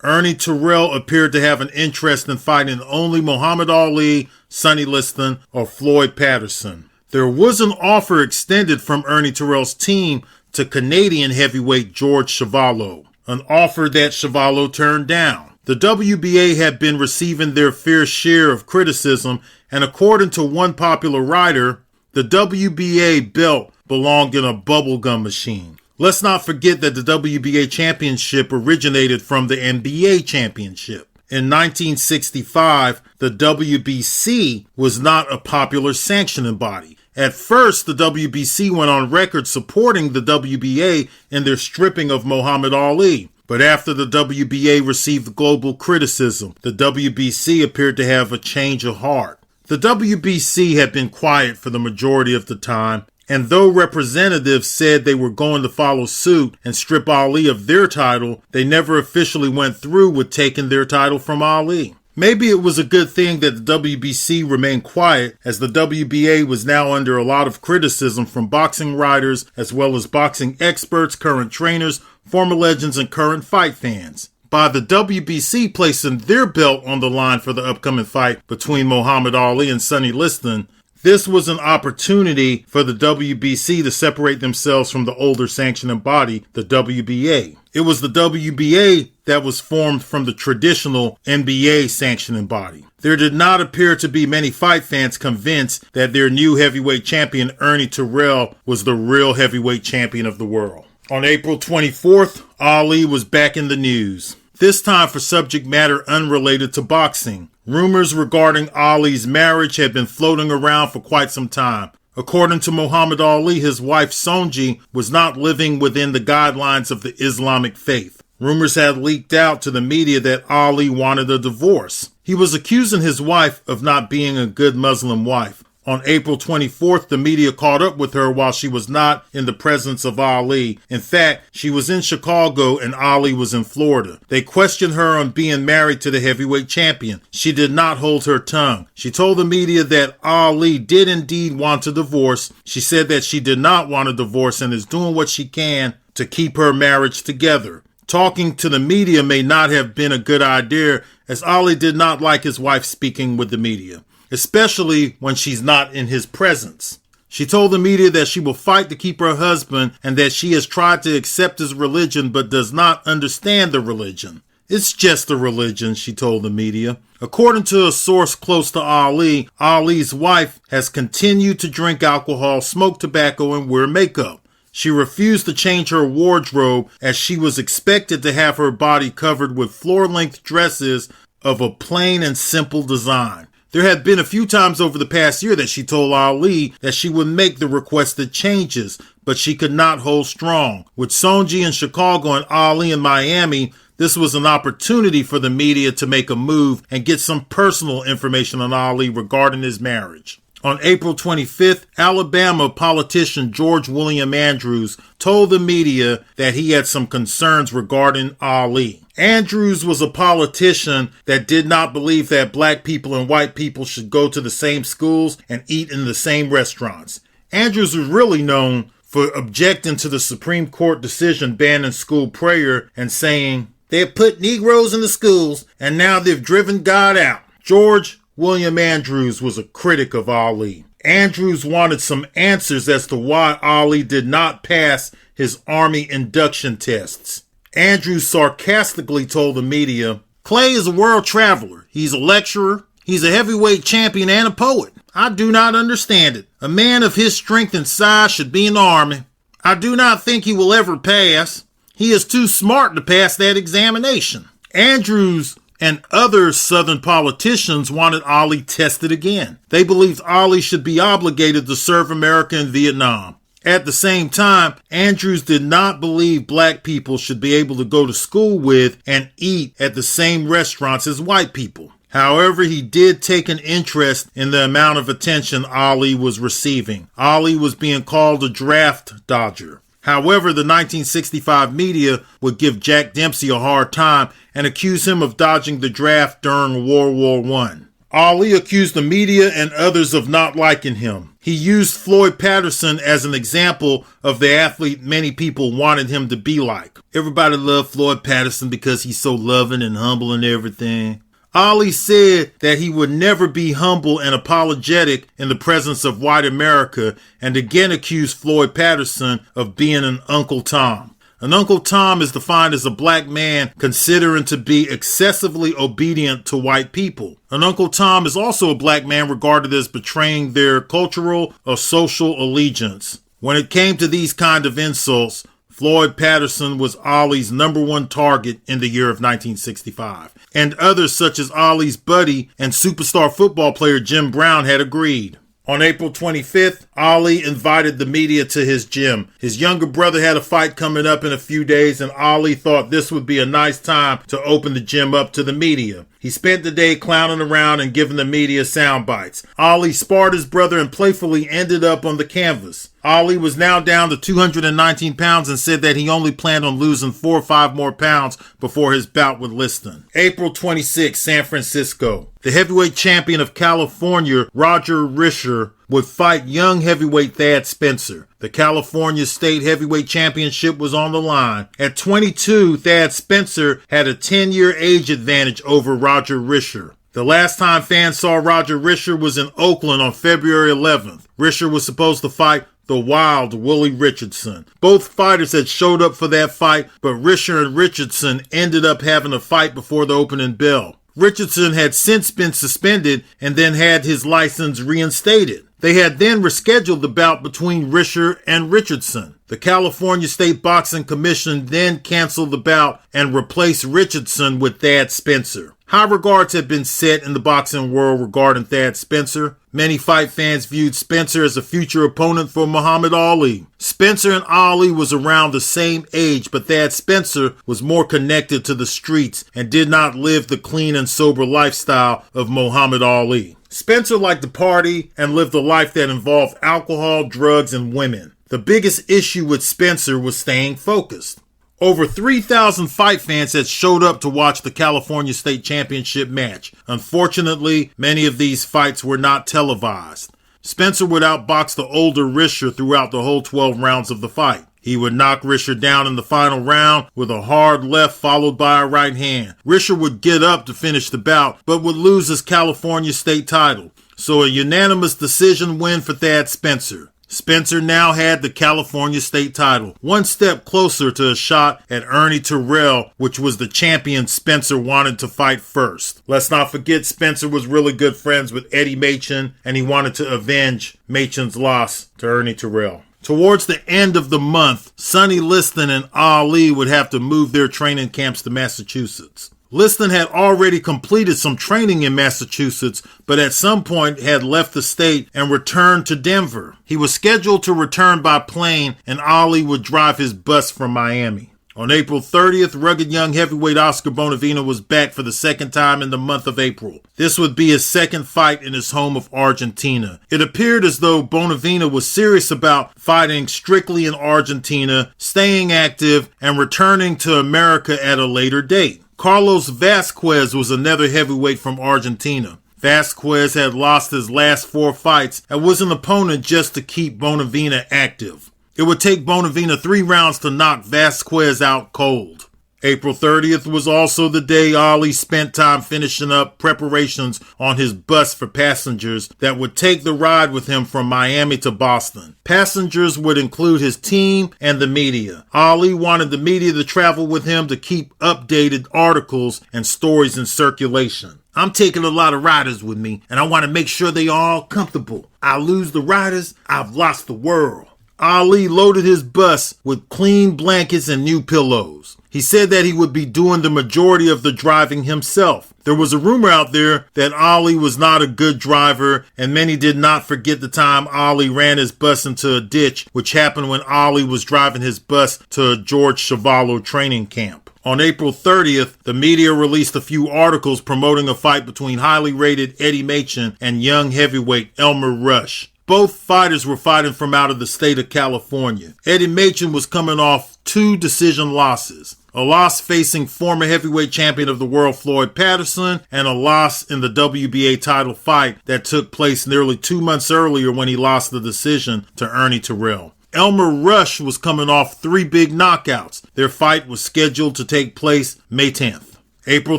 Ernie Terrell appeared to have an interest in fighting only Muhammad Ali, Sonny Liston, or Floyd Patterson. There was an offer extended from Ernie Terrell's team to Canadian heavyweight George Chuvalo, an offer that Chuvalo turned down. The WBA had been receiving their fair share of criticism, and according to one popular writer, the WBA belt belonged in a bubblegum machine. Let's not forget that the WBA championship originated from the NBA championship. In 1965, the WBC was not a popular sanctioning body. At first, the WBC went on record supporting the WBA in their stripping of Muhammad Ali. But after the WBA received global criticism, the WBC appeared to have a change of heart. The WBC had been quiet for the majority of the time, and though representatives said they were going to follow suit and strip Ali of their title, they never officially went through with taking their title from Ali. Maybe it was a good thing that the WBC remained quiet, as the WBA was now under a lot of criticism from boxing writers as well as boxing experts, current trainers, former legends, and current fight fans. By the WBC placing their belt on the line for the upcoming fight between Muhammad Ali and Sonny Liston, this was an opportunity for the WBC to separate themselves from the older sanctioning body, the WBA. It was the WBA that was formed from the traditional NBA sanctioning body. There did not appear to be many fight fans convinced that their new heavyweight champion, Ernie Terrell, was the real heavyweight champion of the world. On April 24th, Ali was back in the news. This time for subject matter unrelated to boxing. Rumors regarding Ali's marriage had been floating around for quite some time. According to Muhammad Ali, his wife Sonji was not living within the guidelines of the Islamic faith. Rumors had leaked out to the media that Ali wanted a divorce. He was accusing his wife of not being a good Muslim wife. On April 24th, the media caught up with her while she was not in the presence of Ali. In fact, she was in Chicago and Ali was in Florida. They questioned her on being married to the heavyweight champion. She did not hold her tongue. She told the media that Ali did indeed want a divorce. She said that she did not want a divorce and is doing what she can to keep her marriage together. Talking to the media may not have been a good idea, as Ali did not like his wife speaking with the media, especially when she's not in his presence. She told the media that she will fight to keep her husband and that she has tried to accept his religion but does not understand the religion. It's just a religion, she told the media. According to a source close to Ali, Ali's wife has continued to drink alcohol, smoke tobacco, and wear makeup. She refused to change her wardrobe as she was expected to have her body covered with floor-length dresses of a plain and simple design. There had been a few times over the past year that she told Ali that she would make the requested changes, but she could not hold strong. With Sonji in Chicago and Ali in Miami, this was an opportunity for the media to make a move and get some personal information on Ali regarding his marriage. On April 25th, Alabama politician George William Andrews told the media that he had some concerns regarding Ali. Andrews was a politician that did not believe that black people and white people should go to the same schools and eat in the same restaurants. Andrews was really known for objecting to the Supreme Court decision banning school prayer and saying, "They have put Negroes in the schools and now they've driven God out." George William Andrews was a critic of Ali. Andrews wanted some answers as to why Ali did not pass his Army induction tests. Andrews sarcastically told the media, "Clay is a world traveler. He's a lecturer. He's a heavyweight champion and a poet. I do not understand it. A man of his strength and size should be in the Army. I do not think he will ever pass. He is too smart to pass that examination." Andrews and other Southern politicians wanted Ali tested again. They believed Ali should be obligated to serve America in Vietnam. At the same time, Andrews did not believe black people should be able to go to school with and eat at the same restaurants as white people. However, he did take an interest in the amount of attention Ali was receiving. Ali was being called a draft dodger. However, the 1965 media would give Jack Dempsey a hard time and accuse him of dodging the draft during World War I. Ali accused the media and others of not liking him. He used Floyd Patterson as an example of the athlete many people wanted him to be like. Everybody loved Floyd Patterson because he's so loving and humble and everything. Ali said that he would never be humble and apologetic in the presence of white America, and again accused Floyd Patterson of being an Uncle Tom. An Uncle Tom is defined as a black man considering to be excessively obedient to white people. An Uncle Tom is also a black man regarded as betraying their cultural or social allegiance. When it came to these kind of insults, Floyd Patterson was Ali's number one target in the year of 1965. And others such as Ali's buddy and superstar football player Jim Brown had agreed. On April 25th, Ali invited the media to his gym. His younger brother had a fight coming up in a few days, and Ali thought this would be a nice time to open the gym up to the media. He spent the day clowning around and giving the media sound bites. Ali sparred his brother and playfully ended up on the canvas. Ali was now down to 219 pounds and said that he only planned on losing 4 or 5 more pounds before his bout with Liston. April 26, San Francisco. The heavyweight champion of California, Roger Risher, would fight young heavyweight Thad Spencer. The California State Heavyweight Championship was on the line. At 22, Thad Spencer had a 10-year age advantage over Roger Risher. The last time fans saw Roger Risher was in Oakland on February 11th. Risher was supposed to fight the Wild Willie Richardson. Both fighters had showed up for that fight, but Risher and Richardson ended up having a fight before the opening bell. Richardson had since been suspended and then had his license reinstated. They had then rescheduled the bout between Risher and Richardson. The California State Boxing Commission then canceled the bout and replaced Richardson with Thad Spencer. High regards had been set in the boxing world regarding Thad Spencer. Many fight fans viewed Spencer as a future opponent for Muhammad Ali. Spencer and Ali was around the same age, but Thad Spencer was more connected to the streets and did not live the clean and sober lifestyle of Muhammad Ali. Spencer liked to party and lived a life that involved alcohol, drugs, and women. The biggest issue with Spencer was staying focused. Over 3,000 fight fans had showed up to watch the California State Championship match. Unfortunately, many of these fights were not televised. Spencer would outbox the older Risher throughout the whole 12 rounds of the fight. He would knock Risher down in the final round with a hard left followed by a right hand. Risher would get up to finish the bout, but would lose his California State title. So a unanimous decision win for Thad Spencer. Spencer now had the California State title, one step closer to a shot at Ernie Terrell, which was the champion Spencer wanted to fight first. Let's not forget Spencer was really good friends with Eddie Machen, and he wanted to avenge Machen's loss to Ernie Terrell. Towards the end of the month, Sonny Liston and Ali would have to move their training camps to Massachusetts. Liston had already completed some training in Massachusetts, but at some point had left the state and returned to Denver. He was scheduled to return by plane, and Ali would drive his bus from Miami. On April 30th, rugged young heavyweight Oscar Bonavena was back for the second time in the month of April. This would be his second fight in his home of Argentina. It appeared as though Bonavena was serious about fighting strictly in Argentina, staying active, and returning to America at a later date. Carlos Vasquez was another heavyweight from Argentina. Vasquez had lost his last 4 fights and was an opponent just to keep Bonavena active. It would take Bonavena 3 rounds to knock Vasquez out cold. April 30th was also the day Ali spent time finishing up preparations on his bus for passengers that would take the ride with him from Miami to Boston. Passengers would include his team and the media. Ali wanted the media to travel with him to keep updated articles and stories in circulation. I'm taking a lot of riders with me, and I want to make sure they are all comfortable. I lose the riders, I've lost the world. Ali loaded his bus with clean blankets and new pillows. He said that he would be doing the majority of the driving himself. There was a rumor out there that Ali was not a good driver, and many did not forget the time Ali ran his bus into a ditch, which happened when Ali was driving his bus to a George Chuvalo training camp. On April 30th, the media released a few articles promoting a fight between highly rated Eddie Machen and young heavyweight Elmer Rush. Both fighters were fighting from out of the state of California. Eddie Machen was coming off 2 decision losses. A loss facing former heavyweight champion of the world Floyd Patterson, and a loss in the WBA title fight that took place nearly 2 months earlier when he lost the decision to Ernie Terrell. Elmer Rush was coming off 3 big knockouts. Their fight was scheduled to take place May 10th. April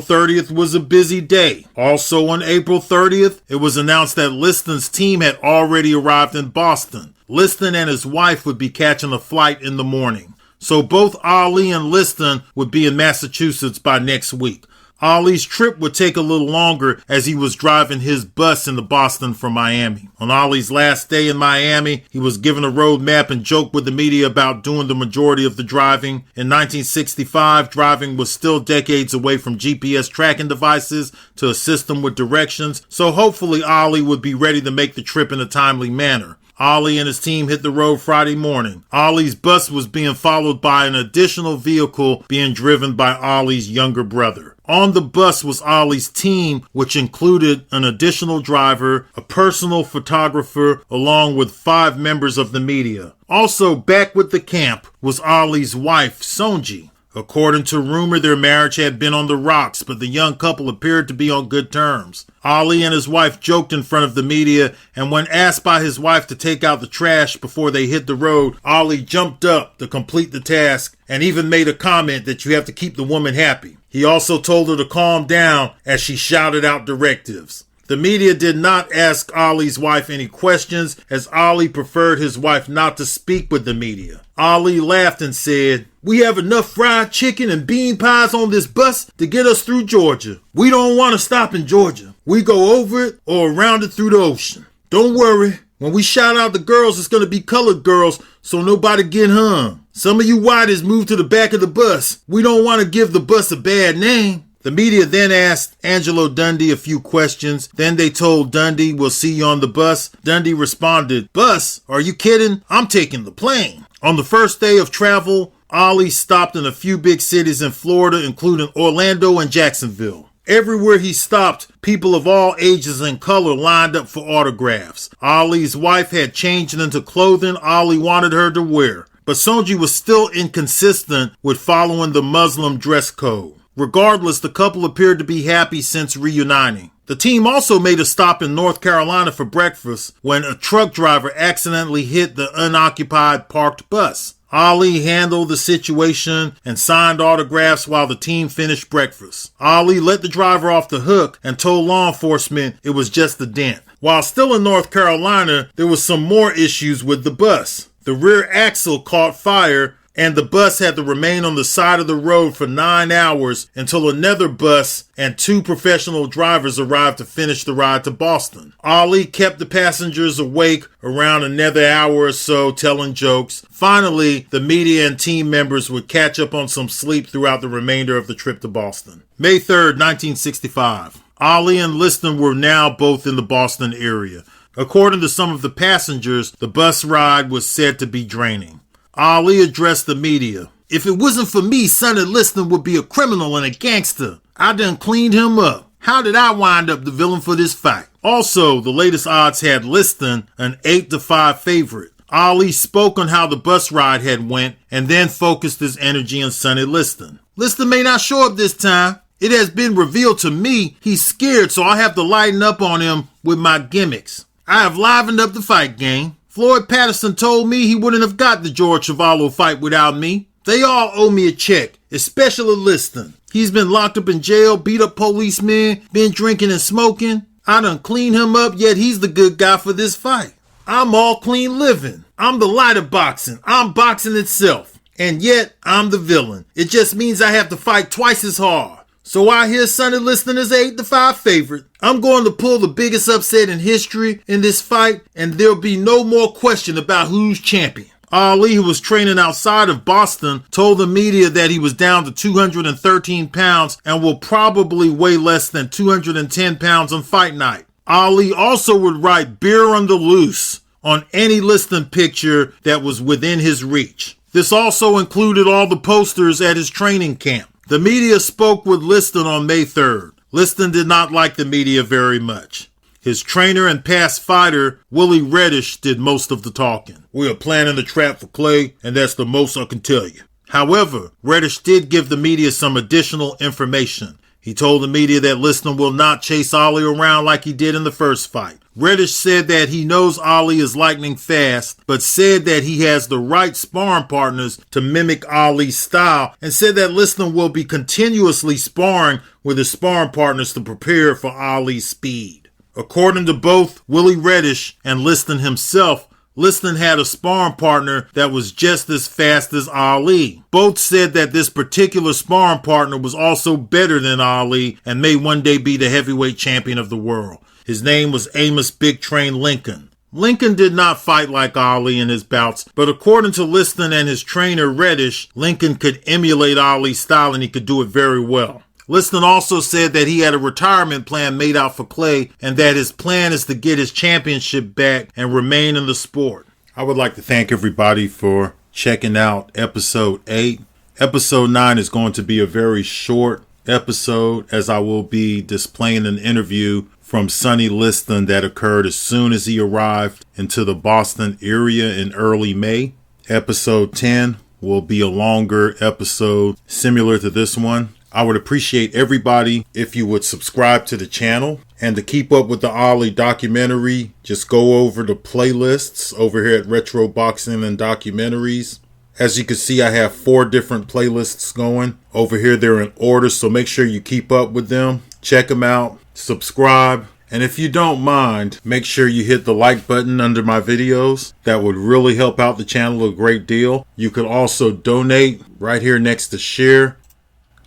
30th was a busy day. Also on April 30th, it was announced that Liston's team had already arrived in Boston. Liston and his wife would be catching a flight in the morning. So both Ali and Liston would be in Massachusetts by next week. Ali's trip would take a little longer as he was driving his bus into Boston from Miami. On Ali's last day in Miami, he was given a road map and joked with the media about doing the majority of the driving. In 1965, driving was still decades away from GPS tracking devices to assist him with directions, so hopefully Ali would be ready to make the trip in a timely manner. Ali and his team hit the road Friday morning. Ali's bus was being followed by an additional vehicle being driven by Ali's younger brother. On the bus was Ali's team, which included an additional driver, a personal photographer, along with 5 members of the media. Also back with the camp was Ali's wife, Sonji. According to rumor, their marriage had been on the rocks, but the young couple appeared to be on good terms. Ali and his wife joked in front of the media, and when asked by his wife to take out the trash before they hit the road, Ali jumped up to complete the task and even made a comment that you have to keep the woman happy. He also told her to calm down as she shouted out directives. The media did not ask Ali's wife any questions, as Ali preferred his wife not to speak with the media. Ali laughed and said, "We have enough fried chicken and bean pies on this bus to get us through Georgia. We don't want to stop in Georgia. We go over it or around it through the ocean. Don't worry, When we shout out the girls, it's going to be colored girls, so nobody get hung. Some of you whiteys move to the back of the bus. We don't want to give the bus a bad name. The media then asked Angelo Dundee a few questions. Then they told Dundee, we'll see you on the bus. Dundee responded, bus? Are you kidding? I'm taking the plane. On the first day of travel, Ali stopped in a few big cities in Florida, including Orlando and Jacksonville. Everywhere he stopped, people of all ages and color lined up for autographs. Ali's wife had changed into clothing Ali wanted her to wear, but Sonji was still inconsistent with following the Muslim dress code. Regardless, the couple appeared to be happy since reuniting. The team also made a stop in North Carolina for breakfast when a truck driver accidentally hit the unoccupied parked bus. Ali handled the situation and signed autographs while the team finished breakfast. Ali let the driver off the hook and told law enforcement it was just a dent. While still in North Carolina, there was some more issues with the bus. The rear axle caught fire and the bus had to remain on the side of the road for 9 hours until another bus and 2 professional drivers arrived to finish the ride to Boston. Ali kept the passengers awake around another hour or so, telling jokes. Finally, the media and team members would catch up on some sleep throughout the remainder of the trip to Boston. May 3rd, 1965. Ali and Liston were now both in the Boston area. According to some of the passengers, the bus ride was said to be draining. Ali addressed the media. If it wasn't for me, Sonny Liston would be a criminal and a gangster. I done cleaned him up. How did I wind up the villain for this fight? Also, the latest odds had Liston an 8-5 favorite. Ali spoke on how the bus ride had went and then focused his energy on Sonny Liston. Liston may not show up this time. It has been revealed to me he's scared, so I have to lighten up on him with my gimmicks. I have livened up the fight game. Floyd Patterson told me he wouldn't have got the George Chuvalo fight without me. They all owe me a check, especially Liston. He's been locked up in jail, beat up policemen, been drinking and smoking. I done cleaned him up, yet he's the good guy for this fight. I'm all clean living. I'm the light of boxing. I'm boxing itself. And yet, I'm the villain. It just means I have to fight twice as hard. So I hear Sonny Liston is an 8-5 favorite. I'm going to pull the biggest upset in history in this fight, and there'll be no more question about who's champion. Ali, who was training outside of Boston, told the media that he was down to 213 pounds and will probably weigh less than 210 pounds on fight night. Ali also would write "beer on the loose" on any Liston picture that was within his reach. This also included all the posters at his training camp. The media spoke with Liston on May 3rd. Liston did not like the media very much. His trainer and past fighter, Willie Reddish, did most of the talking. We are planning the trap for Clay, and that's the most I can tell you. However, Reddish did give the media some additional information. He told the media that Liston will not chase Ali around like he did in the first fight. Reddish said that he knows Ali is lightning fast, but said that he has the right sparring partners to mimic Ali's style, and said that Liston will be continuously sparring with his sparring partners to prepare for Ali's speed. According to both Willie Reddish and Liston himself, Liston had a sparring partner that was just as fast as Ali. Both said that this particular sparring partner was also better than Ali and may one day be the heavyweight champion of the world. His name was Amos Big Train Lincoln. Lincoln did not fight like Ali in his bouts, but according to Liston and his trainer Reddish, Lincoln could emulate Ali's style and he could do it very well. Liston also said that he had a retirement plan made out for Clay and that his plan is to get his championship back and remain in the sport. I would like to thank everybody for checking out episode 8. Episode 9 is going to be a very short episode as I will be displaying an interview from Sonny Liston that occurred as soon as he arrived into the Boston area in early May. Episode 10 will be a longer episode similar to this one. I would appreciate everybody if you would subscribe to the channel, and to keep up with the Ali documentary, just go over the playlists over here at Retro Boxing and Documentaries. As you can see, I have 4 different playlists going over here. They're in order, so make sure you keep up with them. Check them out, subscribe, and if you don't mind, make sure you hit the like button under my videos. That would really help out the channel a great deal. You could also donate right here next to share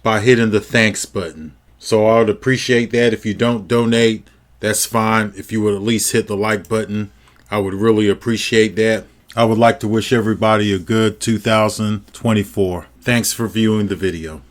by hitting the thanks button. So I would appreciate that. If you don't donate, that's fine. If you would at least hit the like button, I would really appreciate that. I would like to wish everybody a good 2024. Thanks for viewing the video.